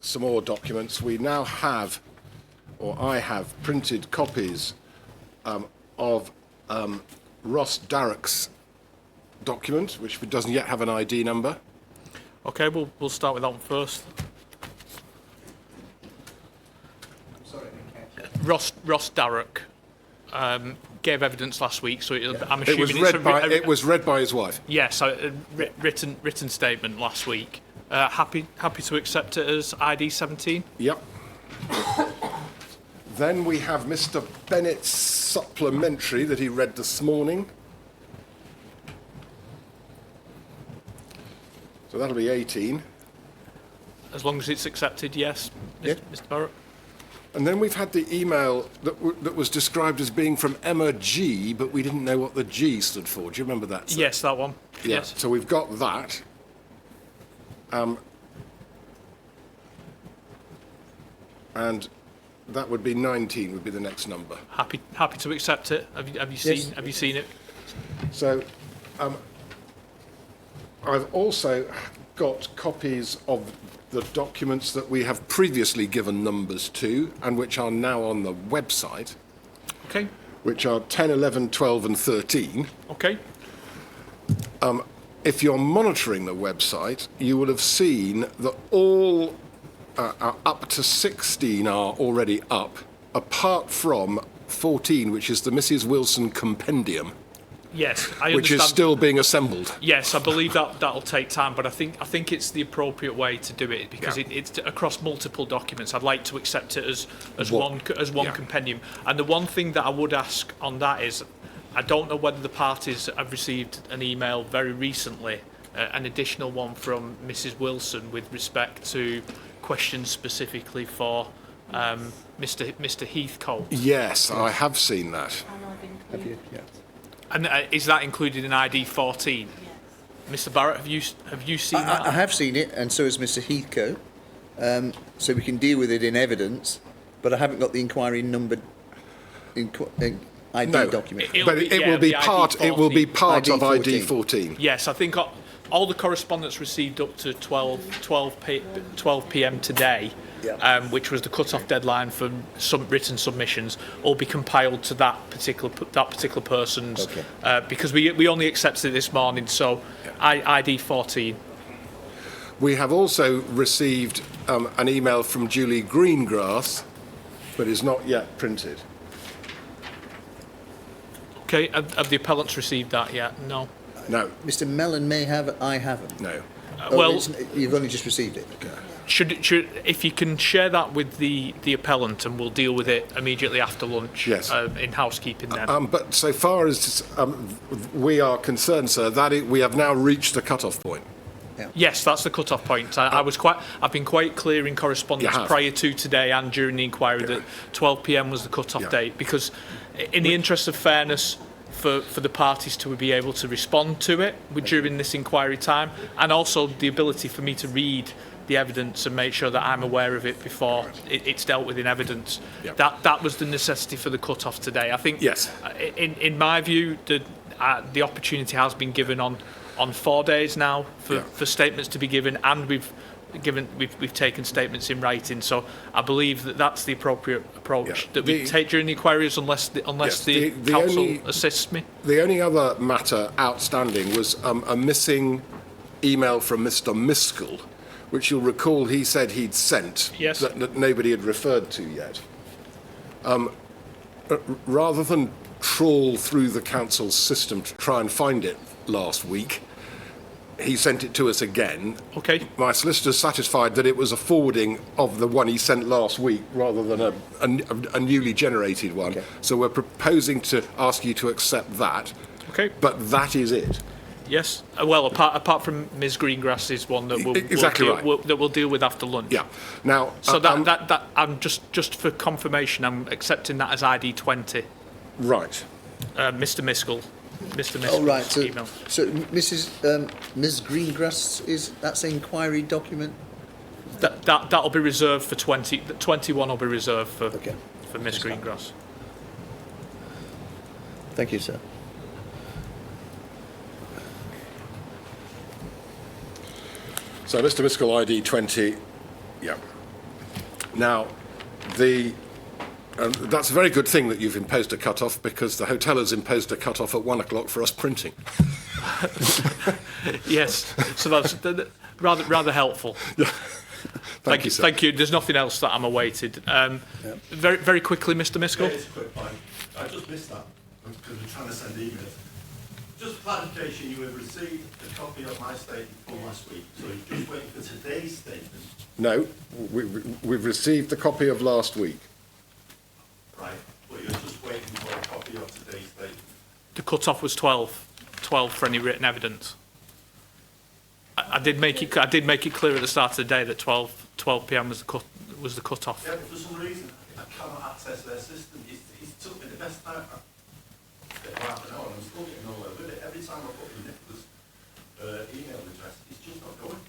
some more documents. We now have, or I have, printed copies of Ross Darroch's document, which doesn't yet have an ID number. Okay, we'll start with that one first. I'm sorry, I didn't catch that. Ross Darroch gave evidence last week, so I'm It assuming was read by his wife. Yes, written statement last week. Happy to accept it as ID 17. Yep. Then we have Mr. Bennett's supplementary that he read this morning. So that'll be 18. As long as it's accepted, yes, Yeah. Mr. Barrett. And then we've had the email that was described as being from Emma G, but we didn't know what the G stood for. Do you remember that, sir? Yes, that one. Yeah. Yes. So we've got that. And that would be 19 would be the next number. Happy to accept it. Have you seen it? So I've also got copies of the documents that we have previously given numbers to and which are now on the website, Okay. which are 10, 11, 12 and 13. Okay. If you're monitoring the website, you will have seen that all are up to 16 are already up, apart from 14, which is the Mrs. Wilson Compendium, Yes, I which understand. is still being assembled. Yes, I believe that'll take time, but I think it's the appropriate way to do it because Yeah. it's across multiple documents. I'd like to accept it as One. one Yeah. compendium. And the one thing that I would ask on that is, I don't know whether the parties have received an email very recently, an additional one from Mrs. Wilson with respect to questions specifically for Mr. Heathcote. Yes, I have seen that. And I've included, Have you? Yeah. And is that included in ID 14? yes. Mr. Barrett, have you seen that? I have seen it, and so has Mr. Heathcote. So we can deal with it in evidence, but I haven't got the inquiry numbered ID No. document. But it will be part. It will be part ID of ID 14. 14. Yes, I think all the correspondence received up to 12 p.m. today, which was the cut-off deadline for some written submissions, will be compiled to that particular person's. Okay. Because we only accepted it this morning, so ID 14. We have also received an email from Julie Greengrass, but is not yet printed. Okay, have the appellants received that yet? No. No, Mr. Mellon may have, I haven't. no. Well, You've only just received it. should if you can share that with the appellant, and we'll deal with it immediately after lunch. Yes. In housekeeping then. But so far as we are concerned, sir, we have now reached the cut-off point. Yes, that's the cut-off point. I've been quite clear in correspondence You have. prior to today and during the inquiry that 12 p.m. was the cut-off Yeah. date, because in the interest of fairness for the parties to be able to respond to it during this inquiry time, and also the ability for me to read the evidence and make sure that I'm aware of it before it's dealt with in evidence. Yeah. That was the necessity for the cut-off today. I think, Yes. in my view, the opportunity has been given on 4 days now for statements to be given, and we've taken statements in writing. So I believe that's the appropriate approach that we take during the inquiries, unless the council assists me. The only other matter outstanding was a missing email from Mr. Miskell, which you'll recall he said he'd sent, Yes. that nobody had referred to yet. Rather than trawl through the council's system to try and find it last week, he sent it to us again. Okay. My solicitor's satisfied that it was a forwarding of the one he sent last week rather than a newly generated one. Okay. So we're proposing to ask you to accept that. Okay. But that is it. Yes. Well, apart from Ms. Greengrass's one that Exactly right. that we'll deal with after lunch. Yeah. Now, So that I'm just for confirmation, I'm accepting that as ID 20. right. Mr. Miskell. Oh, right. So, Email. so Ms. Greengrass, that's an inquiry document? That'll be reserved for 20. 21 will be reserved for Okay. for Ms. Greengrass. Thank you, sir. So Mr. Miskell, ID 20. Yeah. Now, that's a very good thing that you've imposed a cut-off, because the hotel has imposed a cut-off at 1 o'clock for us printing. Yes, so that's rather helpful. Thank you, sir. Thank you. There's nothing else that I'm awaited. Very quickly, Mr. Miskell. It's a quick point. I just missed that because we're trying to send emails. Just clarification, you have received a copy of my statement from last week, so you're just waiting for today's statement. No, we've received a copy of last week. Right, but you're just waiting for a copy of today's statement. The cut-off was 12 for any written evidence. I did make it clear at the start of the day that 12 p.m. was the cut-off. Yeah, but for some reason, I cannot access their system. It's took me the best time. Half an hour, and I'm still getting nowhere with it. Every time I put in Nicola's email address, it's just not going.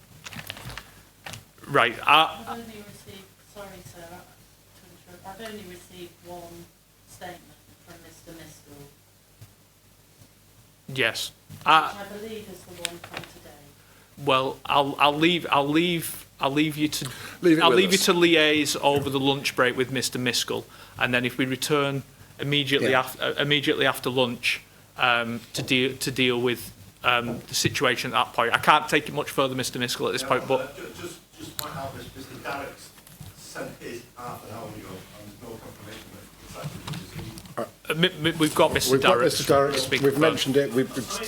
Right. I've only received, sorry sir, to interrupt, I've only received one statement from Mr. Miskell, Yes. which I believe is the one from today. Well, I'll leave you to Leave it I'll with leave you us. to liaise over the lunch break with Mr. Miskell, and then if we return immediately Yeah. after lunch to deal with the situation at that point. I can't take it much further, Mr. Miskell, at this point, but Just point out this, Mr. Garrick's sent his half an hour ago, and there's no confirmation that it's actually received. we've got Mr. We've got Darrett. Mr. Darrett, speaking we've first. mentioned it. I mean, building that,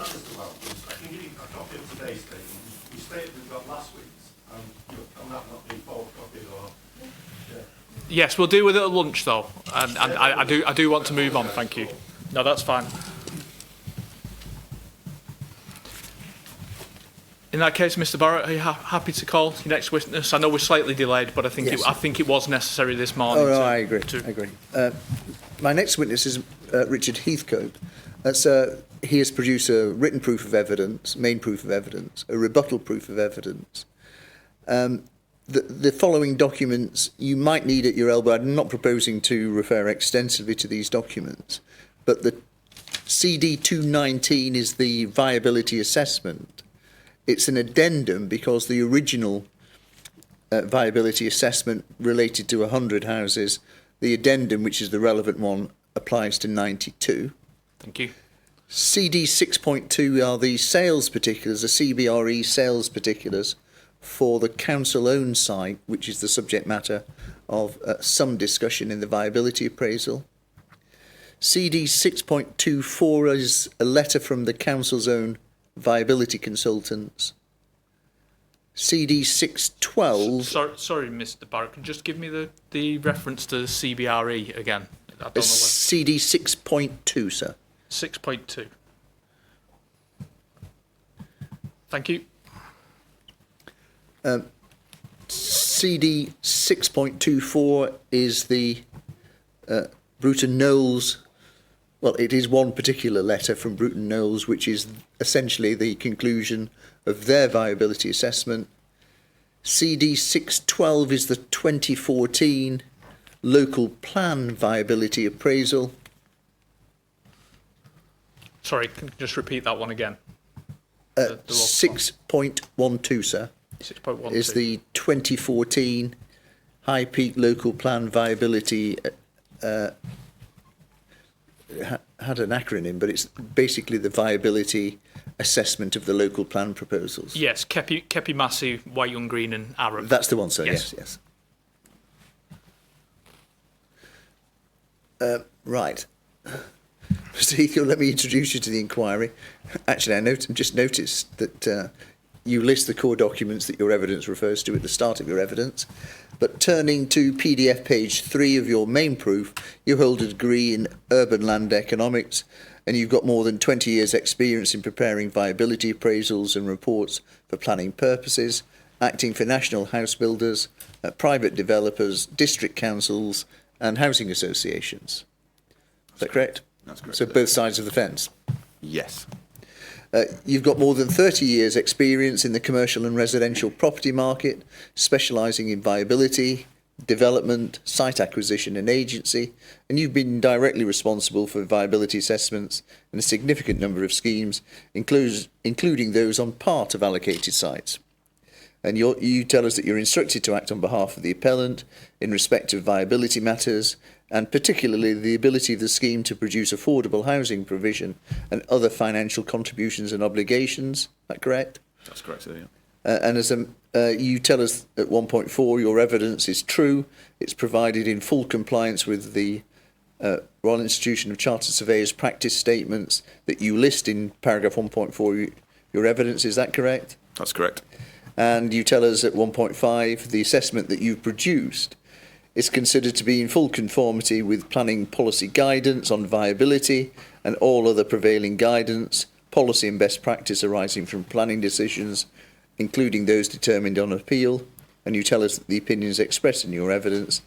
Mr. Wells, I can give you a copy of today's statement. We stated we've got last week's, and can that not be photocopied or? Yeah. Yes, we'll deal with it at lunch though, and I do want to move on. Thank you. No, that's fine. In that case, Mr. Barrett, are you happy to call your next witness? I know we're slightly delayed, but I think Yes. I think it was necessary this morning. Oh, no, to- I agree. to- I agree. My next witness is Richard Heathcote. He has produced a written proof of evidence, main proof of evidence, a rebuttal proof of evidence. The following documents you might need at your elbow. I'm not proposing to refer extensively to these documents, but the CD 219 is the viability assessment. It's an addendum because the original viability assessment related to 100 houses. The addendum, which is the relevant one, applies to 92. Thank you. CD 6.2 are the sales particulars, the CBRE sales particulars for the council-owned site, which is the subject matter of some discussion in the viability appraisal. CD 6.24 is a letter from the council's own viability consultants. CD 612... Sorry, Mr. Barrett, could you just give me the reference to the CBRE again? I don't know CD 6.2, sir. 6.2. Thank you. CD 6.24 is the Bruton Knowles. Well, it is one particular letter from Bruton Knowles, which is essentially the conclusion of their viability assessment. CD 612 is the 2014 local plan viability appraisal. Sorry, can you just repeat that one again? The local 6.12, sir, 6.12. is the 2014 High Peak local plan viability. Had an acronym, but it's basically the viability assessment of the local plan proposals. Yes, Kepi Massey, White Young Green and Arab. That's the one, sir. Yes. Yes. Right. Mr. Heathcote, let me introduce you to the inquiry. Actually, I just noticed that you list the core documents that your evidence refers to at the start of your evidence. But turning to PDF page 3 of your main proof, you hold a degree in urban land economics, and you've got more than 20 years' experience in preparing viability appraisals and reports for planning purposes, acting for national house builders, private developers, district councils, and housing associations. Is that correct? That's correct. So both sides of the fence. Yes. You've got more than 30 years' experience in the commercial and residential property market, specialising in viability, development, site acquisition and agency, and you've been directly responsible for viability assessments in a significant number of schemes, including those on part of allocated sites. And you tell us that you're instructed to act on behalf of the appellant in respect of viability matters, and particularly the ability of the scheme to produce affordable housing provision and other financial contributions and obligations. Is that correct? That's correct, sir, yeah. And as you tell us at 1.4, your evidence is true. It's provided in full compliance with the Royal Institution of Chartered Surveyors practice statements that you list in paragraph 1.4, your evidence. Is that correct? That's correct. And you tell us at 1.5 the assessment that you've produced is considered to be in full conformity with planning policy guidance on viability and all other prevailing guidance, policy and best practice arising from planning decisions, including those determined on appeal. And you tell us that the opinions expressed in your evidence,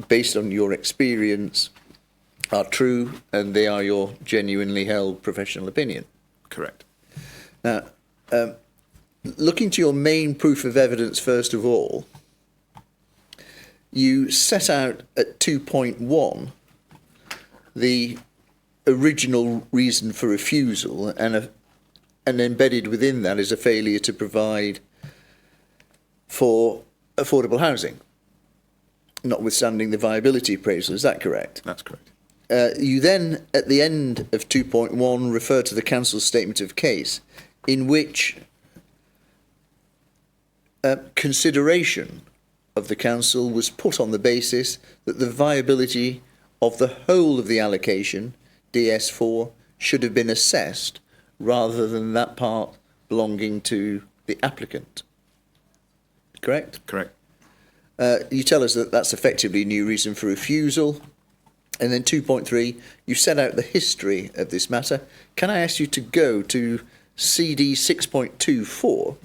based on your experience, are true and they are your genuinely held professional opinion. Correct. Now, looking to your main proof of evidence, first of all, you set out at 2.1 the original reason for refusal, and embedded within that is a failure to provide for affordable housing, notwithstanding the viability appraisal. Is that correct? That's correct. You then, at the end of 2.1, refer to the council's statement of case, in which consideration of the council was put on the basis that the viability of the whole of the allocation, DS4, should have been assessed rather than that part belonging to the applicant. Correct? Correct. You tell us that that's effectively a new reason for refusal. And then 2.3, you set out the history of this matter. Can I ask you to go to CD 6.24?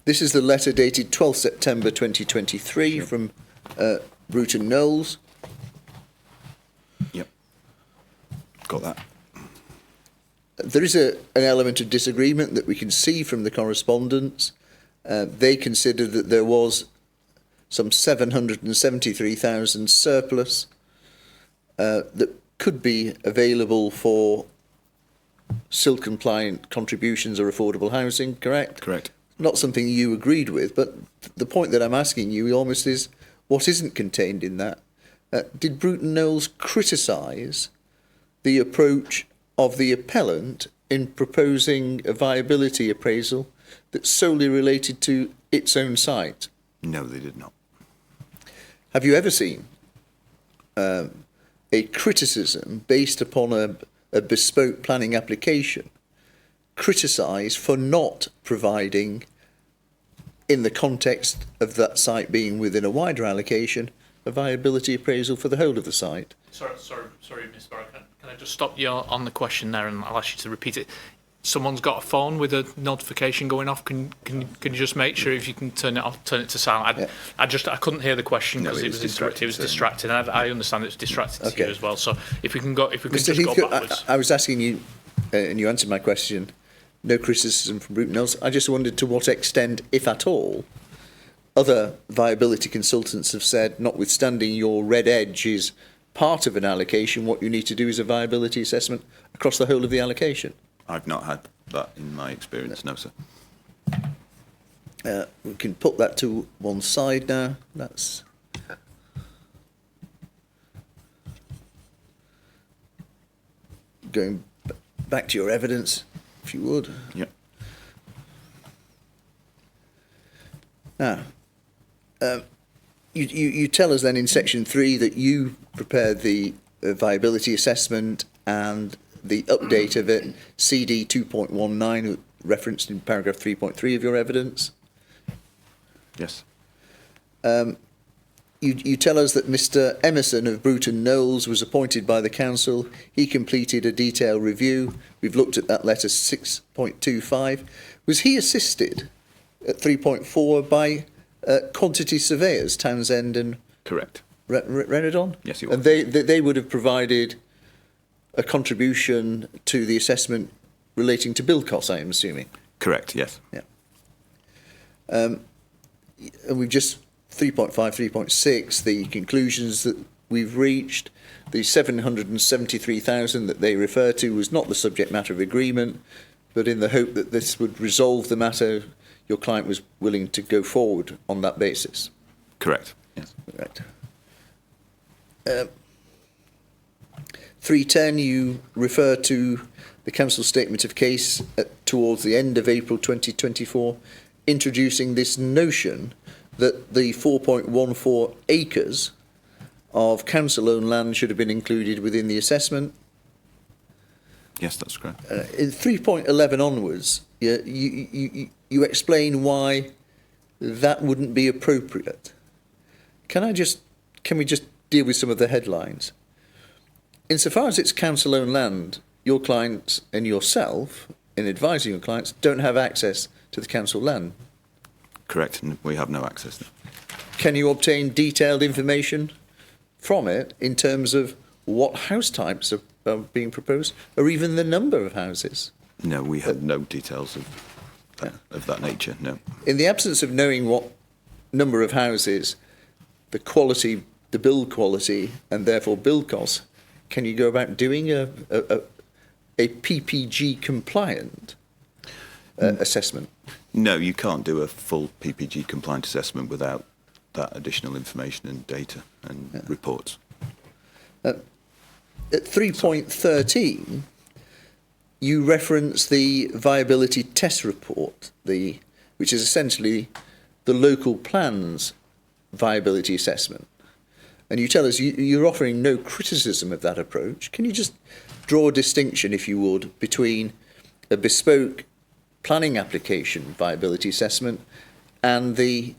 This is the letter dated 12th September 2023 from Bruton Knowles. Yep. Got that. There is an element of disagreement that we can see from the correspondence. They considered that there was some 773,000 surplus that could be available for SIL-compliant contributions or affordable housing, correct? Correct. Not something you agreed with, but the point that I'm asking you almost is, what isn't contained in that? Did Bruton Knowles criticise the approach of the appellant in proposing a viability appraisal that's solely related to its own site? No, they did not. Have you ever seen a criticism based upon a bespoke planning application criticised for not providing, in the context of that site being within a wider allocation, a viability appraisal for the whole of the site? Sorry, Mr. Barrett. Can I just stop you on the question there, and I'll ask you to repeat it? Someone's got a phone with a notification going off. Can you just make sure if you can turn it off, turn it to silent? I couldn't hear the question because it was distracted. And I understand it's distracted to you as well. So if we can go backwards. I was asking you, and you answered my question. No criticism from Bruton Knowles. I just wondered to what extent, if at all, other viability consultants have said, notwithstanding your red edge is part of an allocation, what you need to do is a viability assessment across the whole of the allocation. I've not had that in my experience, no, sir. We can put that to one side now. That's going back to your evidence, if you would. Yep. Now, you tell us then in section 3 that you prepared the viability assessment and the update of it, CD 2.19, referenced in paragraph 3.3 of your evidence. Yes. You tell us that Mr. Emerson of Bruton Knowles was appointed by the council. He completed a detailed review. We've looked at that letter 6.25. Was he assisted at 3.4 by quantity surveyors, Townsend and Correct. Renadon? Yes, he was. And they would have provided a contribution to the assessment relating to build costs, I am assuming. Correct, yes. Yeah. And we've just 3.5, 3.6, the conclusions that we've reached, the 773,000 that they refer to was not the subject matter of agreement. but in the hope that this would resolve the matter, your client was willing to go forward on that basis. Correct. Yes. Right. 310, you refer to the council statement of case towards the end of April 2024, introducing this notion that the 4.14 acres of council-owned land should have been included within the assessment. Yes, that's correct. In 3.11 onwards, you explain why that wouldn't be appropriate. Can we just deal with some of the headlines? Insofar as it's council-owned land, your clients and yourself, in advising your clients, don't have access to the council land. Correct, and we have no access now. Can you obtain detailed information from it in terms of what house types are being proposed, or even the number of houses? No, we had no details of that nature, no. In the absence of knowing what number of houses, the quality, the build quality, and therefore build costs, can you go about doing a PPG compliant assessment? No, you can't do a full PPG compliant assessment without that additional information and data and reports. At 3.13, you reference the viability test report, which is essentially the local plan's viability assessment. And you tell us you're offering no criticism of that approach. Can you just draw a distinction, if you would, between a bespoke planning application viability assessment and the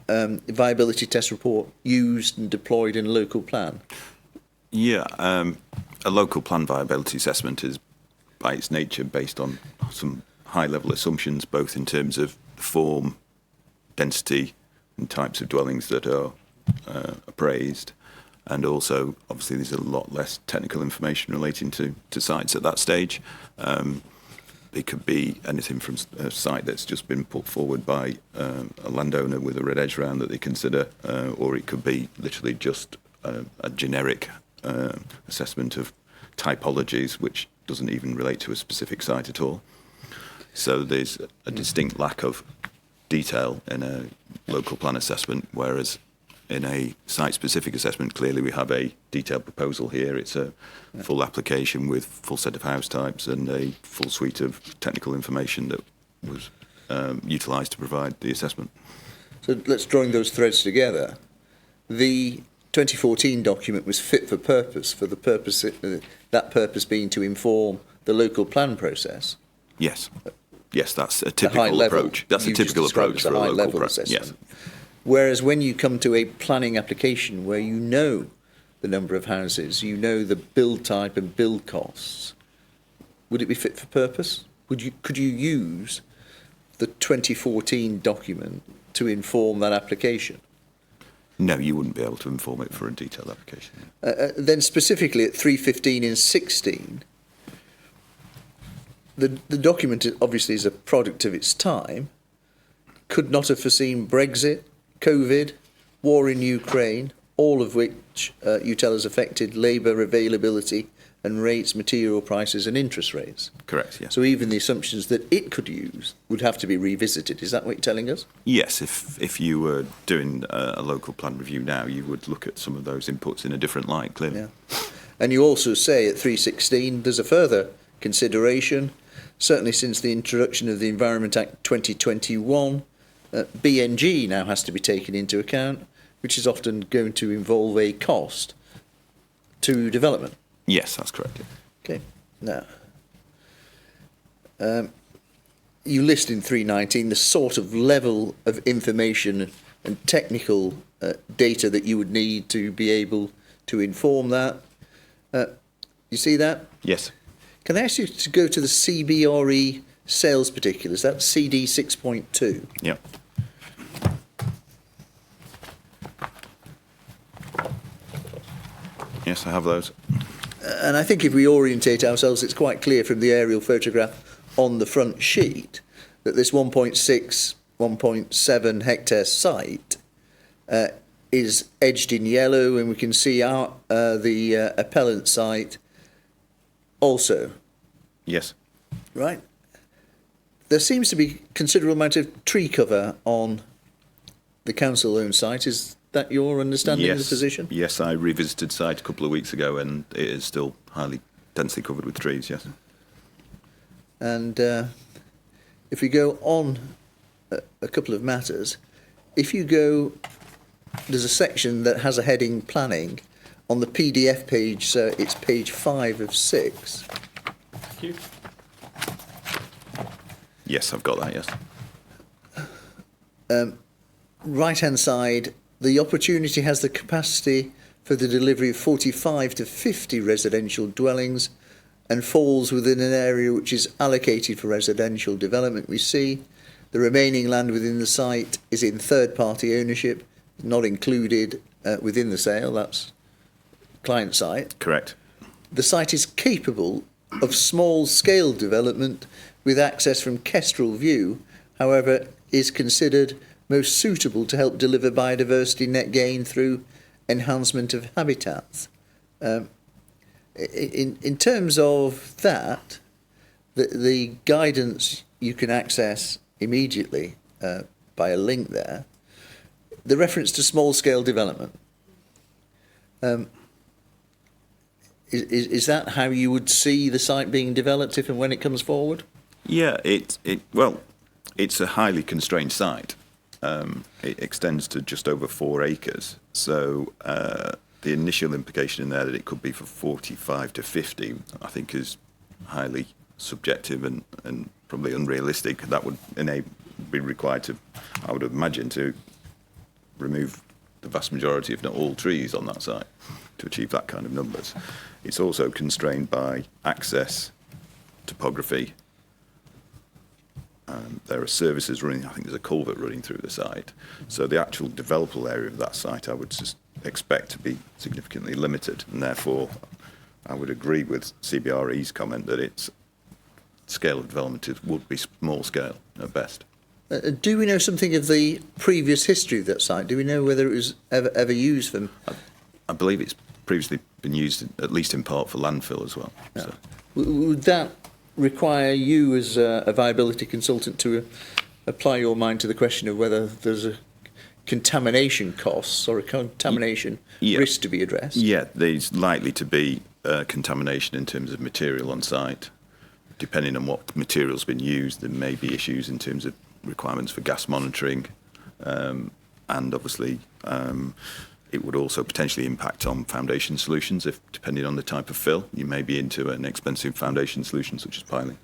viability test report used and deployed in a local plan? Yeah, a local plan viability assessment is, by its nature, based on some high-level assumptions, both in terms of form, density, and types of dwellings that are appraised, and also, obviously, there's a lot less technical information relating to sites at that stage. It could be anything from a site that's just been put forward by a landowner with a red edge round that they consider, or it could be literally just a generic assessment of typologies, which doesn't even relate to a specific site at all. So there's a distinct lack of detail in a local plan assessment, whereas in a site-specific assessment, clearly we have a detailed proposal here. It's a full application with full set of house types and a full suite of technical information that was utilised to provide the assessment. So let's join those threads together. The 2014 document was fit for purpose, for the purpose, that purpose being to inform the local plan process. Yes. Yes, that's a typical approach. That's a typical approach for a local plan. Yes. Whereas when you come to a planning application where you know the number of houses, you know the build type and build costs, would it be fit for purpose? Could you use the 2014 document to inform that application? No, you wouldn't be able to inform it for a detailed application. Then specifically at 315 and 16, the document obviously is a product of its time, could not have foreseen Brexit, COVID, war in Ukraine, all of which you tell us affected labour availability and rates, material prices and interest rates. Correct, yes. So even the assumptions that it could use would have to be revisited. Is that what you're telling us? Yes, if you were doing a local plan review now, you would look at some of those inputs in a different light, clearly. Yeah. And you also say at 316 there's a further consideration, certainly since the introduction of the Environment Act 2021, BNG now has to be taken into account, which is often going to involve a cost to development. Yes, that's correct. Okay. Now, you list in 319 the sort of level of information and technical data that you would need to be able to inform that. You see that? Yes. Can I ask you to go to the CBRE sales particulars? That's CD 6.2. Yeah. Yes, I have those. And I think if we orientate ourselves, it's quite clear from the aerial photograph on the front sheet that this 1.6, 1.7 hectare site is edged in yellow, and we can see the appellant site also. Yes. Right. there seems to be considerable amount of tree cover on the council-owned site. Is that your understanding of the position? Yes, I revisited site a couple of weeks ago, and it is still highly densely covered with trees, yes. And if we go on a couple of matters, if you go, there's a section that has a heading planning. On the PDF page, so it's page 5 of 6. Thank you. Yes, I've got that, yes. Right-hand side, the opportunity has the capacity for the delivery of 45 to 50 residential dwellings and falls within an area which is allocated for residential development. We see the remaining land within the site is in third-party ownership, not included within the sale. That's client site. Correct. The site is capable of small-scale development with access from Kestrel View, however, is considered most suitable to help deliver biodiversity net gain through enhancement of habitats. In terms of that, the guidance you can access immediately by a link there, the reference to small-scale development. Is that how you would see the site being developed if and when it comes forward? Yeah, it's a highly constrained site. It extends to just over 4 acres. So the initial implication in there that it could be for 45 to 50, I think, is highly subjective and probably unrealistic. That would be required to, I would imagine, to remove the vast majority, if not all, trees on that site to achieve that kind of numbers. It's also constrained by access, topography. There are services running, I think there's a culvert running through the site. So the actual developable area of that site I would just expect to be significantly limited, and therefore I would agree with CBRE's comment that its scale of development would be small scale at best. Do we know something of the previous history of that site? Do we know whether it was ever used for... I believe it's previously been used, at least in part, for landfill as well. Yeah. So. Would that require you as a viability consultant to apply your mind to the question of whether there's a contamination costs or a contamination risk to be addressed? Yeah, there's likely to be contamination in terms of material on site. Depending on what material's been used, there may be issues in terms of requirements for gas monitoring, and obviously it would also potentially impact on foundation solutions if, depending on the type of fill, you may be into an expensive foundation solution such as piling.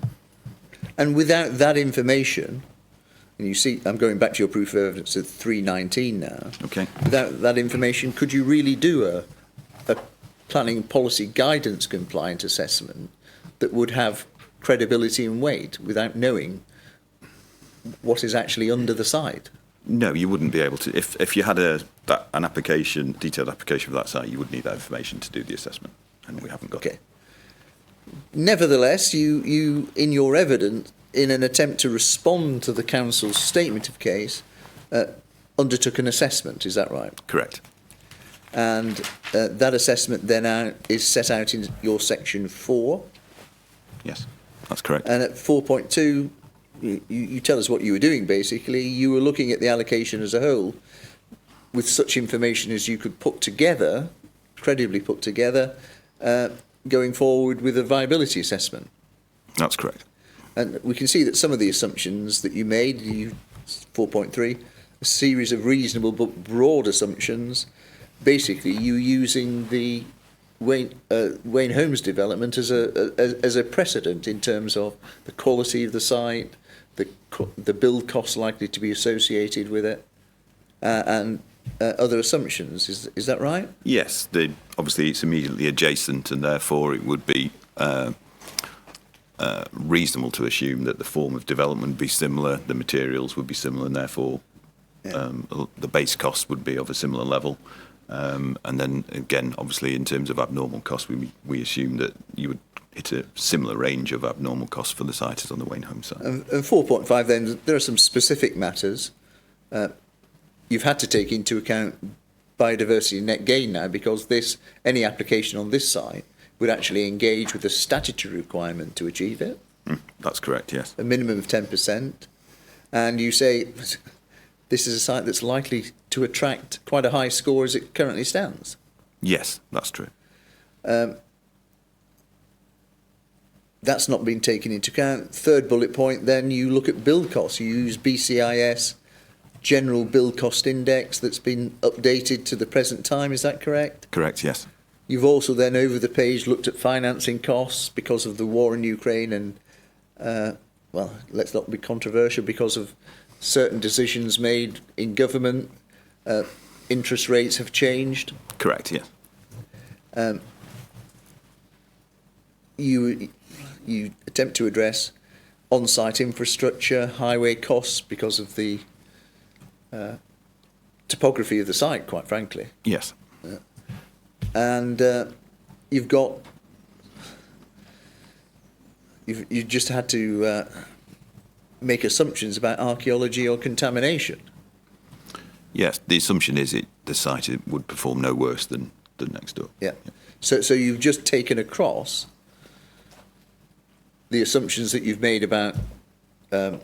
And without that information, and you see, I'm going back to your proof of evidence at 319 now. Okay. Without that information, could you really do a planning policy guidance compliant assessment that would have credibility and weight without knowing what is actually under the site? No, you wouldn't be able to. If you had an application, detailed application for that site, you would need that information to do the assessment, and we haven't got it. Nevertheless, you in your evidence, in an attempt to respond to the council's statement of case, undertook an assessment. Is that right? Correct. And that assessment then is set out in your section 4. Yes, that's correct. And at 4.2, you tell us what you were doing, basically. You were looking at the allocation as a whole with such information as you could put together, credibly put together, going forward with a viability assessment. That's correct. And we can see that some of the assumptions that you made, 4.3, a series of reasonable but broad assumptions, basically you using the Wayne Homes development as a precedent in terms of the quality of the site, the build costs likely to be associated with it, and other assumptions. Is that right? Yes. Obviously, it's immediately adjacent, and therefore it would be reasonable to assume that the form of development would be similar, the materials would be similar, and therefore the base cost would be of a similar level. And then again, obviously, in terms of abnormal costs, we assume that you would hit a similar range of abnormal costs for the site as on the Wayne Home site. And 4.5, then, there are some specific matters. You've had to take into account biodiversity net gain now, because any application on this site would actually engage with the statutory requirement to achieve it. That's correct, yes. a minimum of 10%, and you say this is a site that's likely to attract quite a high score as it currently stands. Yes, that's true. That's not been taken into account. Third bullet point, then you look at build costs. You use BCIS general build cost index that's been updated to the present time. Is that correct? Correct, yes. You've also then over the page looked at financing costs because of the war in Ukraine and, well, let's not be controversial, because of certain decisions made in government, interest rates have changed. Correct, yes. You attempt to address on-site infrastructure, highway costs because of the topography of the site, quite frankly. Yes. And you've just had to make assumptions about archaeology or contamination. Yes, the assumption is the site would perform no worse than next door. Yeah. So you've just taken across the assumptions that you've made about the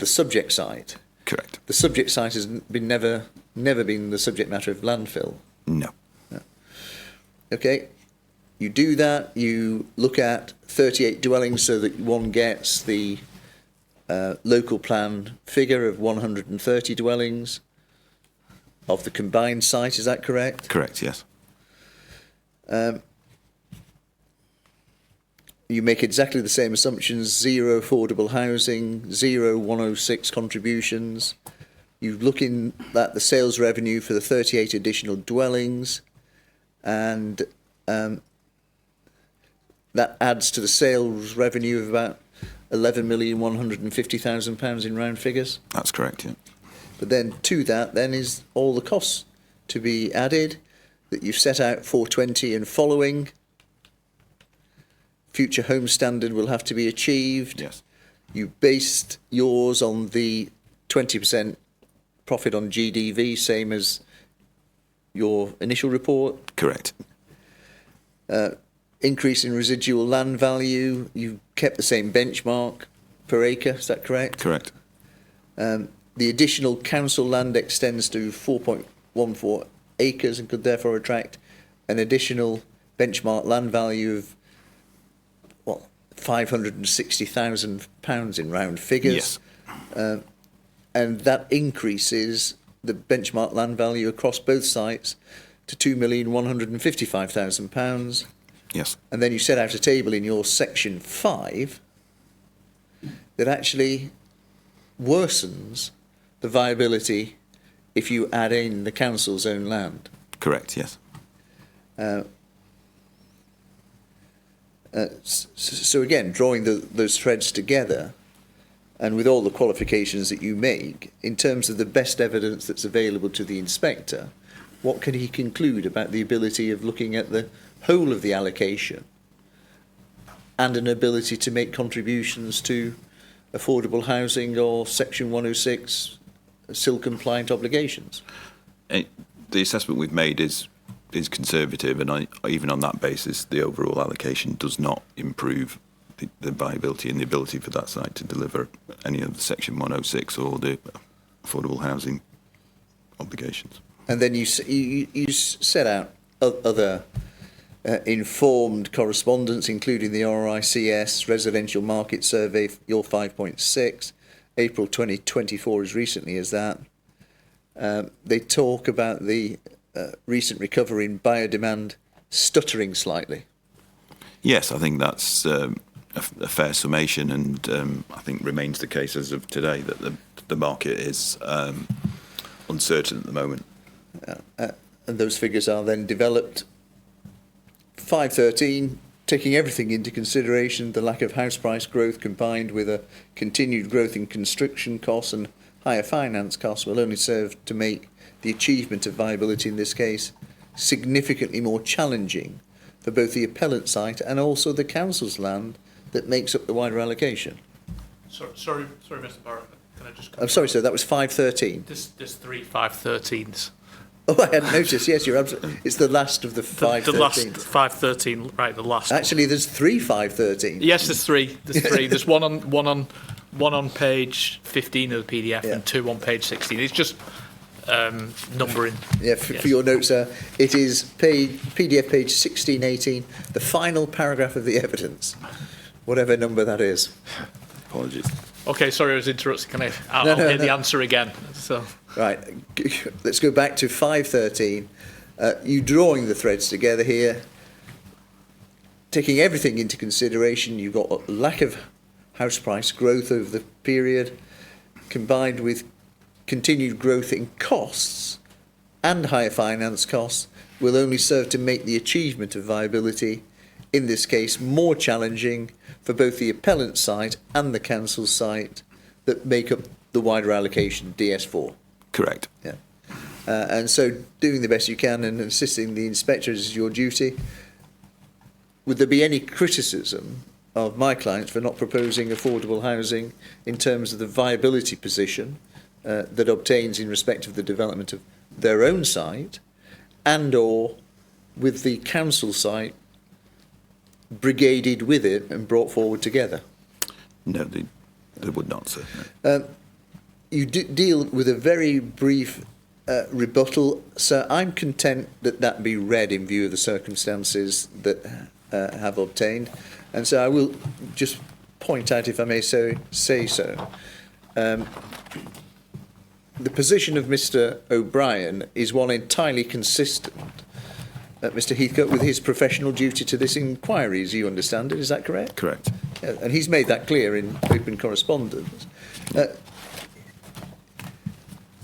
subject site. Correct. The subject site has never been the subject matter of landfill. No. Okay, you do that, you look at 38 dwellings so that one gets the local plan figure of 130 dwellings of the combined site, is that correct? Correct, yes. You make exactly the same assumptions: 0 affordable housing, 0 106 contributions. You look in at the sales revenue for the 38 additional dwellings, and that adds to the sales revenue of about £11,150,000 in round figures. That's correct, yeah. But then to that then is all the costs to be added that you've set out 420 and following. Future home standard will have to be achieved. Yes. You based yours on the 20% profit on GDV, same as your initial report. Correct. Increase in residual land value, you kept the same benchmark per acre, is that correct? Correct. The additional council land extends to 4.14 acres and could therefore attract an additional benchmark land value of, well, £560,000 in round figures. Yes. And that increases the benchmark land value across both sites to £2,155,000. Yes. And then you set out a table in your section 5 that actually worsens the viability if you add in the council's own land. Correct, yes. So again, drawing those threads together, and with all the qualifications that you make, in terms of the best evidence that's available to the inspector, what can he conclude about the ability of looking at the whole of the allocation and an ability to make contributions to affordable housing or Section 106 SIL compliant obligations? The assessment we've made is conservative, and even on that basis, the overall allocation does not improve the viability and the ability for that site to deliver any of the Section 106 or the affordable housing obligations. And then you set out other informed correspondence, including the RICS Residential Market Survey, your 5.6, April 2024, as recently as that. They talk about the recent recovery in biodemand stuttering slightly. Yes, I think that's a fair summation, and I think remains the case as of today that the market is uncertain at the moment. And those figures are then developed. 513, taking everything into consideration, the lack of house price growth combined with a continued growth in construction costs and higher finance costs will only serve to make the achievement of viability in this case significantly more challenging for both the appellant site and also the council's land that makes up the wider allocation. Sorry, Mr. Barrett. Can I just? I'm sorry, sir. That was 513. There's 3 513s. Oh, I hadn't noticed. Yes, you're absolutely. It's the last of the 513. The last 513, right? The last. Actually, there's 3 513. Yes, there's 3. There's 3. There's one on page 15 of the PDF and 2 on page 16. It's just numbering. Yeah, for your notes, it is PDF page 1618, the final paragraph of the evidence, whatever number that is. Apologies. Okay, sorry, I was interrupting. I'll hear the answer again. So. Right, let's go back to 513. You drawing the threads together here, taking everything into consideration. You've got a lack of house price growth over the period, combined with continued growth in costs and higher finance costs, will only serve to make the achievement of viability, in this case, more challenging for both the appellant site and the council site that make up the wider allocation, DS4. Correct. Yeah. And so doing the best you can and assisting the inspectors is your duty. Would there be any criticism of my clients for not proposing affordable housing in terms of the viability position that obtains in respect of the development of their own site, and or with the council site brigaded with it and brought forward together? No, they would not, sir. No. You deal with a very brief rebuttal, so I'm content that that be read in view of the circumstances that have obtained, and so I will just point out, if I may say so, the position of Mr. O'Brien is one entirely consistent, Mr. Heathcote, with his professional duty to this inquiry, as you understand it. Is that correct? Correct. Yeah, and he's made that clear in open correspondence.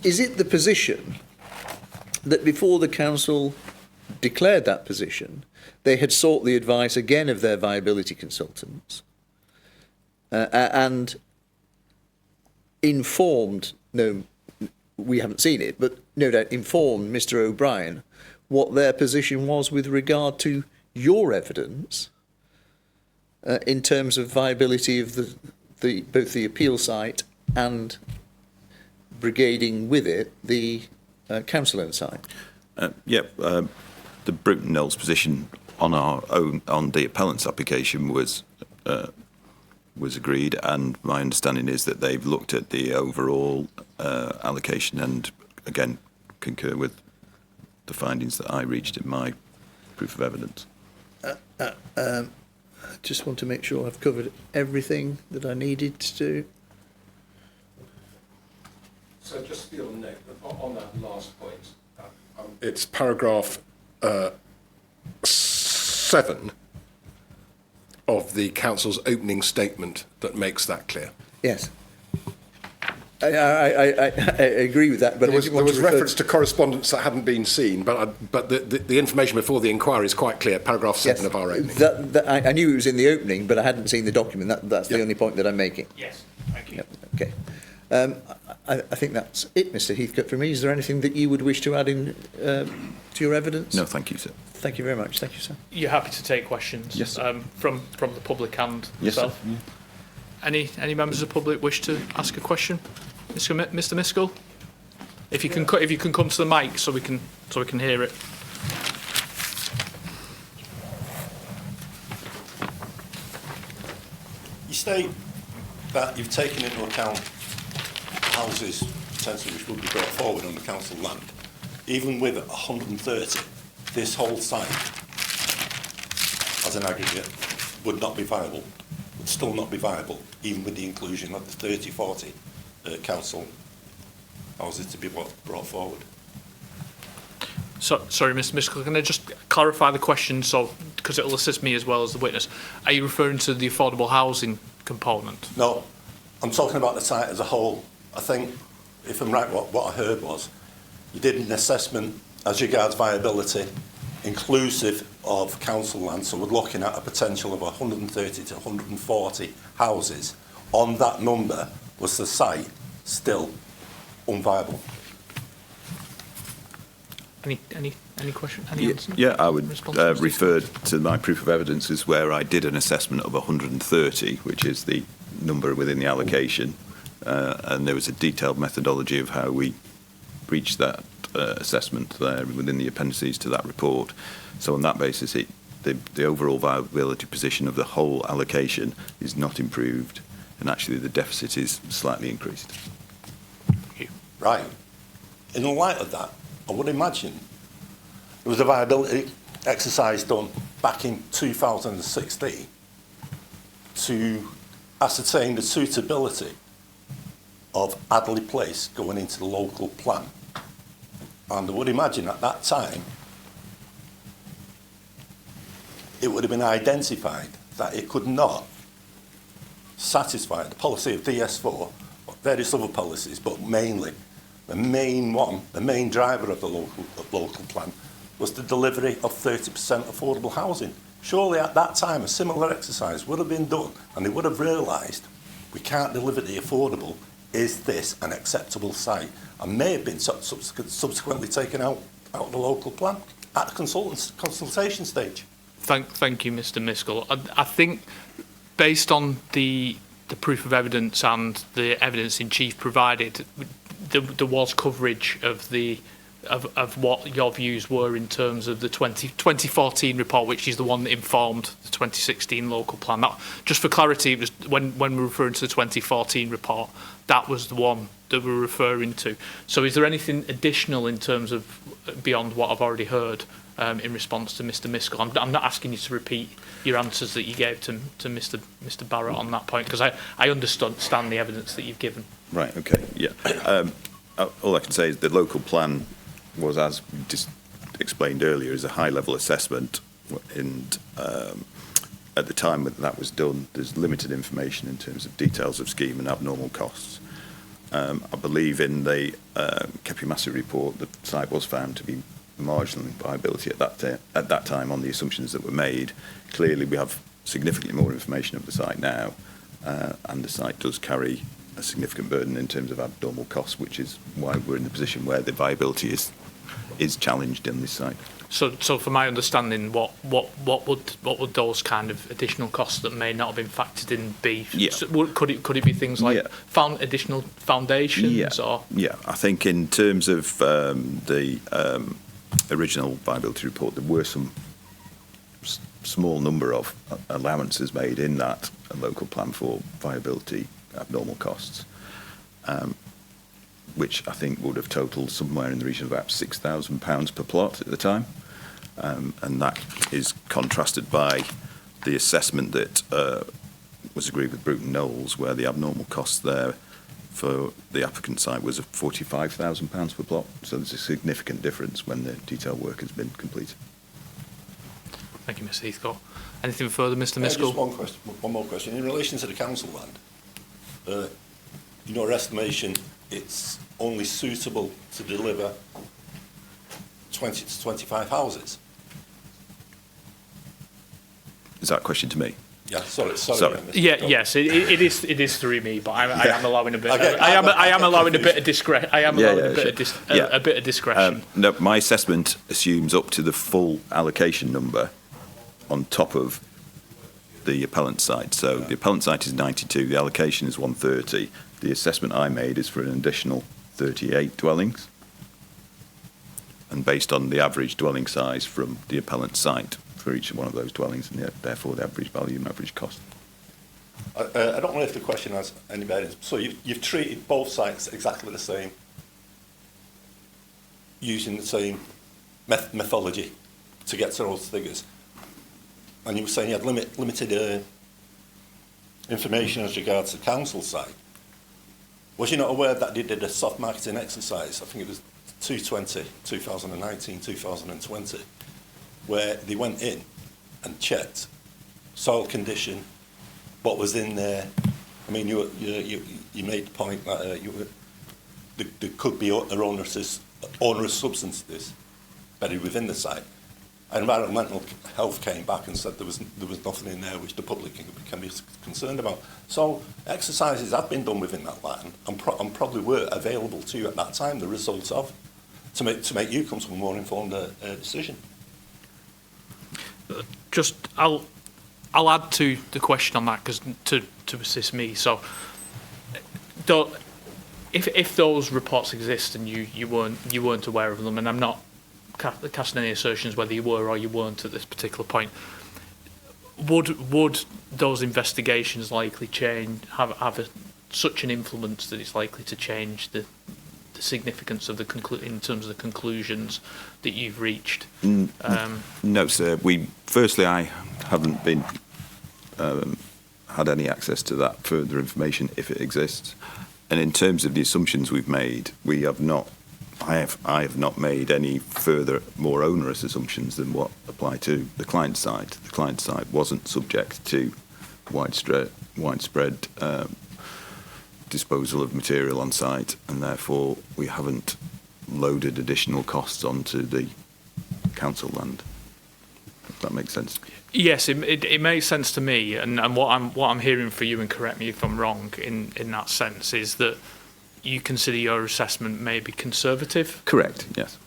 Is it the position that before the council declared that position, they had sought the advice again of their viability consultants and informed, no, we haven't seen it, but no doubt informed Mr. O'Brien what their position was with regard to your evidence in terms of viability of both the appeal site and brigading with it the council-owned site? The Bruton Knowles position on our own, on the appellant's application was agreed, and my understanding is that they've looked at the overall allocation and again concur with the findings that I reached in my proof of evidence. I just want to make sure I've covered everything that I needed to. So just for your note, on that last point, it's paragraph 7 of the council's opening statement that makes that clear. Yes. I agree with that, but there was reference to correspondence that hadn't been seen, but the information before the inquiry is quite clear. Paragraph 7 of our opening. I knew it was in the opening, but I hadn't seen the document. That's the only point that I'm making. Yes, thank you. Yep. Okay. I think that's it, Mr. Heathcote, for me. Is there anything that you would wish to add in to your evidence? No, thank you, sir. Thank you very much. Thank you, sir. You're happy to take questions? Yes, sir. From the public and Yes, yourself? sir. Yeah. Any members of the public wish to ask a question? Mr. Miskell? If you can come to the mic so we can hear it. You state that you've taken into account houses potentially which would be brought forward on the council land. Even with 130, this whole site as an aggregate would not be viable, would still not be viable, even with the inclusion of the 30-40 council houses to be brought forward. So, sorry, Mr. Miskell, can I just clarify the question, because it will assist me as well as the witness? Are you referring to the affordable housing component? No, I'm talking about the site as a whole. I think, if I'm right, what I heard was you did an assessment as regards viability, inclusive of council land, so we're looking at a potential of 130 to 140 houses. On that number, was the site still unviable? Any question? Any answer? Yeah, I would refer to my proof of evidence as where I did an assessment of 130, which is the number within the allocation, and there was a detailed methodology of how we reached that assessment there within the appendices to that report. So on that basis, the overall viability position of the whole allocation is not improved, and actually the deficit is slightly increased. Right. In the light of that, I would imagine there was a viability exercise done back in 2016 to ascertain the suitability of Adderley Place going into the local plan. And I would imagine at that time it would have been identified that it could not satisfy the policy of DS4, or various other policies, but mainly the main driver of the local plan was the delivery of 30% affordable housing. Surely at that time a similar exercise would have been done, and they would have realised we can't deliver the affordable. Is this an acceptable site? And may have been subsequently taken out of the local plan at the consultation stage. Thank you, Mr. Miskell. I think based on the proof of evidence and the evidence in chief provided, there was coverage of what your views were in terms of the 2014 report, which is the one that informed the 2016 local plan. That, just for clarity, it was when we're referring to the 2014 report, that was the one that we're referring to. So is there anything additional in terms of beyond what I've already heard in response to Mr. Miskell? I'm not asking you to repeat your answers that you gave to Mr. Barrett on that point, because I understand the evidence that you've given. Right, okay, yeah. All I can say is the local plan was, as we just explained earlier, is a high-level assessment, and at the time that was done, there's limited information in terms of details of scheme and abnormal costs. I believe in the Kepi Massey report, the site was found to be marginal viability at that time on the assumptions that were made. Clearly, we have significantly more information of the site now, and the site does carry a significant burden in terms of abnormal costs, which is why we're in the position where the viability is challenged in this site. So from my understanding, what would those kind of additional costs that may not have been factored in be? Yeah. So could it be things like additional foundations? Yeah. Or? Yeah, I think in terms of the original viability report, there were some small number of allowances made in that local plan for viability abnormal costs, which I think would have totalled somewhere in the region of about £6,000 per plot at the time, and that is contrasted by the assessment that was agreed with Bruton Knowles, where the abnormal cost there for the applicant site was £45,000 per plot. So there's a significant difference when the detailed work has been completed. Thank you, Mr. Heathcote. Anything further, Mr. Miskell? Just one more question. In relation to the council land, in your estimation, it's only suitable to deliver 20 to 25 houses? Is that a question to me? Yeah, sorry. Yes, it is through me, but I am allowing a bit. I am allowing a bit of discretion. I am allowing a bit of discretion. No, my assessment assumes up to the full allocation number on top of the appellant site. So the appellant site is 92, the allocation is 130. The assessment I made is for an additional 38 dwellings, and based on the average dwelling size from the appellant site for each one of those dwellings, and therefore the average value and average cost. I don't know if the question has any bearing. So you've treated both sites exactly the same, using the same methodology to get to those figures. And you were saying you had limited information as regards the council side. Was you not aware that they did a soft marketing exercise? I think it was 2019, 2020, where they went in and checked soil condition, what was in there. I mean, you made the point that there could be onerous substances buried within the site. Environmental health came back and said there was nothing in there which the public can be concerned about. So exercises have been done within that land and probably were available to you at that time, the results of, to make you come to a more informed decision. I'll add to the question on that, because to assist me. So if those reports exist and you weren't aware of them, and I'm not casting any assertions whether you were or you weren't at this particular point, would those investigations likely have such an influence that it's likely to change the significance of in terms of the conclusions that you've reached? No, sir. I haven't been had any access to that further information if it exists. And in terms of the assumptions we've made, we have not. I have not made any further, more onerous assumptions than what apply to the client side. The client side wasn't subject to widespread disposal of material on site, and therefore we haven't loaded additional costs onto the council land. If that makes sense. Yes, it makes sense to me, and what I'm hearing for you, and correct me if I'm wrong in that sense, is that you consider your assessment may be conservative? Correct, yes.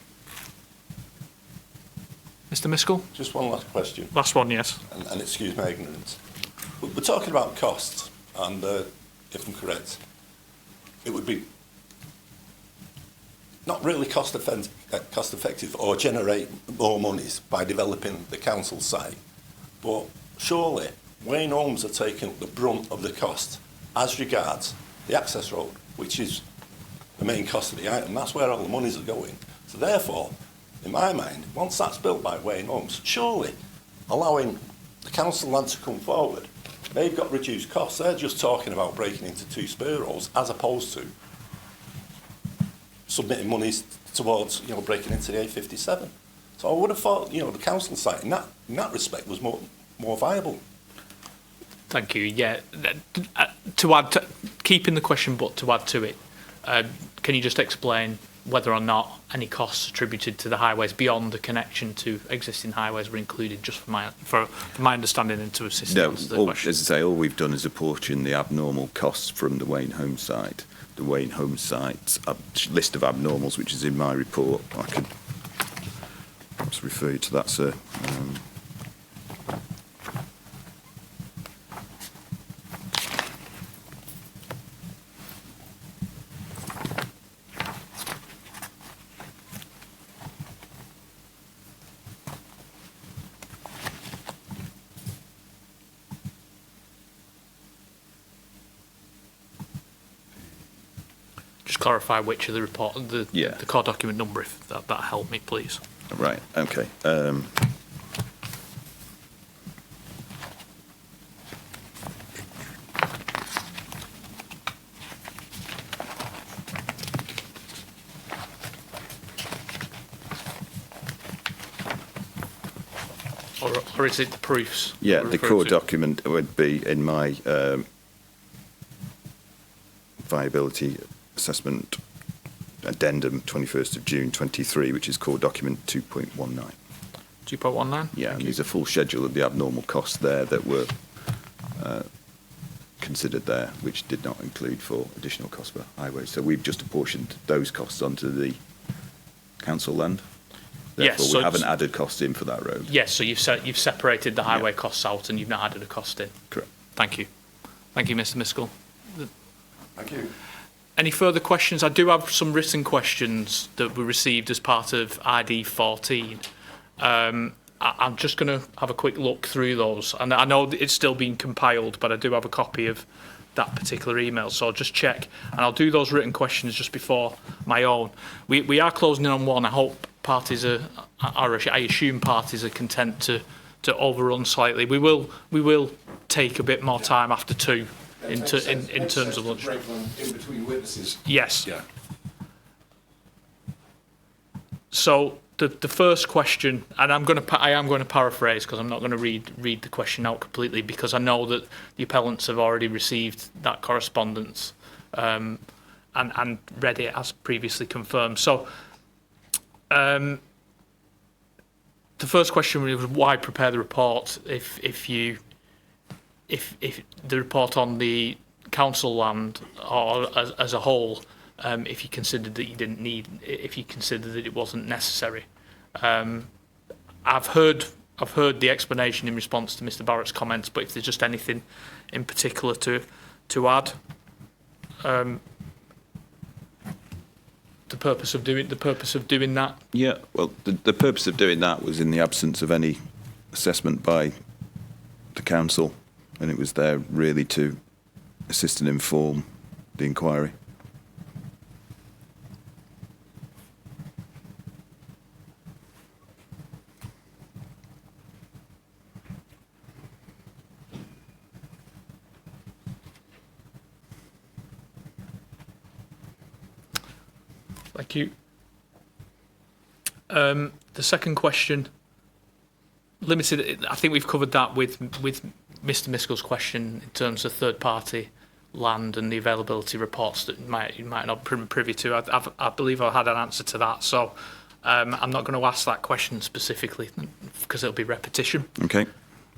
Mr. Miskell? Just one last question. Last one, yes. And excuse my ignorance. We're talking about costs, and if I'm correct, it would be not really cost effective or generate more monies by developing the council site. But surely Wayne Homes are taking up the brunt of the cost as regards the access road, which is the main cost of the item. That's where all the monies are going. So therefore, in my mind, once that's built by Wayne Homes, surely allowing the council land to come forward, they've got reduced costs. They're just talking about breaking into 2 spur roads as opposed to submitting monies towards, breaking into the A57. So I would have thought, the council site in that respect was more viable. Thank you. Yeah, to add, keeping the question, but to add to it, can you just explain whether or not any costs attributed to the highways beyond the connection to existing highways were included, just for my understanding and to assist answer the question? As I say, all we've done is apportion the abnormal costs from the Wayne Home site. The Wayne Home site's list of abnormals, which is in my report. I could perhaps refer you to that, sir. Just clarify which of the report, the core document number, if that helped me, please. Right, okay. Or is it the proofs? Yeah, the core document would be in my viability assessment addendum 21st of June 23, which is core document 2.19. 2.19? Yeah, and there's a full schedule of the abnormal costs there that were considered there, which did not include for additional costs for highways. So we've just apportioned those costs onto the council land. Therefore, yes, so we haven't added costs in for that road. Yes, so you've separated the highway costs out and you've not added a cost in. Correct. Thank you. Thank you, Mr. Miskell. Thank you. Any further questions? I do have some written questions that we received as part of ID 14. I'm just going to have a quick look through those. And I know that it's still being compiled, but I do have a copy of that particular email. So I'll just check. And I'll do those written questions just before my own. We are closing in on one. I hope parties I assume parties are content to overrun slightly. We will take a bit more time after 2. In terms of lunch. Break in between witnesses. Yes. Yeah. So the first question, and I am going to paraphrase because I'm not going to read the question out completely because I know that the appellants have already received that correspondence and read it as previously confirmed. So the first question was why prepare the report if the report on the council land or as a whole, if you considered that you didn't need, if you considered that it wasn't necessary. I've heard the explanation in response to Mr. Barrett's comments, but if there's just anything in particular to add. the purpose of doing that? Yeah, well, the purpose of doing that was in the absence of any assessment by the council, and it was there really to assist and inform the inquiry. Thank you. The second question, limited. I think we've covered that with Mr. Miskell's question in terms of third-party land and the availability reports that you might not be privy to. I believe I had an answer to that, so I'm not going to ask that question specifically because it'll be repetition. Okay,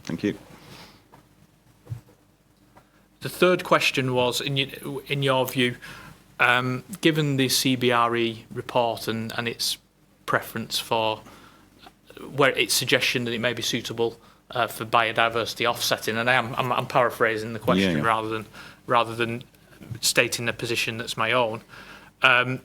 thank you. The third question was, in your view, given the CBRE report and its preference for where its suggestion that it may be suitable for biodiversity offsetting, and I'm paraphrasing the question rather than stating a position that's my own.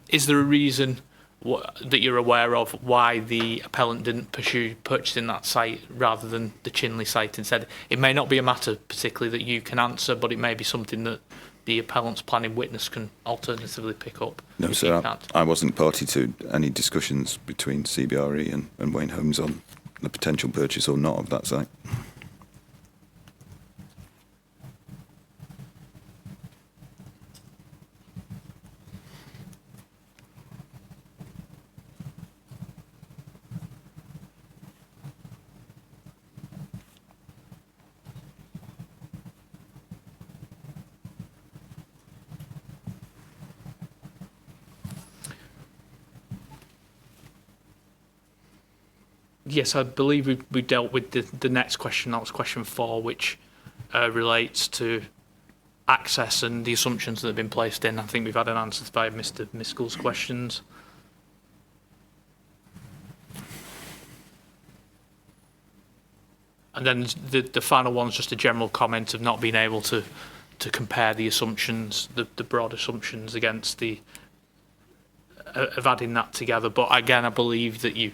Is there a reason that you're aware of why the appellant didn't pursue purchasing that site rather than the Chinley site instead? It may not be a matter particularly that you can answer, but it may be something that the appellant's planning witness can alternatively pick up. No, sir, I wasn't party to any discussions between CBRE and Wayne Homes on the potential purchase or not of that site. Yes, I believe we dealt with the next question. That was question 4, which relates to access and the assumptions that have been placed in. I think we've had an answer by Mr. Miskell's questions. And then the final one's just a general comment of not being able to compare the assumptions, the broad assumptions against the of adding that together. But again, I believe that you,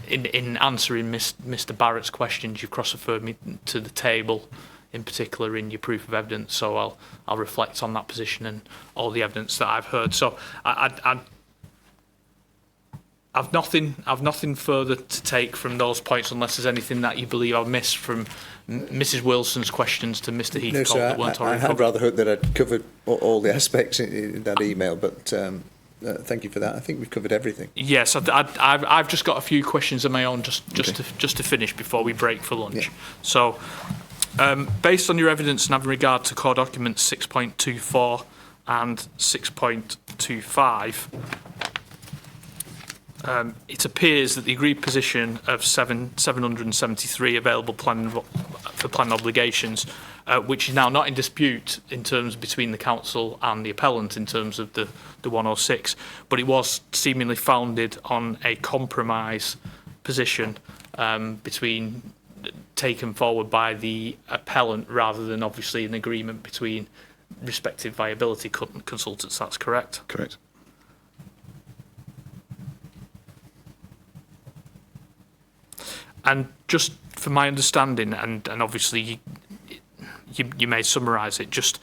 in answering Mr. Barrett's questions, you've cross-referred me to the table, in particular in your proof of evidence. So I'll reflect on that position and all the evidence that I've heard. So I've nothing further to take from those points, unless there's anything that you believe I've missed from Mrs. Wilson's questions to Mr. Heathcote. No, sir, that weren't I already had covered. rather hoped that I'd covered all the aspects in that email, but thank you for that. I think we've covered everything. Yes, I've just got a few questions of my own just to finish before we break for lunch. Yeah. So, based on your evidence and having regard to core documents 6.24 and 6.25, it appears that the agreed position of 773 available planning obligations, which is now not in dispute in terms between the council and the appellant in terms of the 106, but it was seemingly founded on a compromise position between taken forward by the appellant rather than obviously an agreement between respective viability consultants. That's correct? Correct. And just for my understanding, and obviously you may summarise it, just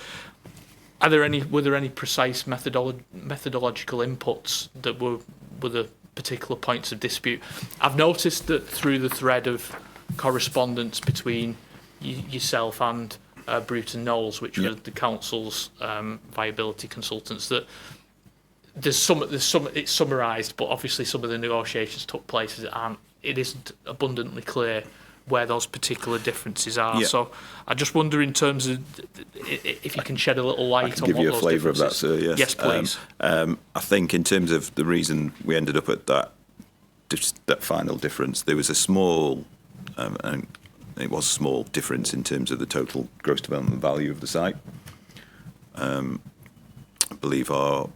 were there any precise methodological inputs that were the particular points of dispute? I've noticed that through the thread of correspondence between yourself and Bruton Knowles, which were the council's viability consultants, that there's some it's summarised, but obviously some of the negotiations took place it isn't abundantly clear where those particular differences are. Yeah. So I just wonder, in terms of if you can shed a little light on what those differences. I can give you a flavour of that, sir. Yes. Yes, please. I think in terms of the reason we ended up at that final difference, there was a small, and it was a small difference in terms of the total gross development value of the site. I believe our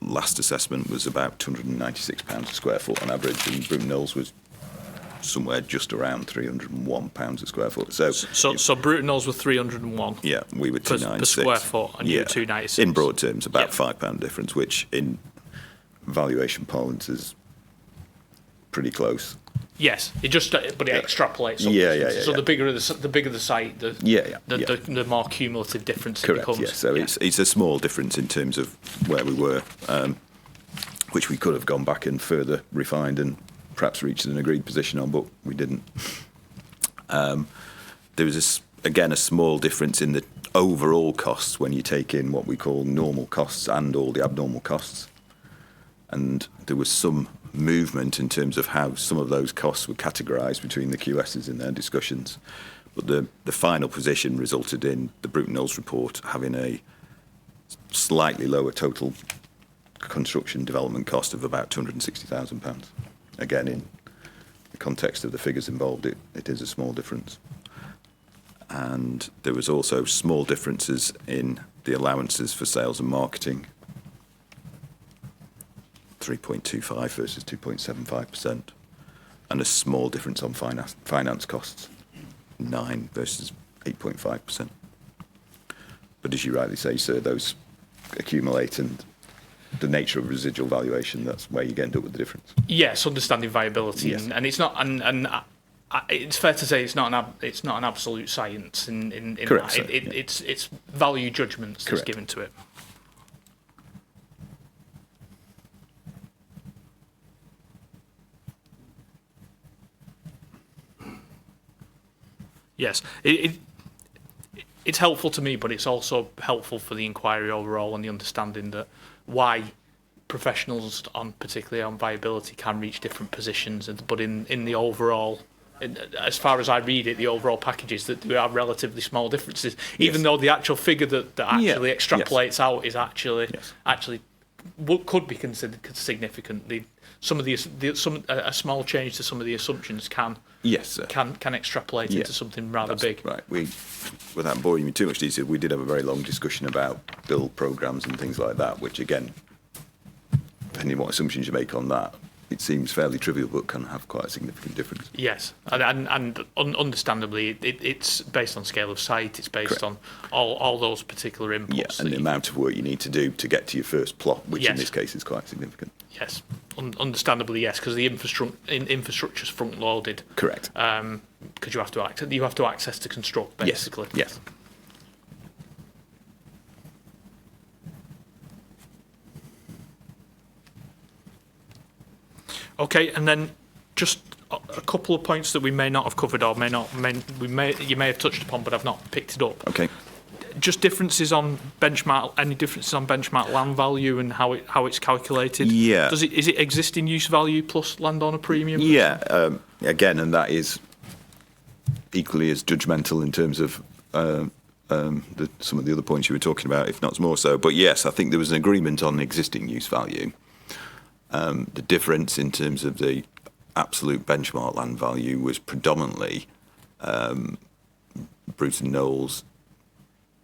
last assessment was about £296 a square foot on average, and Bruton Knowles was somewhere just around £301 a square foot. So Bruton Knowles were 301. Yeah, we were 296 per square foot, and you were 296. In broad terms, about £5 difference, which in valuation points is pretty close. Yes, it just but it extrapolates. Up. Yeah. So the bigger the site, the more cumulative difference it becomes. Yeah. So it's a small difference in terms of where we were, which we could have gone back and further refined and perhaps reached an agreed position on, but we didn't. There was again a small difference in the overall costs when you take in what we call normal costs and all the abnormal costs, and there was some movement in terms of how some of those costs were categorised between the QSs in their discussions. But the final position resulted in the Bruton Knowles report having a slightly lower total construction development cost of about £260,000. Again, in the context of the figures involved, it is a small difference. And there was also small differences in the allowances for sales and marketing, 3.25 versus 2.75%, and a small difference on finance costs, 9 versus 8.5%. But as you rightly say, sir, those accumulate, and the nature of residual valuation, that's where you end up with the difference. Yes, understanding viability, Yes. and it's not, and it's fair to say it's not an absolute science. In Correct, that. sir, It's value judgments that's given to it. Yes, it's helpful to me, but it's also helpful for the inquiry overall and the understanding that why professionals, particularly on viability, can reach different positions. But in the overall, as far as I read it, the overall package is that there are relatively small differences, even though the actual figure that actually extrapolates out is actually what could be considered significant. A small change to some of the assumptions can extrapolate into something rather big. Right. Without boring you too much detail, we did have a very long discussion about build programmes and things like that, which again, depending on what assumptions you make on that, it seems fairly trivial, but can have quite a significant difference. Yes, and understandably, it's based on scale of site. It's based on all those particular inputs. Yeah, and the amount of work you need to do to get to your first plot, which in this case is quite significant. Yes, understandably, yes, because the infrastructure's front loaded. Correct. Because you have to access to construct, basically. Yes. Okay, and then just a couple of points that we may not have covered, or you may have touched upon, but I've not picked it up. Okay. Just differences on benchmark, any differences on benchmark land value and how it's calculated? Yeah. Is it existing use value plus landowner premium? Yeah. Again, and that is equally as judgmental in terms of some of the other points you were talking about, if not more so. But yes, I think there was an agreement on existing use value. The difference in terms of the absolute benchmark land value was predominantly Bruton Knowles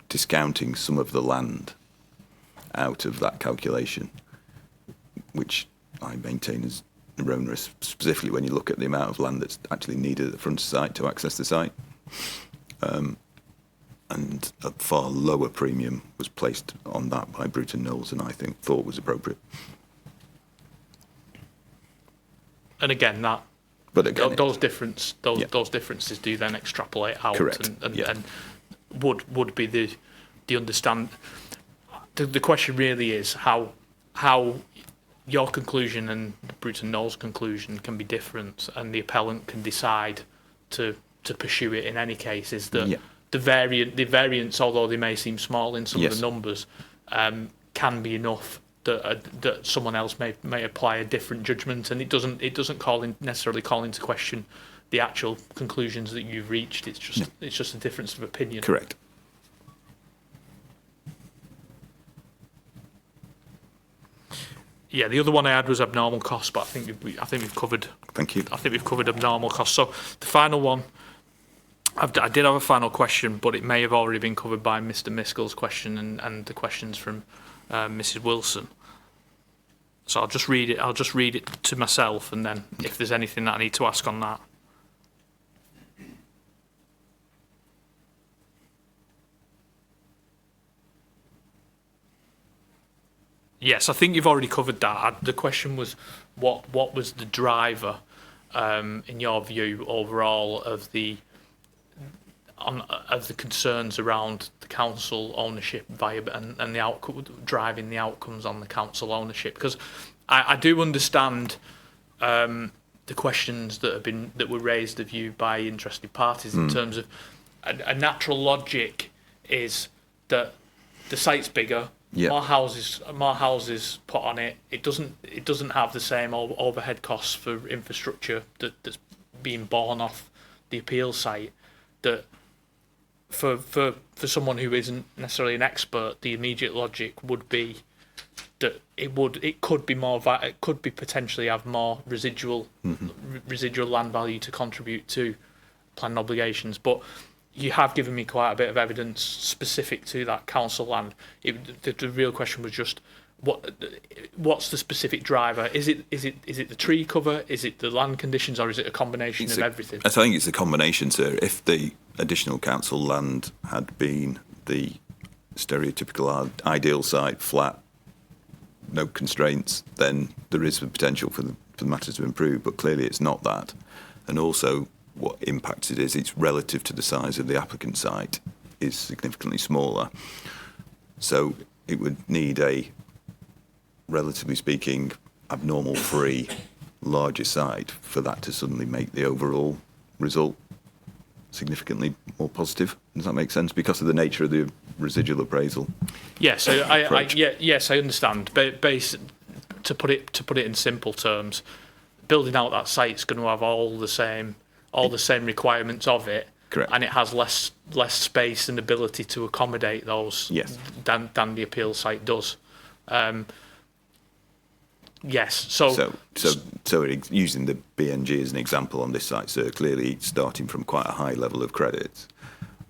discounting some of the land out of that calculation, which I maintain is erroneous, specifically when you look at the amount of land that's actually needed at the front of the site to access the site. And a far lower premium was placed on that by Bruton Knowles than I thought was appropriate. And again, those differences do then extrapolate out. Correct. And would be the understand. The question really is how your conclusion and Bruton Knowles' conclusion can be different, and the appellant can decide to pursue it in any case. Is that the variance, although they may seem small in some of the numbers, can be enough that someone else may apply a different judgment, and it doesn't necessarily call into question the actual conclusions that you've reached. It's just a difference of opinion. Correct. Yeah, the other one I had was abnormal costs, but I think we've covered. Thank you. I think we've covered abnormal costs. So the final one, I did have a final question, but it may have already been covered by Mr. Miskell's question and the questions from Mrs. Wilson. So I'll just read it to myself, and then if there's anything that I need to ask on that. Yes, I think you've already covered that. The question was, what was the driver, in your view, overall of the concerns around the council ownership and the outcome, driving the outcomes on the council ownership? Because I do understand the questions that were raised of you by interested parties in terms of a natural logic is that the site's bigger, more houses put on it. It doesn't have the same overhead costs for infrastructure that's being borne off the appeal site. That for someone who isn't necessarily an expert, the immediate logic would be that it could be potentially have more residual land value to contribute to planning obligations. But you have given me quite a bit of evidence specific to that council land. The real question was just what's the specific driver? Is it the tree cover? Is it the land conditions, or is it a combination of everything? I think it's a combination, sir. If the additional council land had been the stereotypical ideal site, flat, no constraints, then there is the potential for the matter to improve. But clearly, it's not that. And also, what impacts it is it's relative to the size of the applicant site is significantly smaller. So it would need a, relatively speaking, abnormal free larger site for that to suddenly make the overall result significantly more positive. Does that make sense? Because of the nature of the residual appraisal. Yes, yes, I understand. But to put it in simple terms, building out that site's going to have all the same requirements of it. Correct. And it has less space and ability to accommodate those than the appeal site does. Yes. So using the BNG as an example on this site, so clearly starting from quite a high level of credit,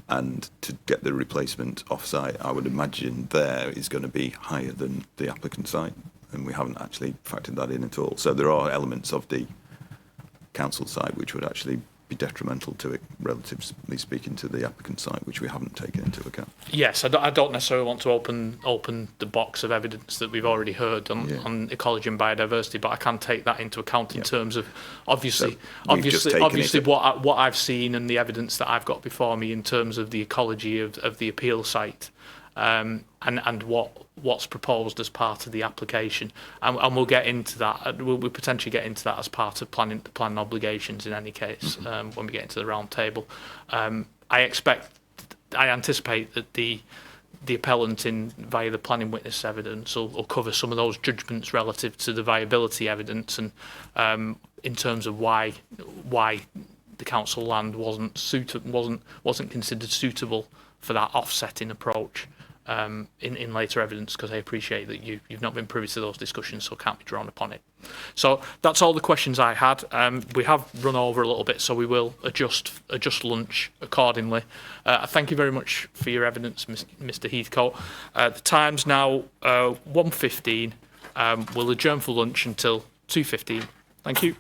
and to get the replacement off-site, I would imagine there is going to be higher than the applicant site, and we haven't actually factored that in at all. So there are elements of the council site which would actually be detrimental to it, relatively speaking, to the applicant site, which we haven't taken into account. Yes, I don't necessarily want to open the box of evidence that we've already heard on ecology and biodiversity, but I can take that into account in terms of obviously what I've seen and the evidence that I've got before me in terms of the ecology of the appeal site, and what's proposed as part of the application, and we'll get into that. We'll potentially get into that as part of planning obligations in any case when we get into the round table. I anticipate that the appellant via the planning witness evidence will cover some of those judgments relative to the viability evidence and in terms of why the council land wasn't considered suitable for that offsetting approach. In later evidence, because I appreciate that you've not been privy to those discussions, so can't be drawn upon it. So that's all the questions I had. We have run over a little bit, so we will adjust lunch accordingly. Thank you very much for your evidence, Mr. Heathcote. The time's now 1:15. We'll adjourn for lunch until 2:15. Thank you.